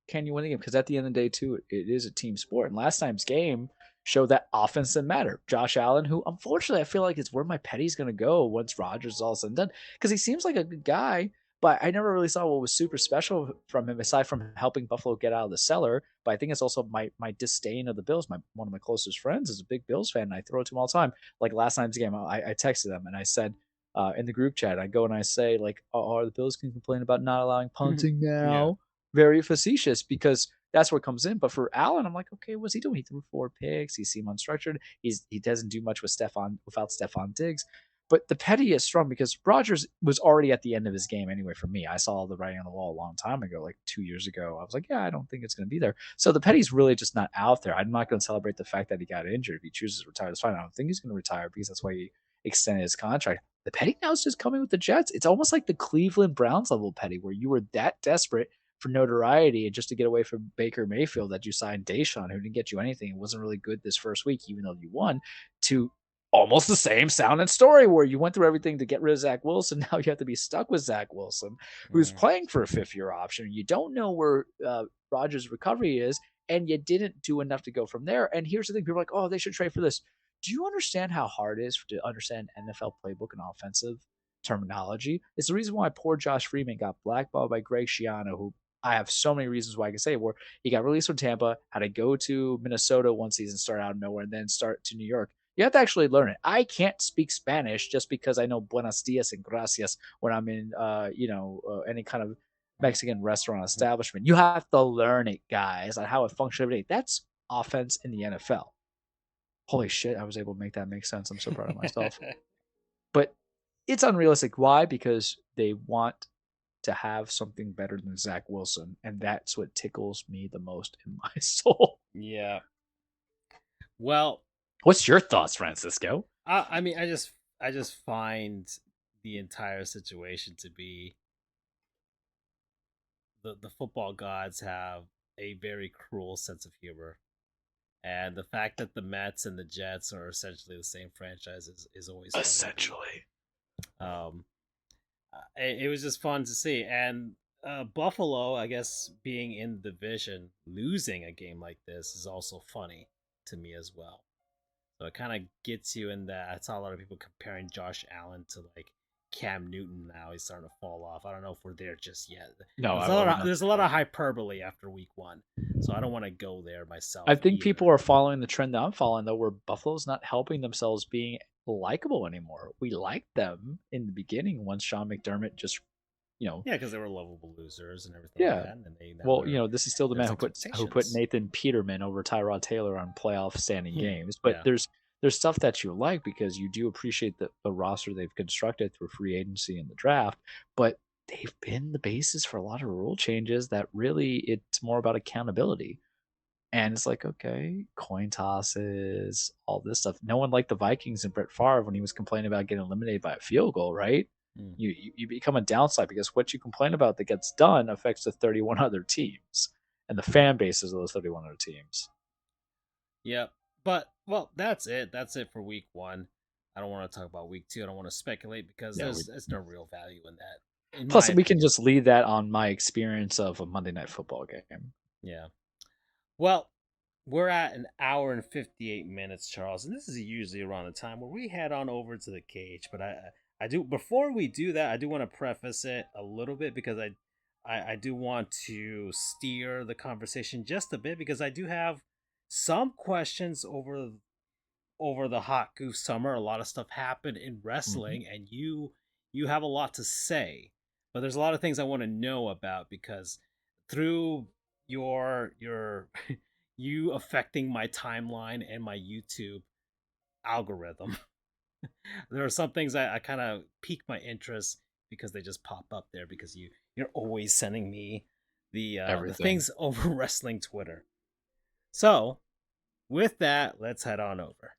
can you win the game? Because at the end of the day, too, it is a team sport. And last time's game showed that offense didn't matter. Josh Allen, who unfortunately I feel like is where my petty's going to go once Rodgers is all said and done, because he seems like a good guy, but I never really saw what was super special from him aside from helping Buffalo get out of the cellar. But I think it's also my disdain of the Bills. One of my closest friends is a big Bills fan, and I throw it to him all the time. Like last night's game, I texted them and I said in the group chat, I go and I say like, "Oh, the Bills can complain about not allowing punting now." Yeah. Very facetious, because that's where it comes in. But for Allen, I'm like, okay, what's he doing? He threw 4 picks. He seemed unstructured. He doesn't do much without Stephon Diggs. But the petty is strong because Rodgers was already at the end of his game anyway for me. I saw the writing on the wall a long time ago, like 2 years ago. I was like, yeah, I don't think it's going to be there. So the petty's really just not out there. I'm not going to celebrate the fact that he got injured. If he chooses to retire, that's fine. I don't think he's going to retire because that's why he extended his contract. The petty now is just coming with the Jets. It's almost like the Cleveland Browns level petty, where you were that desperate for notoriety and just to get away from Baker Mayfield that you signed Deshaun, who didn't get you anything. It wasn't really good this first week, even though you won, to almost the same sound and story where you went through everything to get rid of Zach Wilson. Now you have to be stuck with Zach Wilson, who's playing for a 5th-year option. You don't know where Rodgers' recovery is, and you didn't do enough to go from there. And here's the thing. People are like, oh, they should trade for this. Do you understand how hard it is to understand NFL playbook and offensive terminology? It's the reason why poor Josh Freeman got blackballed by Greg Schiano, who I have so many reasons why I can say, where he got released from Tampa, had to go to Minnesota one season, start out of nowhere, and then start to New York. You have to actually learn it. I can't speak Spanish just because I know buenos dias and gracias when I'm in, any kind of Mexican restaurant establishment. You have to learn it, guys, on how it functions every day. That's offense in the NFL. Holy shit, I was able to make that make sense. I'm so proud of myself. But it's unrealistic. Why? Because they want to have something better than Zach Wilson, and that's what tickles me the most in my soul. Yeah. Well, what's your thoughts, Francisco? I mean, I just find the entire situation to be the football gods have a very cruel sense of humor, and the fact that the Mets and the Jets are essentially the same franchise is always funny to me. Essentially. Um, it was just fun to see, and Buffalo, I guess, being in the division, losing a game like this is also funny to me as well. So it kind of gets you in that. I saw a lot of people comparing Josh Allen to like Cam Newton now. He's starting to fall off. I don't know if we're there just yet. No, I would not There's a say lot that. of hyperbole after week one, so I don't want to go there myself I think either. people are following the trend that I'm following, though, where Buffalo's not helping themselves being likable anymore. We liked them in the beginning once Sean McDermott just, you know, Yeah, because they were lovable losers and everything like yeah. that, and then they now Well, they're this is still the man there's who put expectations. Nathan Peterman over Tyrod Taylor on playoff standing games. But Yeah, there's stuff that you like because you do appreciate the roster they've constructed through free agency and the draft. But they've been the basis for a lot of rule changes that really it's more about accountability. And it's like, okay, coin tosses, all this stuff. No one liked the Vikings and Brett Favre when he was complaining about getting eliminated by a field goal, right? mm. You become a downside because what you complain about that gets done affects the 31 other teams and the fan bases of those 31 other teams. Yeah. But well, that's it. That's it for week one. I don't want to talk about week two. I don't want to speculate because Yeah, we, there's no real value in that, in my plus we can opinion. just leave that on my experience of a Monday night football game. Yeah. Well, we're at an hour and 58 minutes, Charles, and this is usually around the time where we head on over to the cage. But I do before we do that, I do want to preface it a little bit because I do want to steer the conversation just a bit because I do have some questions over the hot goof summer. A lot of stuff happened in Mm-hmm. wrestling, and you have a lot to say. But there's a lot of things I want to know about because through your you affecting my timeline and my YouTube algorithm, there are some things I kind of pique my interest because they just pop up there because you're always sending me the Everything. things over wrestling Twitter. So with that, let's head on over.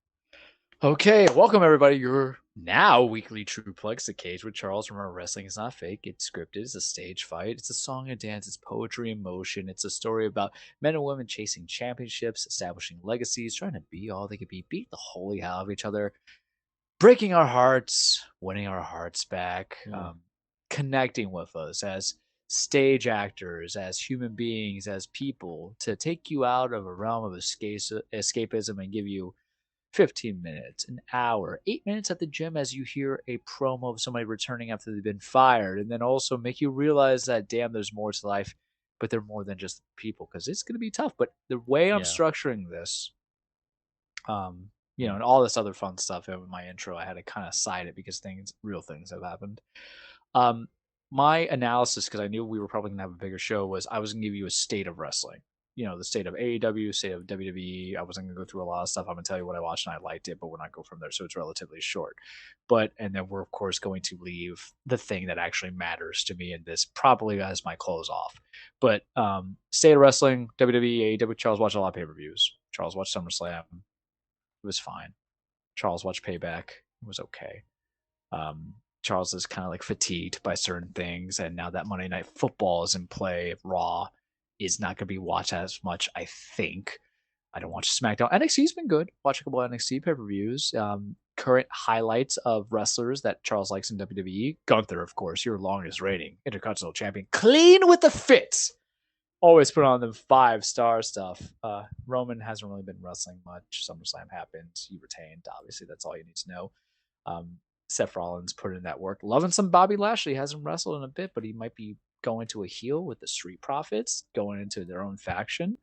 Okay, welcome everybody. Your now weekly Truplex, the cage with Charles. Remember, wrestling is not fake. It's scripted. It's a stage fight. It's a song and dance. It's poetry in motion. It's a story about men and women chasing championships, establishing legacies, trying to be all they could be, beat the holy hell of each other, breaking our hearts, winning our hearts back, Hmm. connecting with us as stage actors, as human beings, as people, to take you out of a realm of escapism and give you 15 minutes, an hour, 8 minutes at the gym as you hear a promo of somebody returning after they've been fired, and then also make you realize that, damn, there's more to life, but they're more than just people because it's going to be tough. But the way I'm Yeah. structuring this, Hmm. and all this other fun stuff in my intro, I had to kind of side it because real things have happened. Um, my analysis, because I knew we were probably going to have a bigger show, was I was going to give you a state of wrestling. The state of AEW, state of WWE. I wasn't going to go through a lot of stuff. I'm going to tell you what I watched and I liked it, but we're not go from there. So it's relatively short. And then we're, of course, going to leave the thing that actually matters to me in this probably as my close off. But state of wrestling, WWE, AEW. Charles watched a lot of pay per views. Charles watched SummerSlam. It was fine. Charles watched Payback. It was okay. Charles is kind of like fatigued by certain things, and now that Monday Night Football is in play, Raw is not going to be watched as much. I think I don't watch SmackDown. NXT's been good. Watch a couple of NXT pay per views. Current highlights of wrestlers that Charles likes in WWE. Gunther, of course, your longest rating Intercontinental Champion, clean with the fits. Always put on the 5-star stuff. Roman hasn't really been wrestling much. SummerSlam happened. He retained. Obviously, that's all you need to know. Um, Seth Rollins put in that work. Loving some Bobby Lashley. Hasn't wrestled in a bit, but he might be going to a heel with the Street Profits, going into their own faction.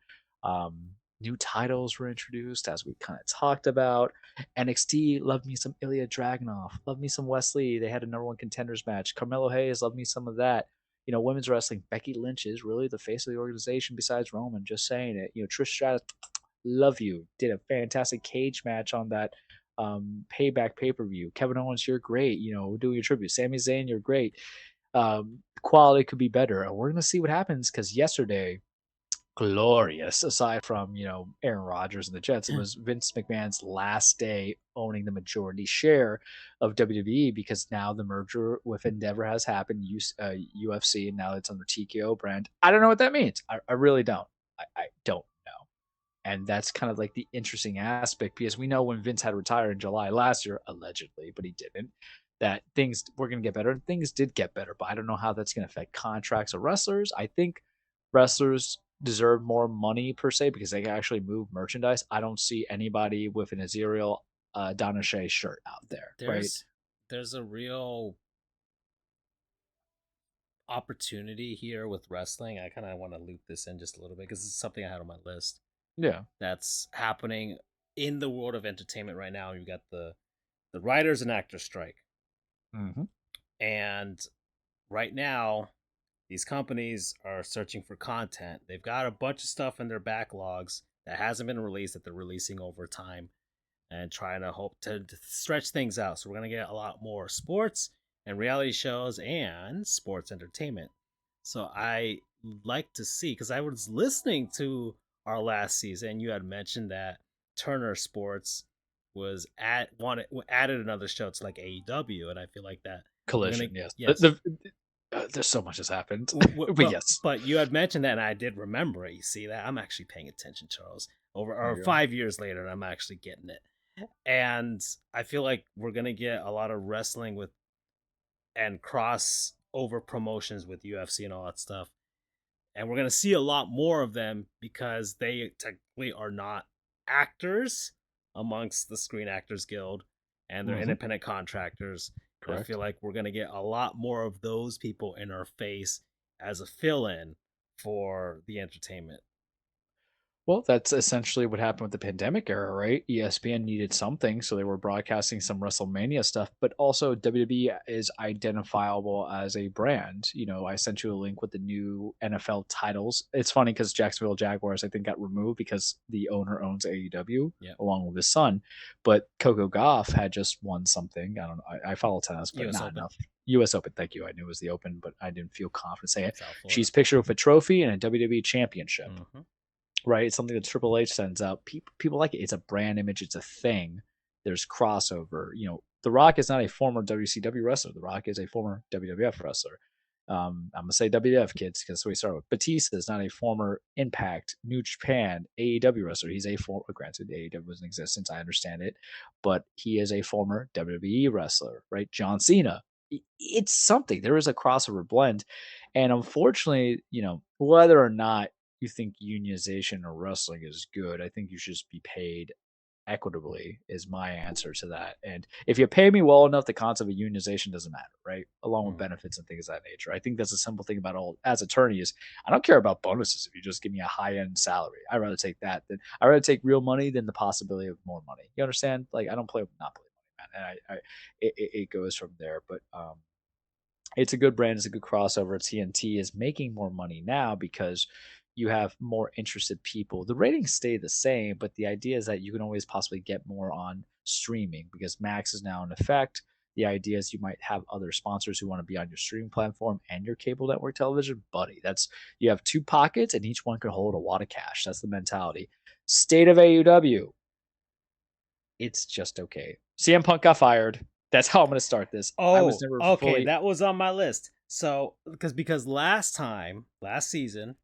New titles were introduced, as we kind of talked about. NXT, loved me some Ilya Dragunov. Loved me some Wesley. They had a number one contenders match. Carmelo Hayes, loved me some of that. Women's wrestling, Becky Lynch is really the face of the organization besides Roman. Just saying it. Trish Stratus, love you. Did a fantastic cage match on that Payback pay per view. Kevin Owens, you're great. Doing your tribute. Sami Zayn, you're great. Quality could be better. And we're gonna see what happens because yesterday glorious. Aside from, Aaron Rodgers and the Jets, it was Vince McMahon's last day owning the majority share of WWE, because now the merger with Endeavor has happened, UFC, and now it's under TKO brand. I don't know what that means. I really don't. I don't know. And that's kind of like the interesting aspect, because we know when Vince had retired in July last year, allegedly, but he didn't, that things were going to get better. Things did get better, but I don't know how that's going to affect contracts of wrestlers. I think wrestlers deserve more money per se, because they can actually move merchandise. I don't see anybody with an Azerial Donna Shea shirt out there, right? There's a real opportunity here with wrestling. I kind of want to loop this in just a little bit because it's something I had on my list Yeah. that's happening in the world of entertainment right now. You've got the writers and actors strike, Mm-hmm. and right now these companies are searching for content. They've got a bunch of stuff in their backlogs that hasn't been released that they're releasing over time and trying to hope to stretch things out. So we're going to get a lot more sports and reality shows and sports entertainment. So I like to see, because I was listening to our last season, you had mentioned that Turner Sports was added another show to like AEW, and I feel like that we're gonna Collision, yes. yes. There's so much has happened, but But yes. but you had mentioned that, and I did remember it. You see that I'm actually paying attention, Charles. Over There or you go. 5 years later, and I'm actually getting it. And I feel like we're gonna get a lot of wrestling with and cross over promotions with UFC and all that stuff. And we're gonna see a lot more of them because they technically are not actors amongst the Screen Actors Guild, and they're Mm-hmm. independent contractors. And I feel Correct. like we're gonna get a lot more of those people in our face as a fill-in for the entertainment. Well, that's essentially what happened with the pandemic era, right? ESPN needed something, so they were broadcasting some WrestleMania stuff, but also WWE is identifiable as a brand. I sent you a link with the new NFL titles. It's funny because Jacksonville Jaguars, I think, got removed because the owner owns AEW Yeah, along with his son. But Coco Goff had just won something. I don't know. I follow tennis, but U.S. not Open. enough. US Open, thank you. I knew it was the Open, but I didn't feel confident saying it. South She's Florida. pictured with a trophy and a WWE championship, Mm-hmm. right? It's something that Triple H sends out. People like it. It's a brand image. It's a thing. There's crossover. The Rock is not a former WCW wrestler. The Rock is a former WWF wrestler. I'm gonna say WWF kids because that's what we started with. Batista is not a former Impact, New Japan, AEW wrestler. He's a former. Granted, AEW was in existence. I understand it, but he is a former WWE wrestler, right? John Cena. It's something. There is a crossover blend, and unfortunately, whether or not you think unionization or wrestling is good, I think you should just be paid equitably is my answer to that. And if you pay me well enough, the concept of unionization doesn't matter, right? Along with Mm. benefits and things of that nature. I think that's a simple thing about all as attorneys. I don't care about bonuses if you just give me a high end salary. I'd rather take that than I'd rather take real money than the possibility of more money. You understand? Like I don't play with monopoly money, man. And it goes from there. But it's a good brand. It's a good crossover. TNT is making more money now because you have more interested people. The ratings stay the same, but the idea is that you can always possibly get more on streaming because Max is now in effect. The idea is you might have other sponsors who want to be on your streaming platform and your cable network television. Buddy, that's you have two pockets and each one can hold a wad of cash. That's the mentality. State of AUW. It's just okay. CM Punk got fired. That's how I'm going to start this. I was Oh, never okay, fully. that was on my list. So, because last season,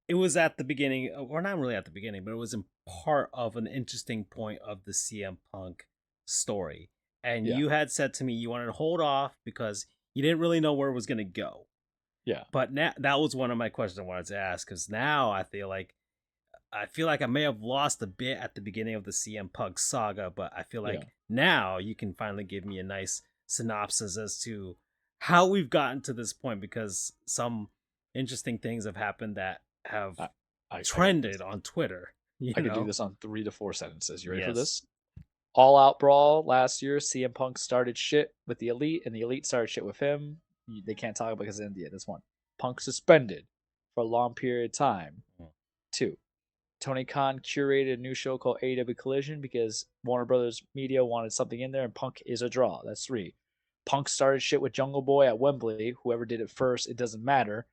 it was at the beginning, or not really at the beginning, but it was in part of an interesting point of the CM Punk story. And Yeah. you had said to me you wanted to hold off because you didn't really know where it was going to go. Yeah. But now that was one of my questions I wanted to ask, because now I feel like I may have lost a bit at the beginning of the CM Punk saga, but I feel Yeah. like now you can finally give me a nice synopsis as to how we've gotten to this point, because some interesting things have happened that have I, I got this. trended on Twitter, you I could do know? this on 3 to 4 sentences. You ready for Yes. this? All out brawl last year. CM Punk started shit with the Elite, and the Elite started shit with him. They can't talk about because of India. That's one. Punk suspended for a long period of time. Two. Tony Khan curated a new show called AEW Collision because Warner Brothers Media wanted something in there, and Punk is a draw. That's three. Punk started shit with Jungle Boy at Wembley. Whoever did it first, it doesn't matter.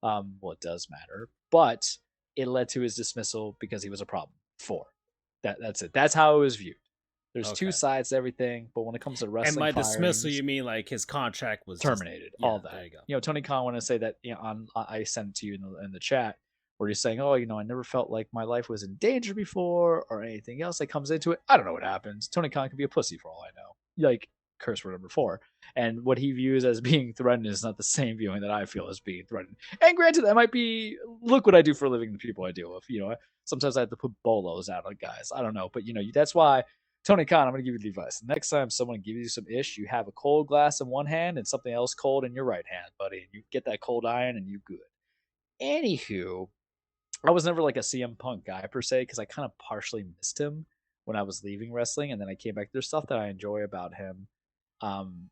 Well, it does matter, but it led to his dismissal because he was a problem. 4. That's it. That's how it was viewed. There's two Okay. sides to everything, but when it comes to And wrestling by dismissal, firings, you mean like his contract was just terminated, yeah. all There that. you go. You know, Tony Khan want to say that, you know, I sent it to you in the chat where he's saying, oh, you know, I never felt like my life was in danger before or anything else that comes into it. I don't know what happens. Tony Khan could be a pussy for all I know. Like curse word number 4. And what he views as being threatened is not the same viewing that I feel as being threatened. And granted, that might be, look what I do for a living, the people I deal with. You know, sometimes I have to put bolos out on guys. I don't know. But, you know, that's why Tony Khan, I'm going to give you the advice. The next time someone gives you some ish, you have a cold glass in one hand and something else cold in your right hand, buddy. And you get that cold iron and you good. Anywho, I was never like a CM Punk guy per se because I kind of partially missed him when I was leaving wrestling, and then I came back. There's stuff that I enjoy about him. Um,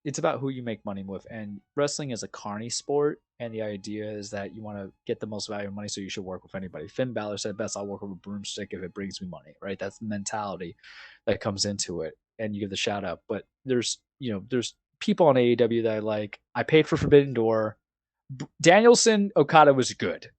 it's about who you make money with, and wrestling is a carny sport, and the idea is that you want to get the most value of money, so you should work with anybody. Finn Balor said best, I'll work with a broomstick if it brings me money, right? That's the mentality that comes into it, and you give the shout out. But there's, you know, there's people on AEW that I like. I paid for Forbidden Door. Danielson Okada was good.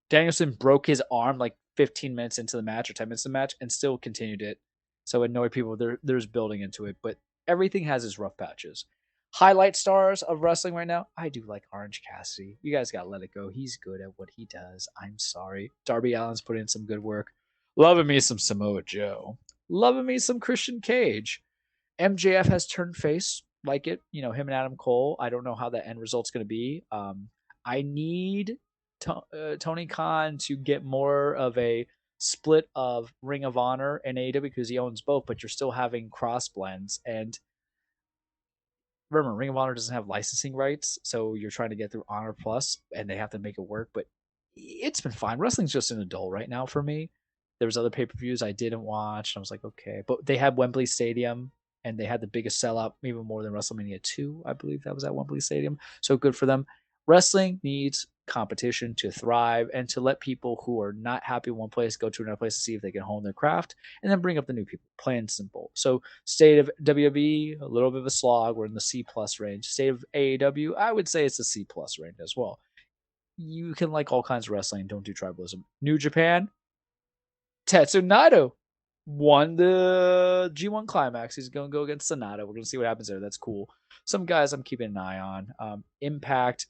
Danielson broke his arm like 15 minutes into the match or 10 minutes into the match and still continued it. So annoy people. There's building into it, but everything has its rough patches. Highlight stars of wrestling right now, I do like Orange Cassidy. You guys got to let it go. He's good at what he does. I'm sorry. Darby Allin's put in some good work. Loving me some Samoa Joe. Loving me some Christian Cage. MJF has turned face. Like it. You know, him and Adam Cole. I don't know how the end result's going to be. I need Tony Khan to get more of a split of Ring of Honor and AEW because he owns both, but you're still having cross blends. And remember, Ring of Honor doesn't have licensing rights, so you're trying to get through Honor Plus, and they have to make it work. But it's been fine. Wrestling's just in a dull right now for me. There was other pay-per-views I didn't watch, and I was like, okay. But they had Wembley Stadium, and they had the biggest sellout, even more than WrestleMania 2, I believe that was at Wembley Stadium. So good for them. Wrestling needs competition to thrive and to let people who are not happy in one place go to another place to see if they can hone their craft and then bring up the new people. Plain and simple. So state of WWE, a little bit of a slog. We're in the C plus range. State of AEW, I would say it's a C plus range as well. You can like all kinds of wrestling. Don't do tribalism. New Japan, Tetsu Naito won the G1 Climax. He's going to go against Sonata. We're going to see what happens there. That's cool. Some guys I'm keeping an eye on. Impact,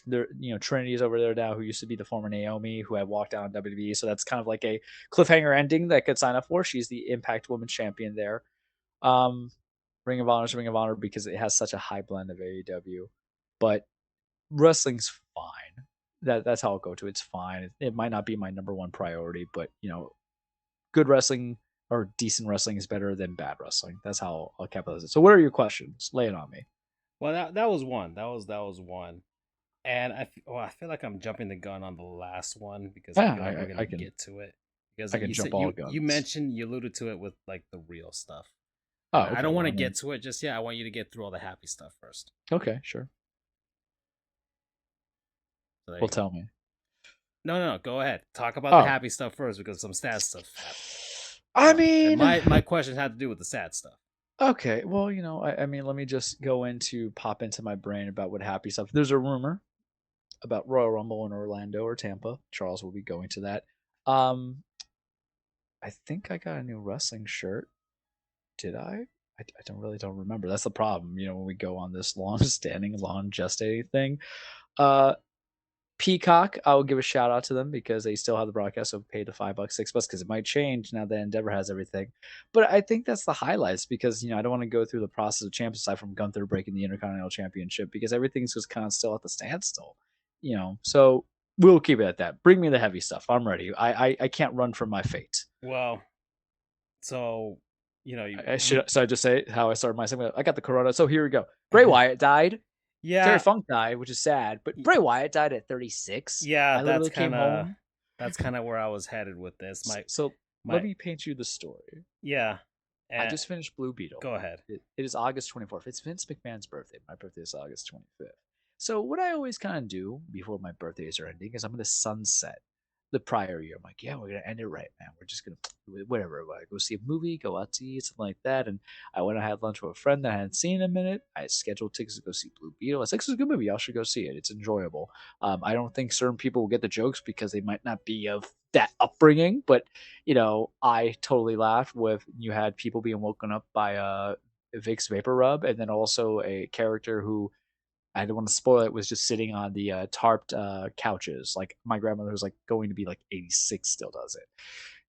there, you know, Trinity is over there now, who used to be the former Naomi, who had walked down WWE. So that's kind of like a cliffhanger ending that could sign up for. She's the Impact Women's Champion there. Ring of Honor is Ring of Honor because it has such a high blend of AEW, but wrestling's fine. That's how I'll go to it. It's fine. It might not be my number one priority, but you know, good wrestling or decent wrestling is better than bad wrestling. That's how I'll capitalize it. So, what are your questions? Lay it on me. Well, that was one. That was one. And I feel like I'm jumping the gun on the last one because I feel like we're gonna get to it. Because I can jump all guns. You alluded to it with like the real stuff. Oh, okay. I don't want to get to it just yet. I want you to get through all the happy stuff first. Okay, sure. So well, tell me. No. Go ahead. Talk about the happy stuff first because some sad stuff happened. I mean, my question had to do with the sad stuff. Okay, well, you know, I mean, let me just pop into my brain about what happy stuff. There's a rumor about Royal Rumble in Orlando or Tampa. Charles will be going to that. I think I got a new wrestling shirt. Did I? I don't remember. That's the problem, you know, when we go on this long gestating thing. Peacock, I will give a shout out to them because they still have the broadcast, so pay the $5, $6 because it might change now that Endeavor has everything. But I think that's the highlights because, you know, I don't want to go through the process of champions aside from Gunther breaking the Intercontinental Championship because everything's just kind of still at the standstill, you know. So we'll keep it at that. Bring me the heavy stuff. I'm ready. I can't run from my fate. Well, so you know, should I just say how I started my segment? I got the corona, so here we go. Bray Wyatt died. Yeah, Terry Funk died, which is sad, but Bray Wyatt died at 36. Yeah, that's kind of where I was headed with this. Let me paint you the story. Yeah, I just finished Blue Beetle. Go ahead. It is August 24th. It's Vince McMahon's birthday. My birthday is August 25th. So what I always kind of do before my birthdays are ending is I'm going to sunset the prior year. I'm like, yeah, we're gonna end it right, man. We're just gonna whatever. Like, go see a movie, go out to eat, something like that. And I went and had lunch with a friend that I hadn't seen in a minute. I scheduled tickets to go see Blue Beetle. I was like, this is a good movie. Y'all should go see it. It's enjoyable. I don't think certain people will get the jokes because they might not be of that upbringing, but I totally laughed with you had people being woken up by Vicks vapor rub, and then also a character who I don't want to spoil it, was just sitting on the tarped couches. Like my grandmother was like going to be like 86, still does it.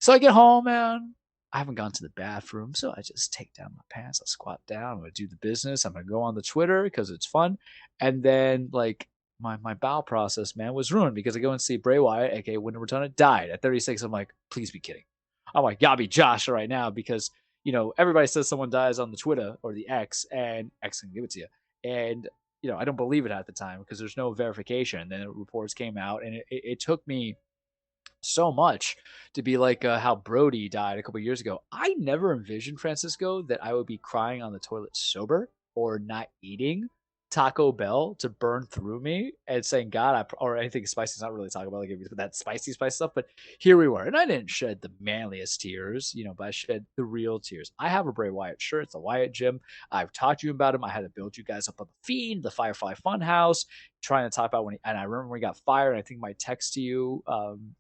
So I get home, man. I haven't gone to the bathroom, so I just take down my pants. I squat down. I'm gonna do the business. I'm gonna go on the Twitter because it's fun, and then like my bowel process, man, was ruined because I go and see Bray Wyatt, aka Wyndham Rotunda, died at 36. I'm like, please be kidding. I'm like, gotta be Josh right now because everybody says someone dies on the Twitter or the X, and X can give it to you, and I don't believe it at the time because there's no verification. Then reports came out, and it took me so much to be like how Brody died a couple years ago. I never envisioned, Francisco, that I would be crying on the toilet sober or not eating Taco Bell to burn through me and saying, God, or anything spicy. It's not really Taco Bell, like that spicy spice stuff, but here we were. And I didn't shed the manliest tears, but I shed the real tears. I have a Bray Wyatt shirt. It's a Wyatt Gym. I've taught you about him. I had to build you guys up on the Fiend, the Firefly Funhouse, trying to talk about and I remember when he got fired. I think my text to you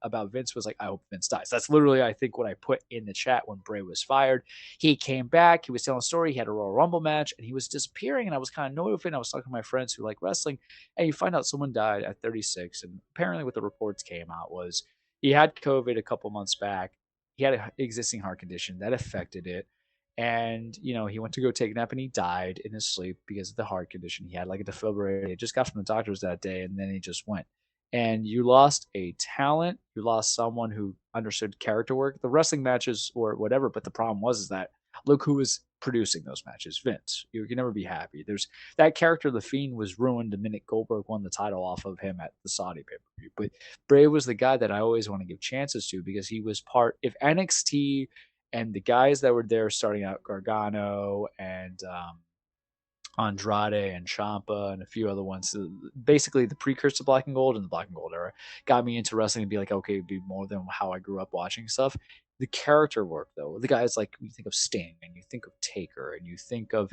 about Vince was like, I hope Vince dies. That's literally, I think, what I put in the chat when Bray was fired. He came back. He was telling a story. He had a Royal Rumble match, and he was disappearing. And I was kind of annoyed with it. And I was talking to my friends who like wrestling, and you find out someone died at 36. And apparently, what the reports came out was he had COVID a couple months back. He had an existing heart condition that affected it. And, he went to go take a nap and he died in his sleep because of the heart condition. He had like a defibrillator. He just got from the doctors that day, and then he just went. And you lost a talent. You lost someone who understood character work. The wrestling matches or whatever, but the problem was is that look who was producing those matches, Vince. You can never be happy. There's that character, the Fiend, was ruined the minute Goldberg won the title off of him at the Saudi pay-per-view. But Bray was the guy that I always want to give chances to because he was part. If NXT and the guys that were there starting out, Gargano and Andrade and Champa and a few other ones, basically the precursor to Black and Gold and the Black and Gold era, got me into wrestling and be like, okay, it'd be more than how I grew up watching stuff. The character work, though, the guys like you think of Sting and you think of Taker and you think of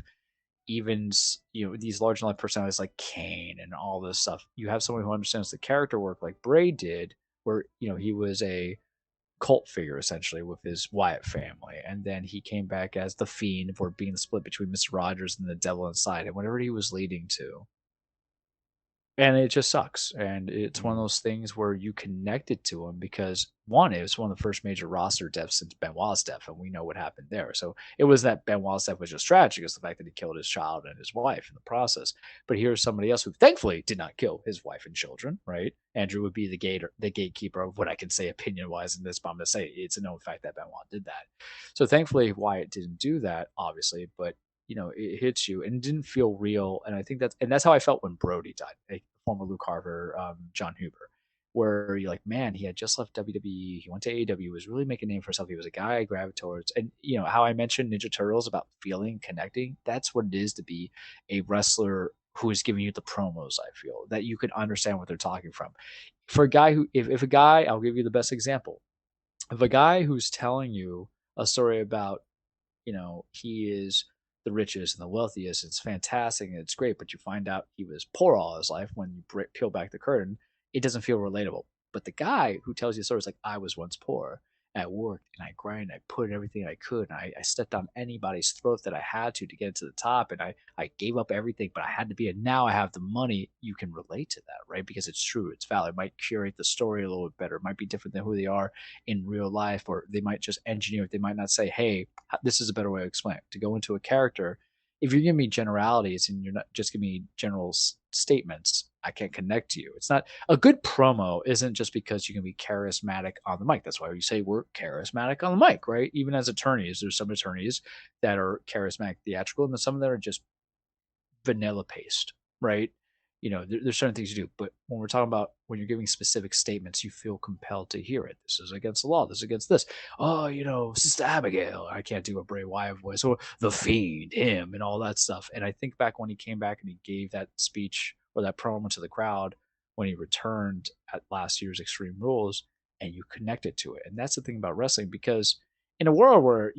even these large life personalities like Kane and all this stuff. You have someone who understands the character work like Bray did, where he was a cult figure essentially with his Wyatt family, and then he came back as the Fiend for being the split between Mr. Rogers and the Devil Inside, and whatever he was leading to. And it just sucks. And it's one of those things where you connected to him because one, it was one of the first major roster deaths since Benoit's death, and we know what happened there. So it was that Benoit's death was just tragic, is the fact that he killed his child and his wife in the process. But here's somebody else who thankfully did not kill his wife and children, right? Andrew would be the gatekeeper of what I can say opinion wise in this, but I'm gonna say it's a known fact that Benoit did that. So thankfully Wyatt didn't do that, obviously, but it hits you and it didn't feel real. And I think that's how I felt when Brody died, like former Luke Harper, John Huber, where you're like, man, he had just left WWE. He went to AEW, was really making a name for himself. He was a guy I gravitate towards. And how I mentioned Ninja Turtles about feeling, connecting, that's what it is to be a wrestler who is giving you the promos. I feel that you can understand what they're talking from. For a guy who, if a guy, I'll give you the best example. If a guy who's telling you a story about he is the richest and the wealthiest. It's fantastic and it's great, but you find out he was poor all his life. When you peel back the curtain, it doesn't feel relatable. But the guy who tells you stories like, I was once poor at work and I grind, I put in everything I could, and I stepped on anybody's throat that I had to get to the top, and I gave up everything, but I had to be, and now I have the money. You can relate to that, right? Because it's true, it's valid. It might curate the story a little bit better. It might be different than who they are in real life, or they might just engineer it. They might not say, hey, this is a better way to explain it. To go into a character, if you're giving me generalities and you're not just giving me general statements, I can't connect to you. It's not a good promo. Isn't just because you can be charismatic on the mic. That's why we say we're charismatic on the mic, right? Even as attorneys, there's some attorneys that are charismatic theatrical, and there's some that are just vanilla paste, right? There's certain things you do, but when we're talking about when you're giving specific statements, you feel compelled to hear it. This is against the law. This is against this. Oh, Sister Abigail. I can't do a Bray Wyatt voice, or the Fiend, him, and all that stuff. And I think back when he came back and he gave that speech or that promo to the crowd when he returned at last year's Extreme Rules, and you connected to it. And that's the thing about wrestling, because in a world where,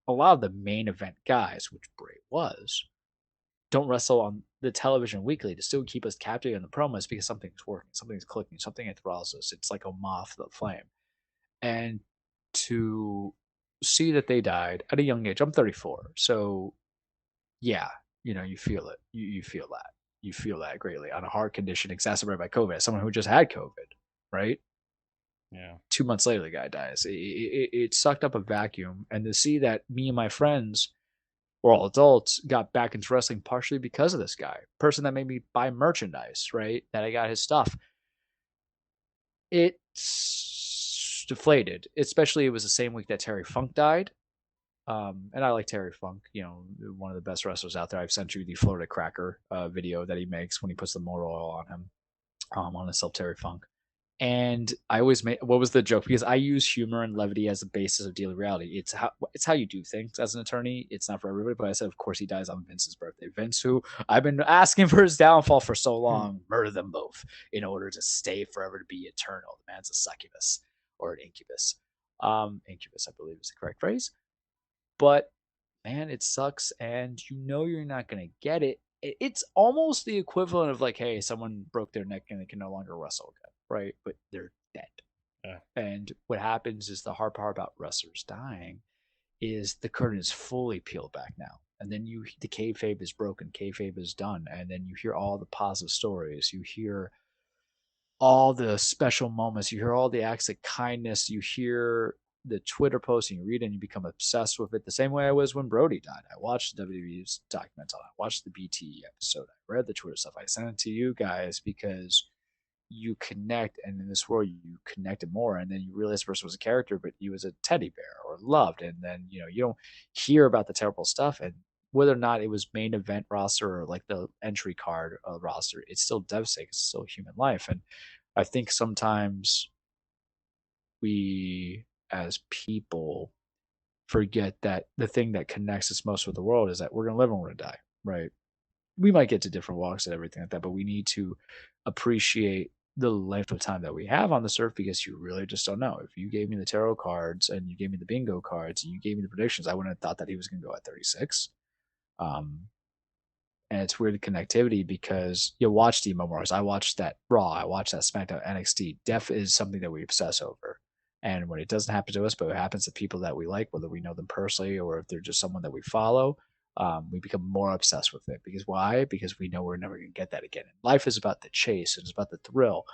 a lot of the main event guys, which Bray was, don't wrestle on the television weekly to still keep us captivated in the promos because something's working, something's clicking, something enthralls us. It's like a moth to the flame. And to see that they died at a young age, I'm 34. So yeah, you feel it. You feel that. You feel that greatly on a heart condition exacerbated by COVID. As someone who just had COVID, right? Yeah. 2 months later, the guy dies. It sucked up a vacuum. And to see that me and my friends, we're all adults, got back into wrestling partially because of this guy, person that made me buy merchandise, right? That I got his stuff. It's deflated, especially it was the same week that Terry Funk died. And I like Terry Funk, one of the best wrestlers out there. I've sent you the Florida Cracker video that he makes when he puts the motor oil on him, on himself, Terry Funk. And I always make, what was the joke? Because I use humor and levity as the basis of daily reality. It's how you do things as an attorney. It's not for everybody. But I said, of course, he dies on Vince's birthday. Vince, who I've been asking for his downfall for so long, murder them both in order to stay forever, to be eternal. The man's a succubus or an incubus. Incubus, I believe, is the correct phrase. But man, it sucks, and you're not gonna get it. It's almost the equivalent of like, hey, someone broke their neck and they can no longer wrestle again, right? But they're dead. Yeah. And what happens is, the hard part about wrestlers dying is the curtain is fully peeled back now. And then the kayfabe is broken, kayfabe is done, and then you hear all the positive stories. You hear all the special moments. You hear all the acts of kindness. You hear the Twitter posts, and you read it and you become obsessed with it. The same way I was when Brody died. I watched the WWE's documentary. I watched the BT episode. I read the Twitter stuff. I sent it to you guys because you connect, and in this world you connected more, and then you realize this person was a character, but he was a teddy bear or loved, and then you don't hear about the terrible stuff, and whether or not it was main event roster or like the entry card roster, it's still devastating. It's still human life. And I think sometimes we as people forget that the thing that connects us most with the world is that we're going to live and we're going to die, right? We might get to different walks and everything like that, but we need to appreciate the length of time that we have on this earth, because you really just don't know. If you gave me the tarot cards and you gave me the bingo cards and you gave me the predictions, I wouldn't have thought that he was going to go at 36. Um, and it's weird connectivity, because you watch the Wars. I watched that Raw. I watched that SmackDown, NXT. Death is something that we obsess over. And when it doesn't happen to us, but it happens to people that we like, whether we know them personally or if they're just someone that we follow, we become more obsessed with it. Because why? Because we know we're never going to get that again. And life is about the chase. It's about the thrill.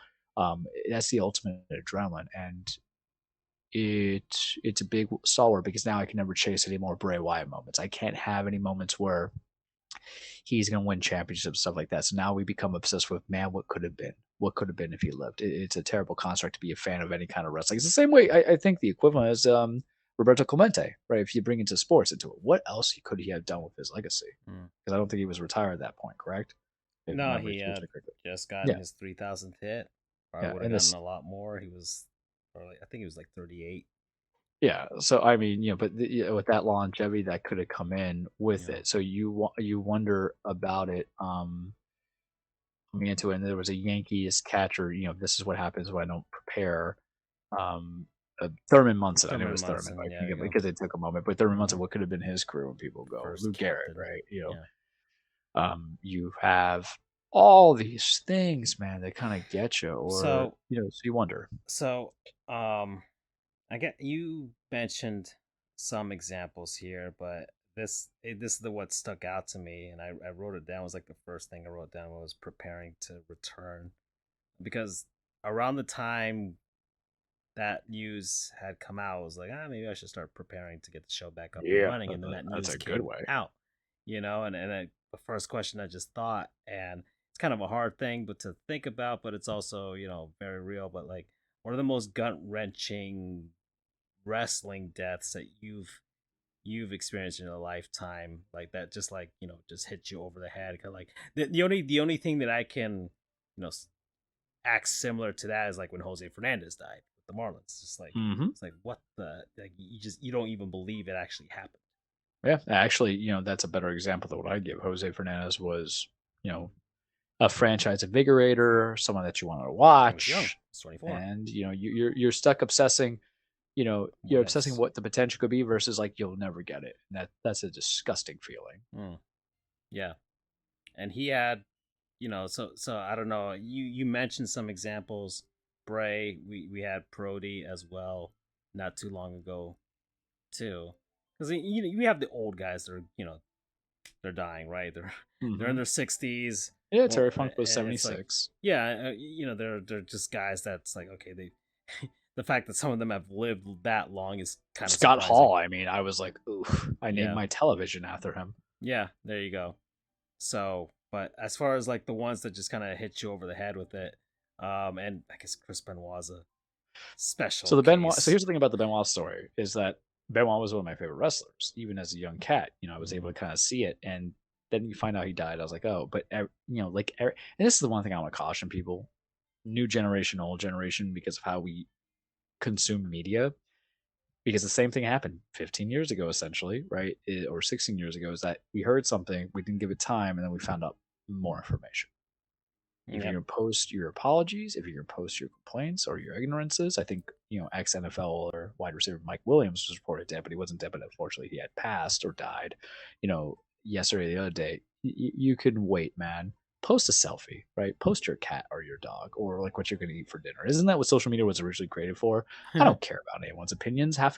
That's the ultimate adrenaline. And it's a big stalwart, because now I can never chase any more Bray Wyatt moments. I can't have any moments where he's going to win championships, stuff like that. So now we become obsessed with, man, what could have been? What could have been if he lived? It's a terrible construct to be a fan of any kind of wrestling. It's the same way I think the equivalent is Roberto Clemente, right? If you bring into sports into it, what else could he have done with his legacy? Because I don't think he was retired at that point, correct? No, he had just gotten his 3,000th hit. Probably would have gotten a lot more. He was probably, I think he was like 38. Yeah, so I mean, but with that longevity that could have come in with it, so you wonder about it. Coming into it, and there was a Yankees catcher. This is what happens when I don't prepare. Thurman Munson. I knew it was Thurman, because it took a moment. But Thurman Munson, what could have been his career when people go? Lou Gehrig, right? You have all these things, man, that kind of get you, or so you wonder. So, I get you mentioned some examples here, but this is what stuck out to me, and I wrote it down. It was like the first thing I wrote down was preparing to return, because around the time that news had come out, I was like, maybe I should start preparing to get the show back up and running, and then that news came out, and the first question I just thought, and it's kind of a hard thing but to think about, but it's also very real, but like one of the most gut-wrenching wrestling deaths that you've experienced in a lifetime, like that, just like just hit you over the head. Cause like the only thing that I can act similar to that is like when Jose Fernandez died with the Marlins. It's just like it's like, what the, like, you don't even believe it actually happened. Yeah, actually, that's a better example than what I give. Jose Fernandez was a franchise invigorator, someone that you want to He was young. watch, He's 24. and you're stuck obsessing. You're What obsessing ifs? what the potential could be versus like you'll never get it. And that's a disgusting feeling. Mm, yeah. And he had, so I don't know. You mentioned some examples. Bray, we had Brody as well, not too long ago too. Because you have the old guys that are they're dying, right? They're in Hmm. their 60s, Yeah, or Terry Funk was and it's like, 76. yeah, they're just guys that's like, okay, they the fact that some of them have lived that long is kind of Scott surprising. Hall, I mean, I was like, oof, I named Yeah, my television after him. yeah, there you go. So, but as far as like the ones that just kind of hit you over the head with it, and I guess Chris Benoit's a So special the Benoit. So case. here's the thing about the Benoit story is that Benoit was one of my favorite wrestlers. Even as a young cat, I was able Hmm. to kind of see it, and then you find out he died. I was like, oh, but and this is the one thing I want to caution people: new generation, old generation, because of how we consume media. Because the same thing happened 15 years ago, essentially, right? Or 16 years ago, is that we heard something, we didn't give it time, and then we found out more information. If you're Yep. going to post your apologies, if you're going to post your complaints or your ignorances, I think, ex NFL or wide receiver Mike Williams was reported dead, but he wasn't dead, but unfortunately he had passed or died, yesterday, the other day. You can wait, man. Post a selfie, right? Post your cat or your dog or like what you're going to eat for dinner. Isn't that what social media was originally created for? I don't care about anyone's opinions. That's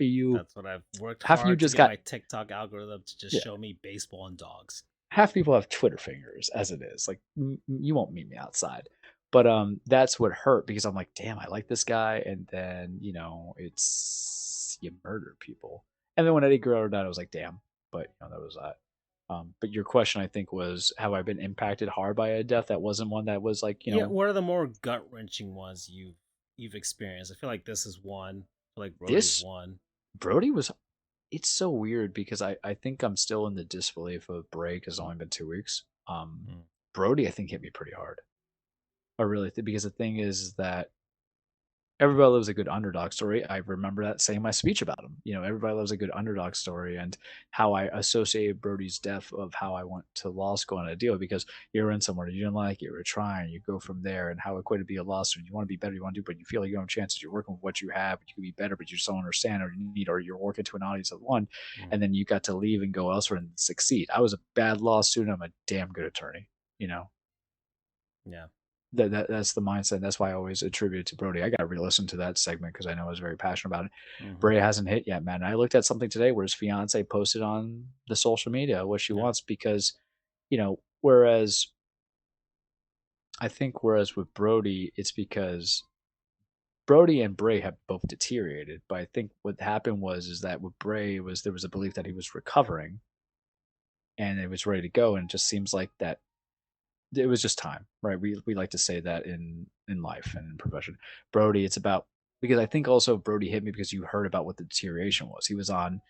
what I've worked Half of you hard to just get got, my TikTok algorithm to just yeah, show me baseball and dogs. half people have Twitter fingers as it is. Like you won't meet me outside. But that's what hurt because I'm like, damn, I like this guy, and then it's you murder people. And then when Eddie Guerrero died, I was like, damn. But that was that. But your question, I think, was have I been impacted hard by a death that wasn't one that was like Yeah, what are the more gut wrenching ones you've experienced? I feel like this is one. I feel like Brody's this one. Brody was. It's so weird because I think I'm still in the disbelief of break. It's only been 2 weeks. Mm. Brody, I think hit me pretty hard. I really think because the thing is that everybody loves a good underdog story. I remember that saying my speech about him. Everybody loves a good underdog story, and how I associated Brody's death of how I went to law school on a deal because you're in somewhere you didn't like, you were trying, you go from there, and how it could be a loss, and you want to be better, you want to do, but you feel like you don't have chances. You're working with what you have, but you can be better, but you just don't understand or you need, or you're working to an audience of one, Mm. and then you got to leave and go elsewhere and succeed. I was a bad law student. I'm a damn good attorney. You know, Yeah. that's the mindset. That's why I always attribute it to Brody. I got to re-listen to that segment because I know I was very passionate about it. Hmm. Bray hasn't hit yet, man. I looked at something today where his fiance posted on the social media what she Yeah. wants because, whereas I think whereas with Brody, it's because Brody and Bray have both deteriorated. But I think what happened is that with Bray was there was a belief that he was recovering and it was ready to go, and it just seems like that it was just time, right? We like to say that in life and in profession. Brody, it's about because I think also Brody hit me because you heard about what the deterioration was. He was on,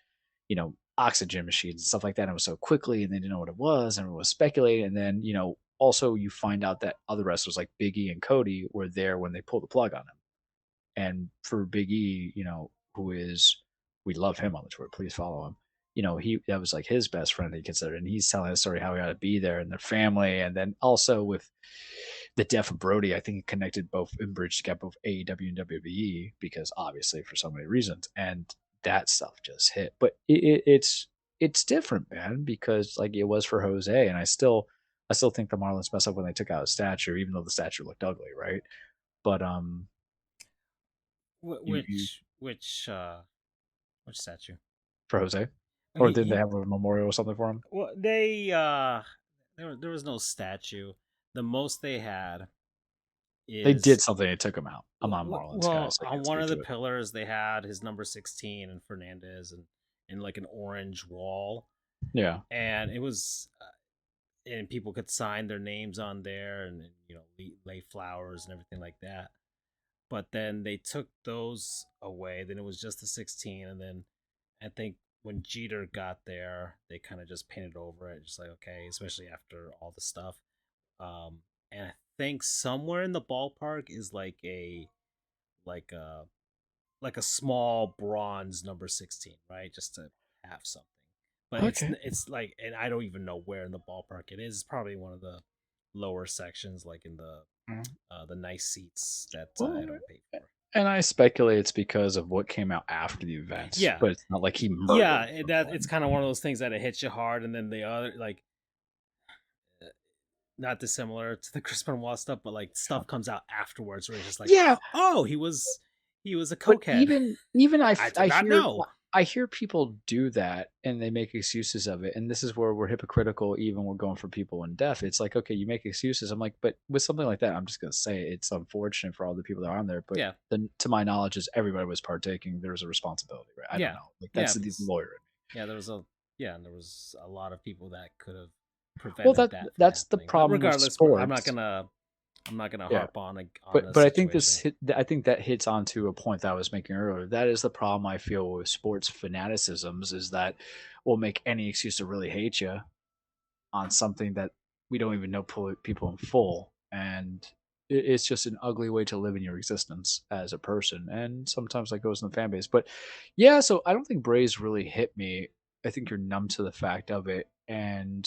oxygen machines and stuff like that. And it was so quickly, and they didn't know what it was, and everyone was speculating. And then, also you find out that other wrestlers like Big E and Cody were there when they pulled the plug on him. And for Big E, who is we love him on the Twitter. Please follow him. He that was like his best friend he considered, and he's telling the story how he got to be there and their family, and then also with the death of Brody, I think it connected both and bridged the gap of AEW and WWE because obviously for so many reasons, and that stuff just hit. But it's different, man, because like it was for Jose, and I still think the Marlins messed up when they took out a statue, even though the statue looked ugly, right? But you Which statue? for Jose, or did they He have a memorial or something for him? well, there was no statue. The most they had They did is something. They took him out. I'm not a Marlins guy, well, so I on can't one speak of the to it. pillars they had his number 16 and Fernandez, and in like an orange wall, Yeah. and it was and people could sign their names on there, and lay flowers and everything like that. But then they took those away. Then it was just the 16, and then I think when Jeter got there, they kind of just painted over it, just like, okay, especially after all the stuff. And I think somewhere in the ballpark is like a like a small bronze number 16, right? Just to have something. But it's Okay. it's like, and I don't even know where in the ballpark it is. It's probably one of the lower sections, like in Mhm. the nice seats that I Well, don't pay for. and I speculate it's because of what came out after the events, Yeah, but it's not like he yeah, murdered that it's someone. kind of one of those things that it hits you hard, and then the other like uh, not dissimilar to the Chris Benoit stuff, but like Sure. stuff comes out afterwards where it's just like, Yeah, oh, he was a but cokehead. even I did not know. I hear people do that and they make excuses of it, and this is where we're hypocritical. Even we're going for people in deaf. It's like, okay, you make excuses. I'm like, but with something like that, I'm just gonna say it's unfortunate for all the people that are on there. But Yeah, then, to my knowledge, is everybody was partaking. There was a responsibility, right? I don't yeah, know. Like yeah, that's the because lawyer in me. yeah, and there was a lot of people that could have Well, prevented that from that's the happening. But problem with regardless, sports. I'm not gonna Yeah. harp on on But the I think situation. I think that hits onto a point that I was making earlier. That is the problem I feel with sports fanaticisms is that we'll make any excuse to really hate you on something that we don't even know people in full, and it's just an ugly way to live in your existence as a person. And sometimes that goes in the fan base. But yeah, so I don't think Braves really hit me. I think you're numb to the fact of it, and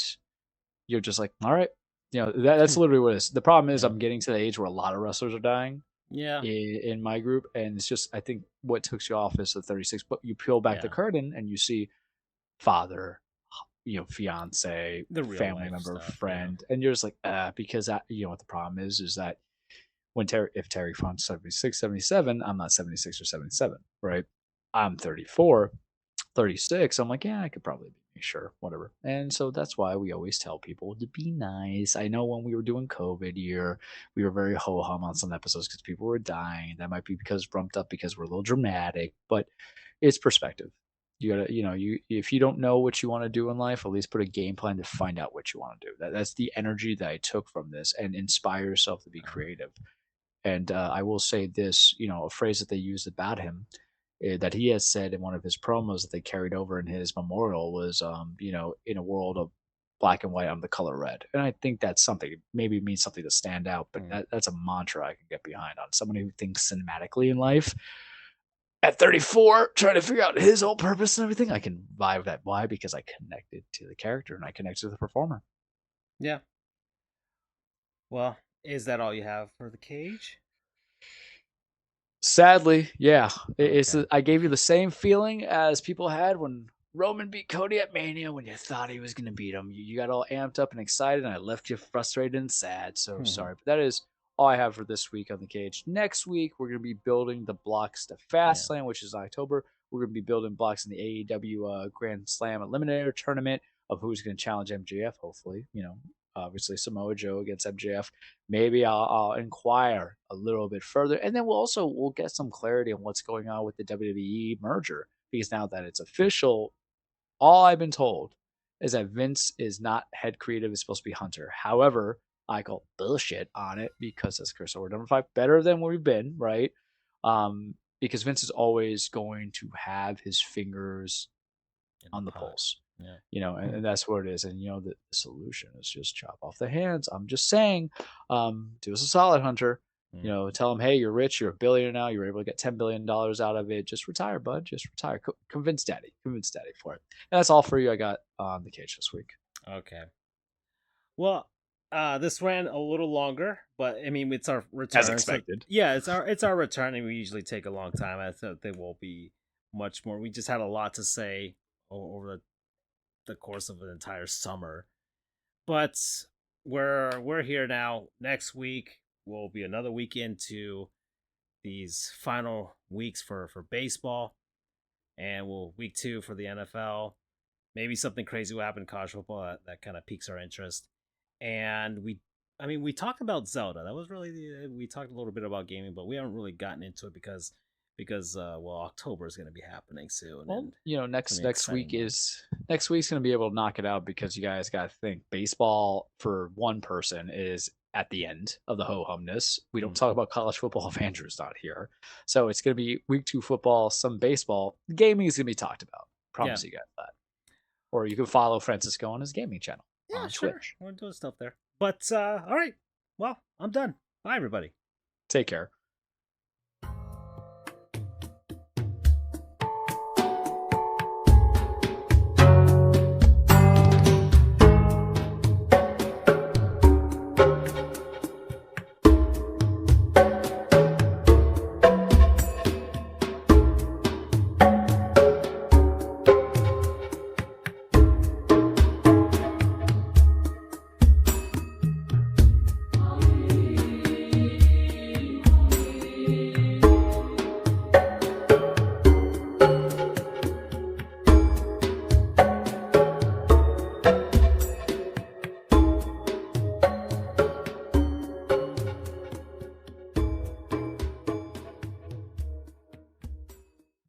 you're just like, all right, that's literally what it is. The problem is Yeah, I'm getting to the age where a lot of wrestlers are dying yeah, in my group, and it's just I think what takes you off is the 36. But you peel back the yeah. curtain and you see father, fiance, The real family life member, stuff. Yeah, friend, and you're just like, because you know what the problem is that if Terry Font's 76, 77, I'm not 76 or 77, right? I'm 34, 36. I'm like, yeah, I could probably be me, sure, whatever. And so that's why we always tell people to be nice. I know when we were doing COVID year, we were very ho hum on some episodes because people were dying. That might be because brumped up because we're a little dramatic, but it's perspective. You gotta, you if you don't know what you want to do in life, at least put a game plan to find out what you want to do. That's the energy that I took from this, and inspire yourself to be uh, creative. And I will say this, a phrase that they used about him that he has said in one of his promos that they carried over in his memorial was, in a world of black and white, I'm the color red. And I think that's something, maybe it means something to stand out, but mm. that's a mantra I can get behind on someone who thinks cinematically in life. At 34, trying to figure out his whole purpose and everything, I can vibe that. Why? Because I connected to the character and I connected to the performer. Yeah. Well, is that all you have for the cage? Sadly, yeah. Okay. I gave you the same feeling as people had when Roman beat Cody at Mania when you thought he was going to beat him. You got all amped up and excited, and I left you frustrated and sad. So sorry. But that is all I have for this week on the cage. Next week, we're going to be building the blocks to Yeah. Fastlane, which is October. We're going to be building blocks in the AEW Grand Slam Eliminator tournament of who's going to challenge MJF, hopefully. Obviously Samoa Joe against MJF. Maybe I'll inquire a little bit further, and then we'll get some clarity on what's going on with the WWE merger, because now that it's official, all I've been told is that Vince is not head creative; it's supposed to be Hunter. However, I call bullshit on it because, as Chris, we're number 5, better than we've been, right? Because Vince is always going to have his fingers In the on the pot. pulse, Yeah. and that's what it is. And the solution is just chop off the hands. I'm just saying, do us a solid, Hunter. Mm. Tell him, hey, you're rich, you're a billionaire now, you're able to get $10 billion out of it. Just retire, bud. Just retire. Convince daddy for it. And that's all for you. I got on the cage this week. Okay. Well, this ran a little longer, but I mean it's our As return. So expected. yeah, it's our return, and we usually take a long time. I thought there will be much more. We just had a lot to say over the course of an entire summer, but we're here now. Next week will be another week into these final weeks for baseball, and we'll week 2 for the NFL. Maybe something crazy will happen in college football that kind of piques our interest. And I mean, we talked about Zelda. That was really we talked a little bit about gaming, but we haven't really gotten into it because well, October is going to be happening soon, Well, and it's going to be an exciting month. next week's going to be able to knock it out, because you guys got to think baseball for one person is at the end of the ho humness. We don't Mm. talk about college football if Andrew's not here, so it's going to be week 2 football, some baseball, gaming is going to be talked about. Yeah, Promise you guys that. Or you can follow Francisco on his gaming channel yeah, on sure. Twitch. We're doing stuff there, but all right. Well, I'm done. Bye, everybody. Take care.